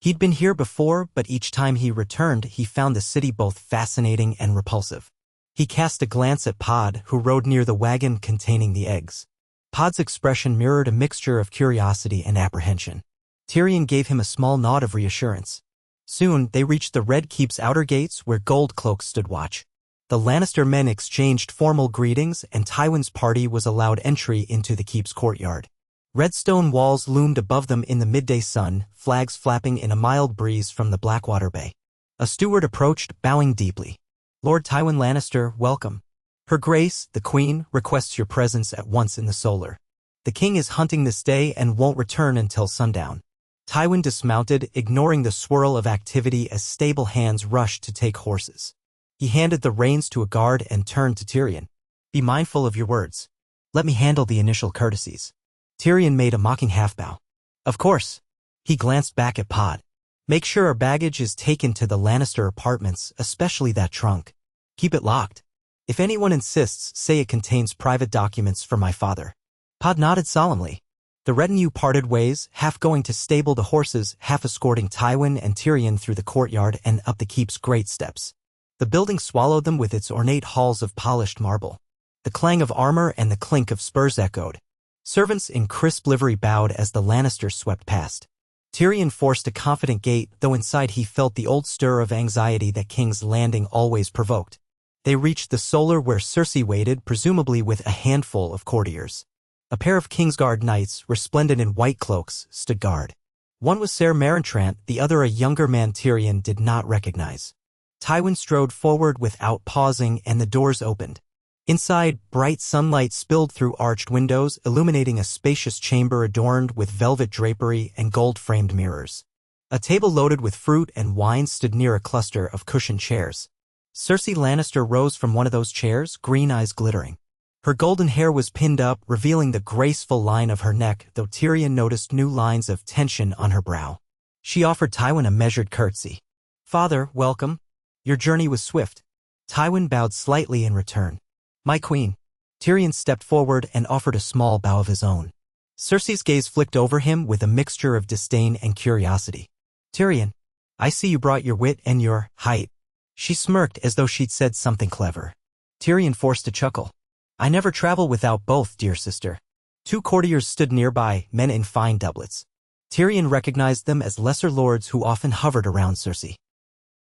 He'd been here before, but each time he returned, he found the city both fascinating and repulsive. He cast a glance at Pod, who rode near the wagon containing the eggs. Pod's expression mirrored a mixture of curiosity and apprehension. Tyrion gave him a small nod of reassurance. Soon, they reached the Red Keep's outer gates where gold cloaks stood watch. The Lannister men exchanged formal greetings, and Tywin's party was allowed entry into the keep's courtyard. Red stone walls loomed above them in the midday sun, flags flapping in a mild breeze from the Blackwater Bay. A steward approached, bowing deeply. "Lord Tywin Lannister, welcome. Her Grace, the Queen, requests your presence at once in the Solar. The King is hunting this day and won't return until sundown." Tywin dismounted, ignoring the swirl of activity as stable hands rushed to take horses. He handed the reins to a guard and turned to Tyrion. "Be mindful of your words. Let me handle the initial courtesies." Tyrion made a mocking half-bow. "Of course." He glanced back at Pod. "Make sure our baggage is taken to the Lannister apartments, especially that trunk. Keep it locked. If anyone insists, say it contains private documents for my father." Pod nodded solemnly. The retinue parted ways, half going to stable the horses, half escorting Tywin and Tyrion through the courtyard and up the keep's great steps. The building swallowed them with its ornate halls of polished marble. The clang of armor and the clink of spurs echoed. Servants in crisp livery bowed as the Lannisters swept past. Tyrion forced a confident gait, though inside he felt the old stir of anxiety that King's Landing always provoked. They reached the Solar where Cersei waited, presumably with a handful of courtiers. A pair of Kingsguard knights, resplendent in white cloaks, stood guard. One was Ser Marentrant, the other a younger man Tyrion did not recognize. Tywin strode forward without pausing, and the doors opened. Inside, bright sunlight spilled through arched windows, illuminating a spacious chamber adorned with velvet drapery and gold-framed mirrors. A table loaded with fruit and wine stood near a cluster of cushioned chairs. Cersei Lannister rose from one of those chairs, green eyes glittering. Her golden hair was pinned up, revealing the graceful line of her neck, though Tyrion noticed new lines of tension on her brow. She offered Tywin a measured curtsy. "Father, welcome. Your journey was swift." Tywin bowed slightly in return. "My queen." Tyrion stepped forward and offered a small bow of his own. Cersei's gaze flicked over him with a mixture of disdain and curiosity. "Tyrion, I see you brought your wit and your height." She smirked as though she'd said something clever. Tyrion forced a chuckle. "I never travel without both, dear sister." Two courtiers stood nearby, men in fine doublets. Tyrion recognized them as lesser lords who often hovered around Cersei.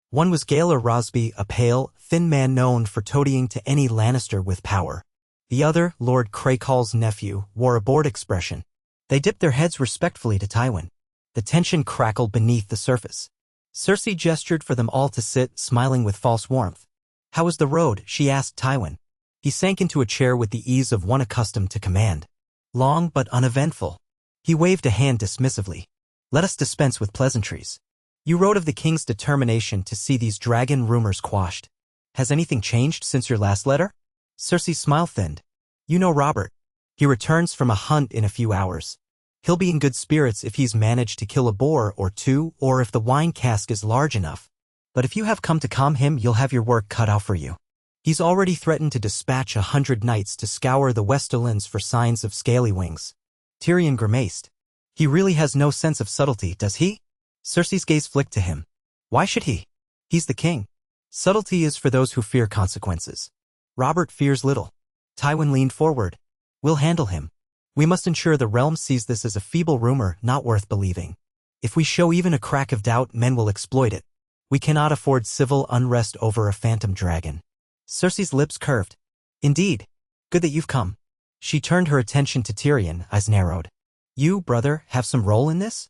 One was Gaeler Rosby, a pale, thin man known for toadying to any Lannister with power. The other, Lord Craycall's nephew, wore a bored expression. They dipped their heads respectfully to Tywin. The tension crackled beneath the surface. Cersei gestured for them all to sit, smiling with false warmth. "How was the road?" she asked Tywin. He sank into a chair with the ease of one accustomed to command. "Long but uneventful." He waved a hand dismissively. "Let us dispense with pleasantries. You wrote of the king's determination to see these dragon rumors quashed. Has anything changed since your last letter?" Cersei's smile thinned. "You know Robert. He returns from a hunt in a few hours. He'll be in good spirits if he's managed to kill a boar or two, or if the wine cask is large enough. But if you have come to calm him, you'll have your work cut out for you. He's already threatened to dispatch 100 knights to scour the Westerlands for signs of scaly wings." Tyrion grimaced. "He really has no sense of subtlety, does he?" Cersei's gaze flicked to him. "Why should he? He's the king. Subtlety is for those who fear consequences. Robert fears little." Tywin leaned forward. "We'll handle him. We must ensure the realm sees this as a feeble rumor not worth believing. If we show even a crack of doubt, men will exploit it. We cannot afford civil unrest over a phantom dragon." Cersei's lips curved. "Indeed. Good that you've come." She turned her attention to Tyrion, eyes narrowed. "You, brother, have some role in this?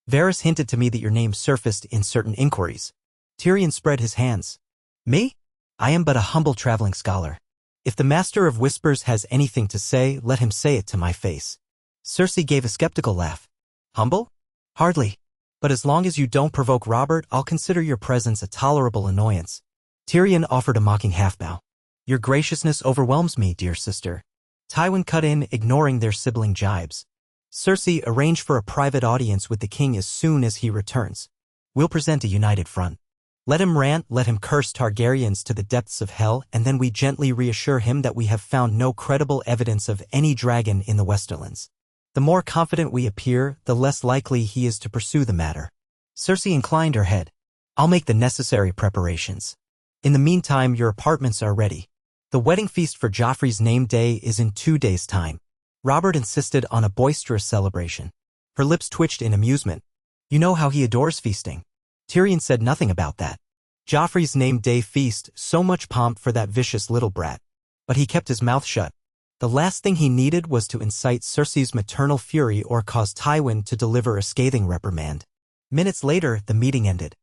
Varys hinted to me that your name surfaced in certain inquiries." Tyrion spread his hands. "Me? I am but a humble traveling scholar. If the Master of Whispers has anything to say, let him say it to my face." Cersei gave a skeptical laugh. "Humble? Hardly. But as long as you don't provoke Robert, I'll consider your presence a tolerable annoyance." Tyrion offered a mocking half-bow. "Your graciousness overwhelms me, dear sister." Tywin cut in, ignoring their sibling jibes. "Cersei, arrange for a private audience with the king as soon as he returns. We'll present a united front. Let him rant, let him curse Targaryens to the depths of hell, and then we gently reassure him that we have found no credible evidence of any dragon in the Westerlands. The more confident we appear, the less likely he is to pursue the matter." Cersei inclined her head. "I'll make the necessary preparations. In the meantime, your apartments are ready. The wedding feast for Joffrey's name day is in 2 days' time." Robert insisted on a boisterous celebration. Her lips twitched in amusement. "You know how he adores feasting." Tyrion said nothing about that. Joffrey's name day feast, so much pomp for that vicious little brat. But he kept his mouth shut. The last thing he needed was to incite Cersei's maternal fury or cause Tywin to deliver a scathing reprimand. Minutes later, the meeting ended.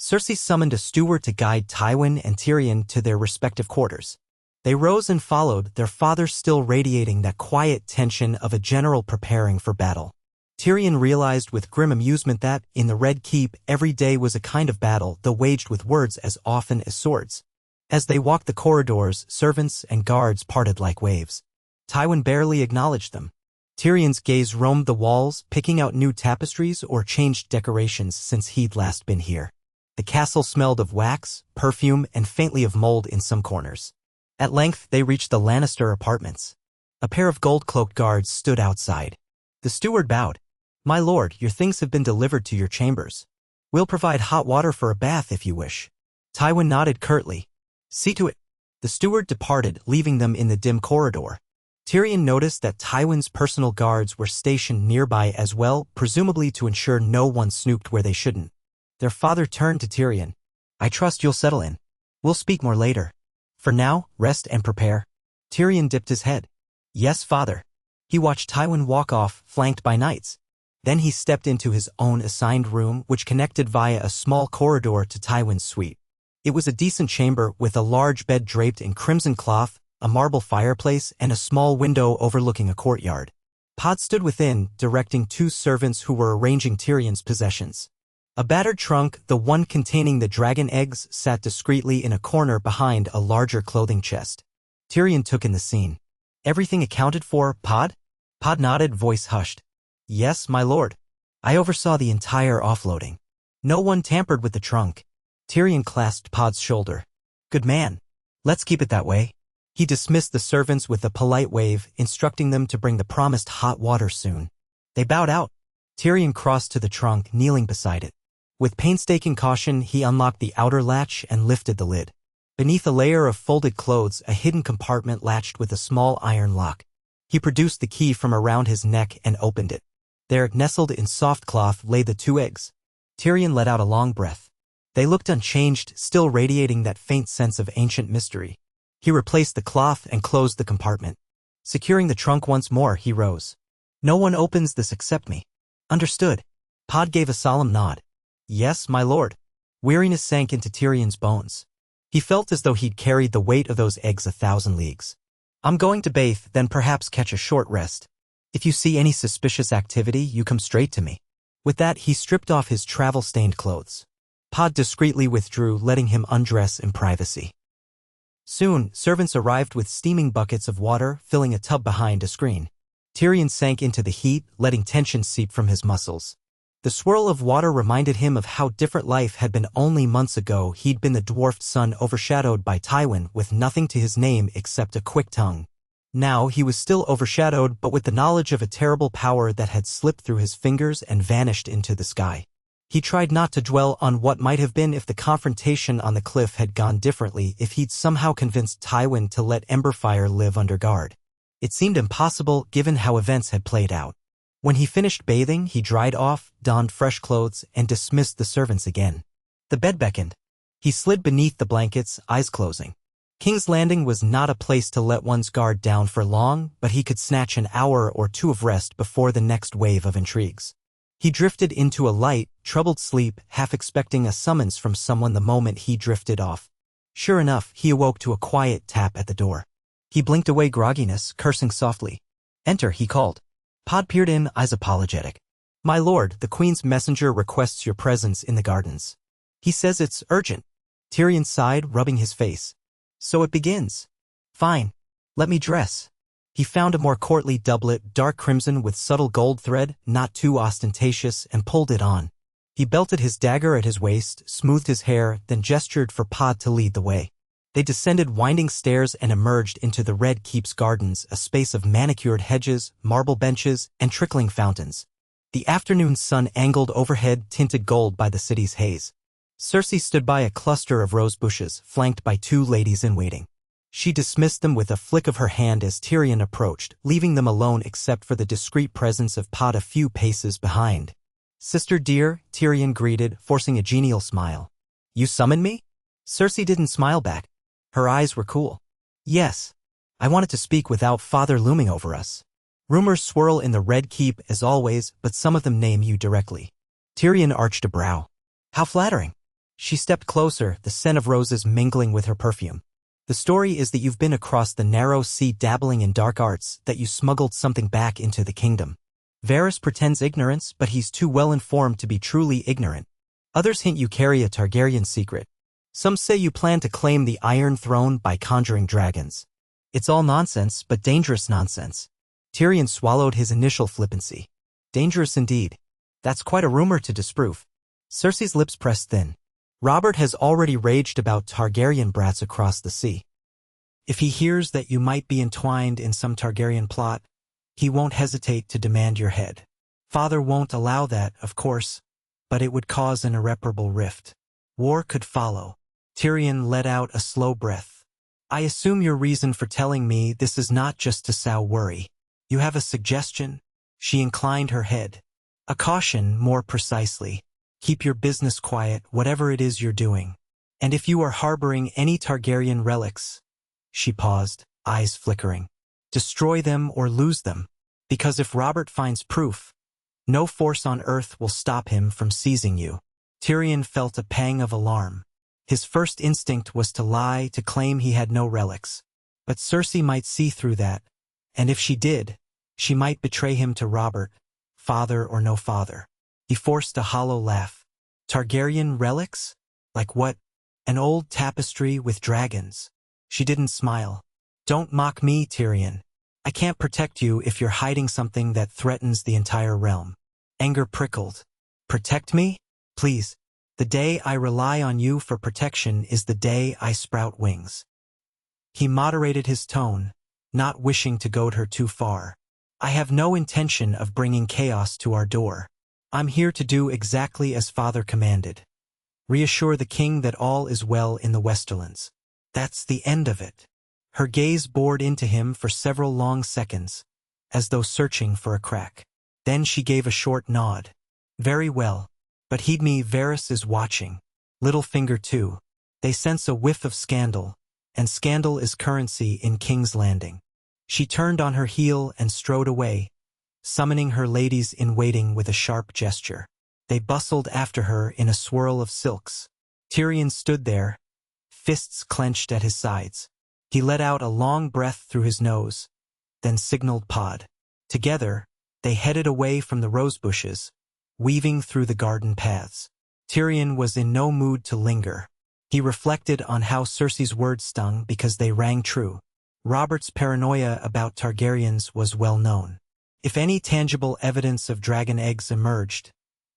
Cersei summoned a steward to guide Tywin and Tyrion to their respective quarters. They rose and followed, their father still radiating that quiet tension of a general preparing for battle. Tyrion realized with grim amusement that, in the Red Keep, every day was a kind of battle, though waged with words as often as swords. As they walked the corridors, servants and guards parted like waves. Tywin barely acknowledged them. Tyrion's gaze roamed the walls, picking out new tapestries or changed decorations since he'd last been here. The castle smelled of wax, perfume, and faintly of mold in some corners. At length, they reached the Lannister apartments. A pair of gold-cloaked guards stood outside. The steward bowed. "My lord, your things have been delivered to your chambers. We'll provide hot water for a bath if you wish." Tywin nodded curtly. "See to it." The steward departed, leaving them in the dim corridor. Tyrion noticed that Tywin's personal guards were stationed nearby as well, presumably to ensure no one snooped where they shouldn't. Their father turned to Tyrion. "I trust you'll settle in. We'll speak more later. For now, rest and prepare." Tyrion dipped his head. "Yes, father." He watched Tywin walk off, flanked by knights. Then he stepped into his own assigned room, which connected via a small corridor to Tywin's suite. It was a decent chamber with a large bed draped in crimson cloth, a marble fireplace, and a small window overlooking a courtyard. Pod stood within, directing 2 servants who were arranging Tyrion's possessions. A battered trunk, the one containing the dragon eggs, sat discreetly in a corner behind a larger clothing chest. Tyrion took in the scene. Everything accounted for, Pod? Pod nodded, voice hushed. Yes, my lord. I oversaw the entire offloading. No one tampered with the trunk. Tyrion clasped Pod's shoulder. Good man. Let's keep it that way. He dismissed the servants with a polite wave, instructing them to bring the promised hot water soon. They bowed out. Tyrion crossed to the trunk, kneeling beside it. With painstaking caution, he unlocked the outer latch and lifted the lid. Beneath a layer of folded clothes, a hidden compartment latched with a small iron lock. He produced the key from around his neck and opened it. There, nestled in soft cloth, lay the 2 eggs. Tyrion let out a long breath. They looked unchanged, still radiating that faint sense of ancient mystery. He replaced the cloth and closed the compartment. Securing the trunk once more, he rose. No one opens this except me. Understood. Pod gave a solemn nod. Yes, my lord. Weariness sank into Tyrion's bones. He felt as though he'd carried the weight of those eggs 1,000 leagues. I'm going to bathe, then perhaps catch a short rest. If you see any suspicious activity, you come straight to me. With that, he stripped off his travel-stained clothes. Pod discreetly withdrew, letting him undress in privacy. Soon, servants arrived with steaming buckets of water, filling a tub behind a screen. Tyrion sank into the heat, letting tension seep from his muscles. The swirl of water reminded him of how different life had been. Only months ago. He'd been the dwarfed son overshadowed by Tywin, with nothing to his name except a quick tongue. Now he was still overshadowed, but with the knowledge of a terrible power that had slipped through his fingers and vanished into the sky. He tried not to dwell on what might have been if the confrontation on the cliff had gone differently, if he'd somehow convinced Tywin to let Emberfire live under guard. It seemed impossible given how events had played out. When he finished bathing, he dried off, donned fresh clothes, and dismissed the servants again. The bed beckoned. He slid beneath the blankets, eyes closing. King's Landing was not a place to let one's guard down for long, but he could snatch an hour or 2 of rest before the next wave of intrigues. He drifted into a light, troubled sleep, half expecting a summons from someone the moment he drifted off. Sure enough, he awoke to a quiet tap at the door. He blinked away grogginess, cursing softly. Enter, he called. Pod peered in, eyes apologetic. My lord, the Queen's messenger requests your presence in the gardens. He says it's urgent. Tyrion sighed, rubbing his face. So it begins. Fine. Let me dress. He found a more courtly doublet, dark crimson with subtle gold thread, not too ostentatious, and pulled it on. He belted his dagger at his waist, smoothed his hair, then gestured for Pod to lead the way. They descended winding stairs and emerged into the Red Keep's gardens, a space of manicured hedges, marble benches, and trickling fountains. The afternoon sun angled overhead, tinted gold by the city's haze. Cersei stood by a cluster of rose bushes, flanked by 2 ladies-in-waiting. She dismissed them with a flick of her hand as Tyrion approached, leaving them alone except for the discreet presence of Pod a few paces behind. Sister dear, Tyrion greeted, forcing a genial smile. You summoned me? Cersei didn't smile back. Her eyes were cool. Yes. I wanted to speak without Father looming over us. Rumors swirl in the Red Keep as always, but some of them name you directly. Tyrion arched a brow. How flattering. She stepped closer, the scent of roses mingling with her perfume. The story is that you've been across the narrow sea dabbling in dark arts, that you smuggled something back into the kingdom. Varys pretends ignorance, but he's too well informed to be truly ignorant. Others hint you carry a Targaryen secret. Some say you plan to claim the Iron Throne by conjuring dragons. It's all nonsense, but dangerous nonsense. Tyrion swallowed his initial flippancy. Dangerous indeed. That's quite a rumor to disprove. Cersei's lips pressed thin. Robert has already raged about Targaryen brats across the sea. If he hears that you might be entwined in some Targaryen plot, he won't hesitate to demand your head. Father won't allow that, of course, but it would cause an irreparable rift. War could follow. Tyrion let out a slow breath. I assume your reason for telling me this is not just to sow worry. You have a suggestion? She inclined her head. A caution, more precisely. Keep your business quiet, whatever it is you're doing. And if you are harboring any Targaryen relics... She paused, eyes flickering. Destroy them or lose them. Because if Robert finds proof, no force on earth will stop him from seizing you. Tyrion felt a pang of alarm. His first instinct was to lie, to claim he had no relics. But Cersei might see through that, and if she did, she might betray him to Robert, father or no father. He forced a hollow laugh. Targaryen relics? Like what? An old tapestry with dragons. She didn't smile. Don't mock me, Tyrion. I can't protect you if you're hiding something that threatens the entire realm. Anger prickled. Protect me? Please. The day I rely on you for protection is the day I sprout wings. He moderated his tone, not wishing to goad her too far. I have no intention of bringing chaos to our door. I'm here to do exactly as Father commanded. Reassure the king that all is well in the Westerlands. That's the end of it. Her gaze bored into him for several long seconds, as though searching for a crack. Then she gave a short nod. Very well. But heed me, Varys is watching. Littlefinger too. They sense a whiff of scandal, and scandal is currency in King's Landing. She turned on her heel and strode away, summoning her ladies-in-waiting with a sharp gesture. They bustled after her in a swirl of silks. Tyrion stood there, fists clenched at his sides. He let out a long breath through his nose, then signaled Pod. Together, they headed away from the rosebushes, weaving through the garden paths. Tyrion was in no mood to linger. He reflected on how Cersei's words stung because they rang true. Robert's paranoia about Targaryens was well known. If any tangible evidence of dragon eggs emerged,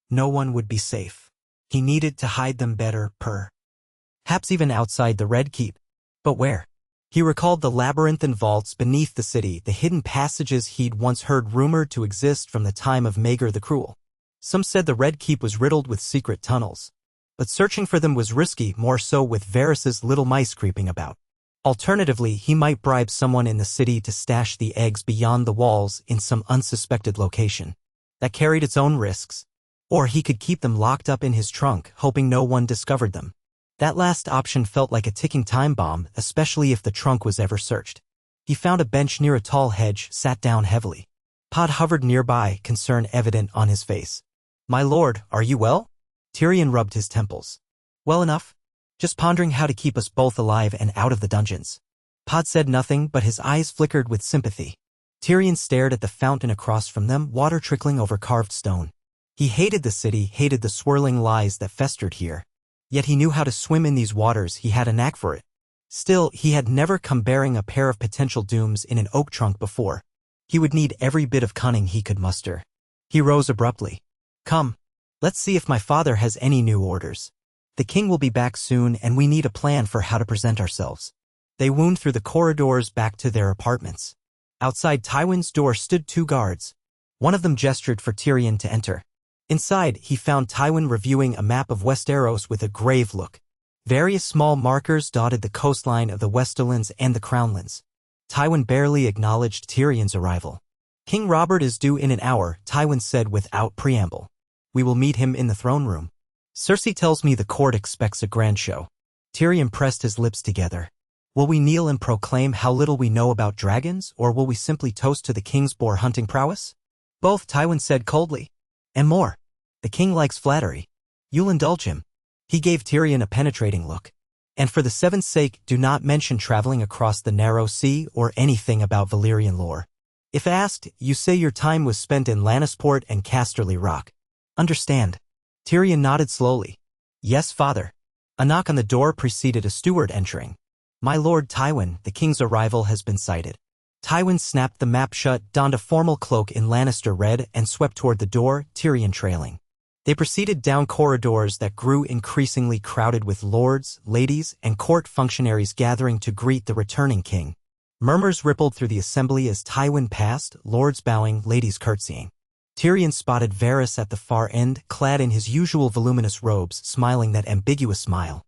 no one would be safe. He needed to hide them better, perhaps even outside the Red Keep. But where? He recalled the labyrinthine vaults beneath the city, the hidden passages he'd once heard rumored to exist from the time of Maegor the Cruel. Some said the Red Keep was riddled with secret tunnels, but searching for them was risky, more so with Varys's little mice creeping about. Alternatively, he might bribe someone in the city to stash the eggs beyond the walls in some unsuspected location. That carried its own risks. Or he could keep them locked up in his trunk, hoping no one discovered them. That last option felt like a ticking time bomb, especially if the trunk was ever searched. He found a bench near a tall hedge, sat down heavily. Pod hovered nearby, concern evident on his face. "My lord, are you well?" Tyrion rubbed his temples. "Well enough. Just pondering how to keep us both alive and out of the dungeons." Pod said nothing, but his eyes flickered with sympathy. Tyrion stared at the fountain across from them, water trickling over carved stone. He hated the city, hated the swirling lies that festered here. Yet he knew how to swim in these waters, he had a knack for it. Still, he had never come bearing a pair of potential dooms in an oak trunk before. He would need every bit of cunning he could muster. He rose abruptly. "Come. Let's see if my father has any new orders. The king will be back soon and we need a plan for how to present ourselves." They wound through the corridors back to their apartments. Outside Tywin's door stood 2 guards. One of them gestured for Tyrion to enter. Inside, he found Tywin reviewing a map of Westeros with a grave look. Various small markers dotted the coastline of the Westerlands and the Crownlands. Tywin barely acknowledged Tyrion's arrival. "King Robert is due in an hour," Tywin said without preamble. "We will meet him in the throne room. Cersei tells me the court expects a grand show." Tyrion pressed his lips together. "Will we kneel and proclaim how little we know about dragons, or will we simply toast to the king's boar hunting prowess?" "Both," Tywin said coldly. "And more. The king likes flattery. You'll indulge him." He gave Tyrion a penetrating look. "And for the seven's sake, do not mention traveling across the narrow sea or anything about Valyrian lore. If asked, you say your time was spent in Lannisport and Casterly Rock. Understand?" Tyrion nodded slowly. "Yes, father." A knock on the door preceded a steward entering. "My lord Tywin, the king's arrival has been sighted." Tywin snapped the map shut, donned a formal cloak in Lannister red, and swept toward the door, Tyrion trailing. They proceeded down corridors that grew increasingly crowded with lords, ladies, and court functionaries gathering to greet the returning king. Murmurs rippled through the assembly as Tywin passed, lords bowing, ladies curtsying. Tyrion spotted Varys at the far end, clad in his usual voluminous robes, smiling that ambiguous smile.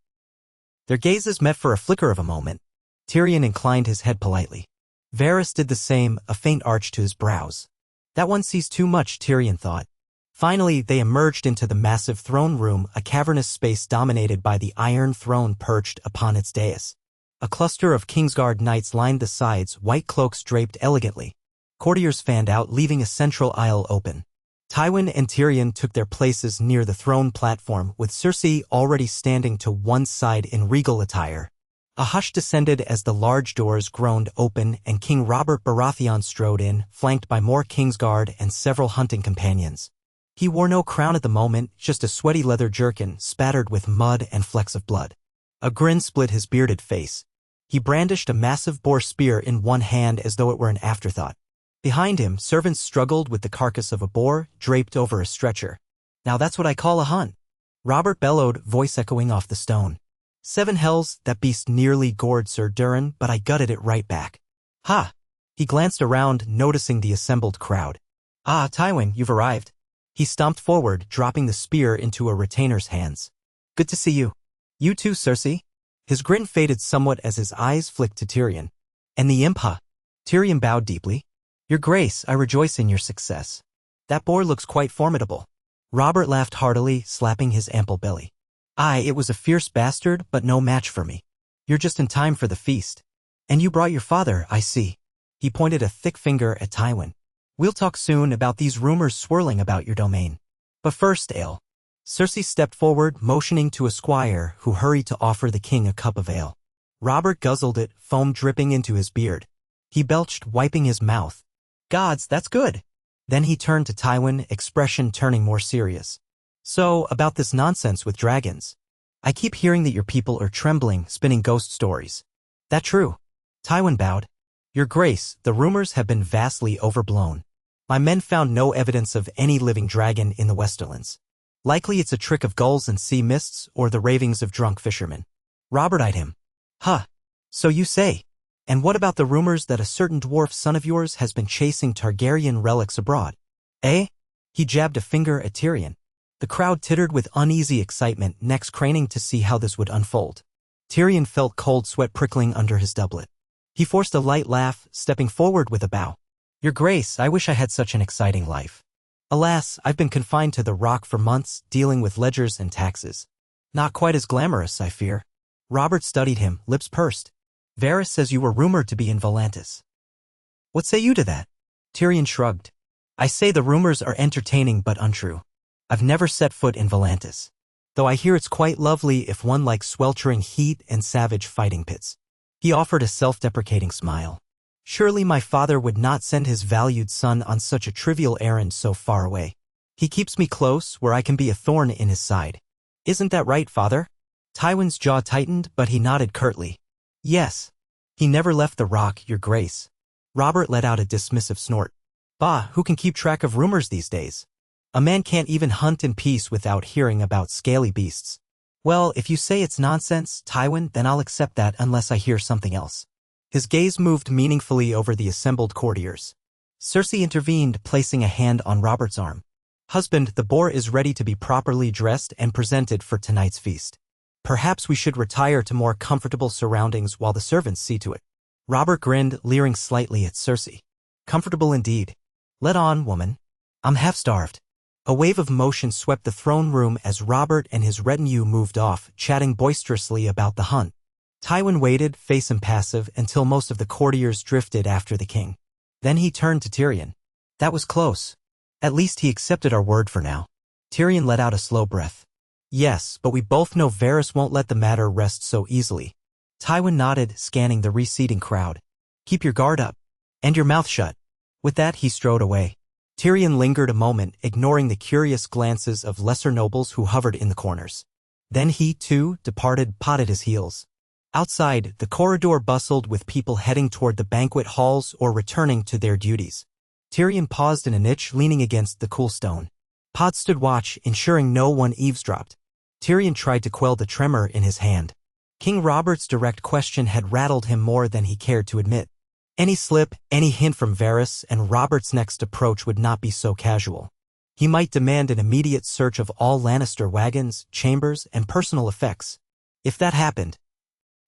Their gazes met for a flicker of a moment. Tyrion inclined his head politely. Varys did the same, a faint arch to his brows. That one sees too much, Tyrion thought. Finally, they emerged into the massive throne room, a cavernous space dominated by the iron throne perched upon its dais. A cluster of Kingsguard knights lined the sides, white cloaks draped elegantly. Courtiers fanned out, leaving a central aisle open. Tywin and Tyrion took their places near the throne platform, with Cersei already standing to one side in regal attire. A hush descended as the large doors groaned open and King Robert Baratheon strode in, flanked by more Kingsguard and several hunting companions. He wore no crown at the moment, just a sweaty leather jerkin spattered with mud and flecks of blood. A grin split his bearded face. He brandished a massive boar spear in one hand as though it were an afterthought. Behind him, servants struggled with the carcass of a boar, draped over a stretcher. "Now that's what I call a hunt," Robert bellowed, voice echoing off the stone. "7 hells, that beast nearly gored Sir Durin, but I gutted it right back." "Ha!" He glanced around, noticing the assembled crowd. "Ah, Tywin, you've arrived." He stomped forward, dropping the spear into a retainer's hands. "Good to see you." "You too, Cersei." His grin faded somewhat as his eyes flicked to Tyrion. "And the imp, huh?" Tyrion bowed deeply. "Your Grace, I rejoice in your success. That boar looks quite formidable." Robert laughed heartily, slapping his ample belly. "Aye, it was a fierce bastard, but no match for me. You're just in time for the feast. And you brought your father, I see." He pointed a thick finger at Tywin. "We'll talk soon about these rumors swirling about your domain. But first, ale." Cersei stepped forward, motioning to a squire who hurried to offer the king a cup of ale. Robert guzzled it, foam dripping into his beard. He belched, wiping his mouth. "Gods, that's good." Then he turned to Tywin, expression turning more serious. "So, about this nonsense with dragons. I keep hearing that your people are trembling, spinning ghost stories. That true?" Tywin bowed. "Your Grace, the rumors have been vastly overblown. My men found no evidence of any living dragon in the Westerlands. Likely it's a trick of gulls and sea mists or the ravings of drunk fishermen." Robert eyed him. "Huh. So you say. And what about the rumors that a certain dwarf son of yours has been chasing Targaryen relics abroad? Eh?" He jabbed a finger at Tyrion. The crowd tittered with uneasy excitement, necks craning to see how this would unfold. Tyrion felt cold sweat prickling under his doublet. He forced a light laugh, stepping forward with a bow. "Your Grace, I wish I had such an exciting life. Alas, I've been confined to the Rock for months, dealing with ledgers and taxes. Not quite as glamorous, I fear." Robert studied him, lips pursed. "Varys says you were rumored to be in Volantis. What say you to that?" Tyrion shrugged. "I say the rumors are entertaining but untrue. I've never set foot in Volantis, though I hear it's quite lovely if one likes sweltering heat and savage fighting pits." He offered a self-deprecating smile. "Surely my father would not send his valued son on such a trivial errand so far away. He keeps me close where I can be a thorn in his side. Isn't that right, father?" Tywin's jaw tightened, but he nodded curtly. "Yes. He never left the Rock, Your Grace." Robert let out a dismissive snort. "Bah, who can keep track of rumors these days? A man can't even hunt in peace without hearing about scaly beasts." "Well, if you say it's nonsense, Tywin, then I'll accept that unless I hear something else." His gaze moved meaningfully over the assembled courtiers. Cersei intervened, placing a hand on Robert's arm. "Husband, the boar is ready to be properly dressed and presented for tonight's feast. Perhaps we should retire to more comfortable surroundings while the servants see to it." Robert grinned, leering slightly at Cersei. "Comfortable indeed. Let on, woman. I'm half-starved." A wave of motion swept the throne room as Robert and his retinue moved off, chatting boisterously about the hunt. Tywin waited, face impassive, until most of the courtiers drifted after the king. Then he turned to Tyrion. "That was close. At least he accepted our word for now." Tyrion let out a slow breath. "Yes, but we both know Varys won't let the matter rest so easily." Tywin nodded, scanning the receding crowd. "Keep your guard up. And your mouth shut." With that, he strode away. Tyrion lingered a moment, ignoring the curious glances of lesser nobles who hovered in the corners. Then he, too, departed, potted his heels. Outside, the corridor bustled with people heading toward the banquet halls or returning to their duties. Tyrion paused in a niche, leaning against the cool stone. Pod stood watch, ensuring no one eavesdropped. Tyrion tried to quell the tremor in his hand. King Robert's direct question had rattled him more than he cared to admit. Any slip, any hint from Varys, and Robert's next approach would not be so casual. He might demand an immediate search of all Lannister wagons, chambers, and personal effects. If that happened,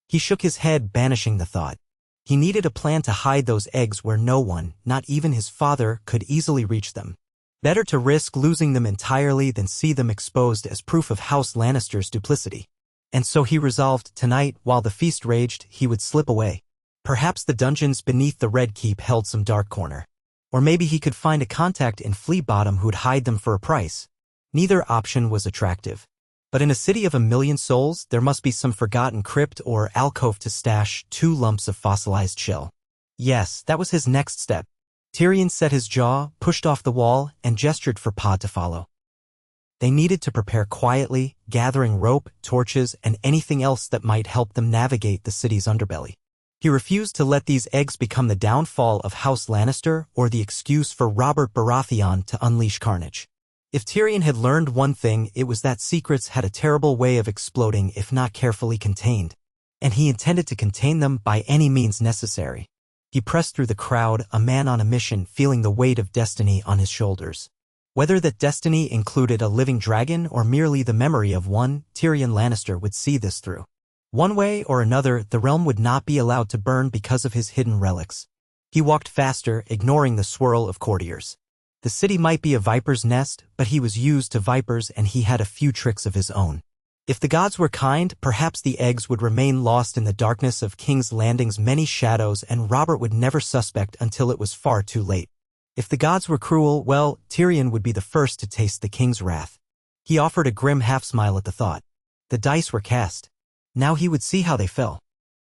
he shook his head, banishing the thought. He needed a plan to hide those eggs where no one, not even his father, could easily reach them. Better to risk losing them entirely than see them exposed as proof of House Lannister's duplicity. And so he resolved tonight, while the feast raged, he would slip away. Perhaps the dungeons beneath the Red Keep held some dark corner. Or maybe he could find a contact in Flea Bottom who'd hide them for a price. Neither option was attractive. But in a city of 1,000,000 souls, there must be some forgotten crypt or alcove to stash 2 lumps of fossilized shell. Yes, that was his next step. Tyrion set his jaw, pushed off the wall, and gestured for Pod to follow. They needed to prepare quietly, gathering rope, torches, and anything else that might help them navigate the city's underbelly. He refused to let these eggs become the downfall of House Lannister or the excuse for Robert Baratheon to unleash carnage. If Tyrion had learned one thing, it was that secrets had a terrible way of exploding if not carefully contained, and he intended to contain them by any means necessary. He pressed through the crowd, a man on a mission, feeling the weight of destiny on his shoulders. Whether that destiny included a living dragon or merely the memory of one, Tyrion Lannister would see this through. One way or another, the realm would not be allowed to burn because of his hidden relics. He walked faster, ignoring the swirl of courtiers. The city might be a viper's nest, but he was used to vipers and he had a few tricks of his own. If the gods were kind, perhaps the eggs would remain lost in the darkness of King's Landing's many shadows and Robert would never suspect until it was far too late. If the gods were cruel, well, Tyrion would be the first to taste the king's wrath. He offered a grim half-smile at the thought. The dice were cast. Now he would see how they fell.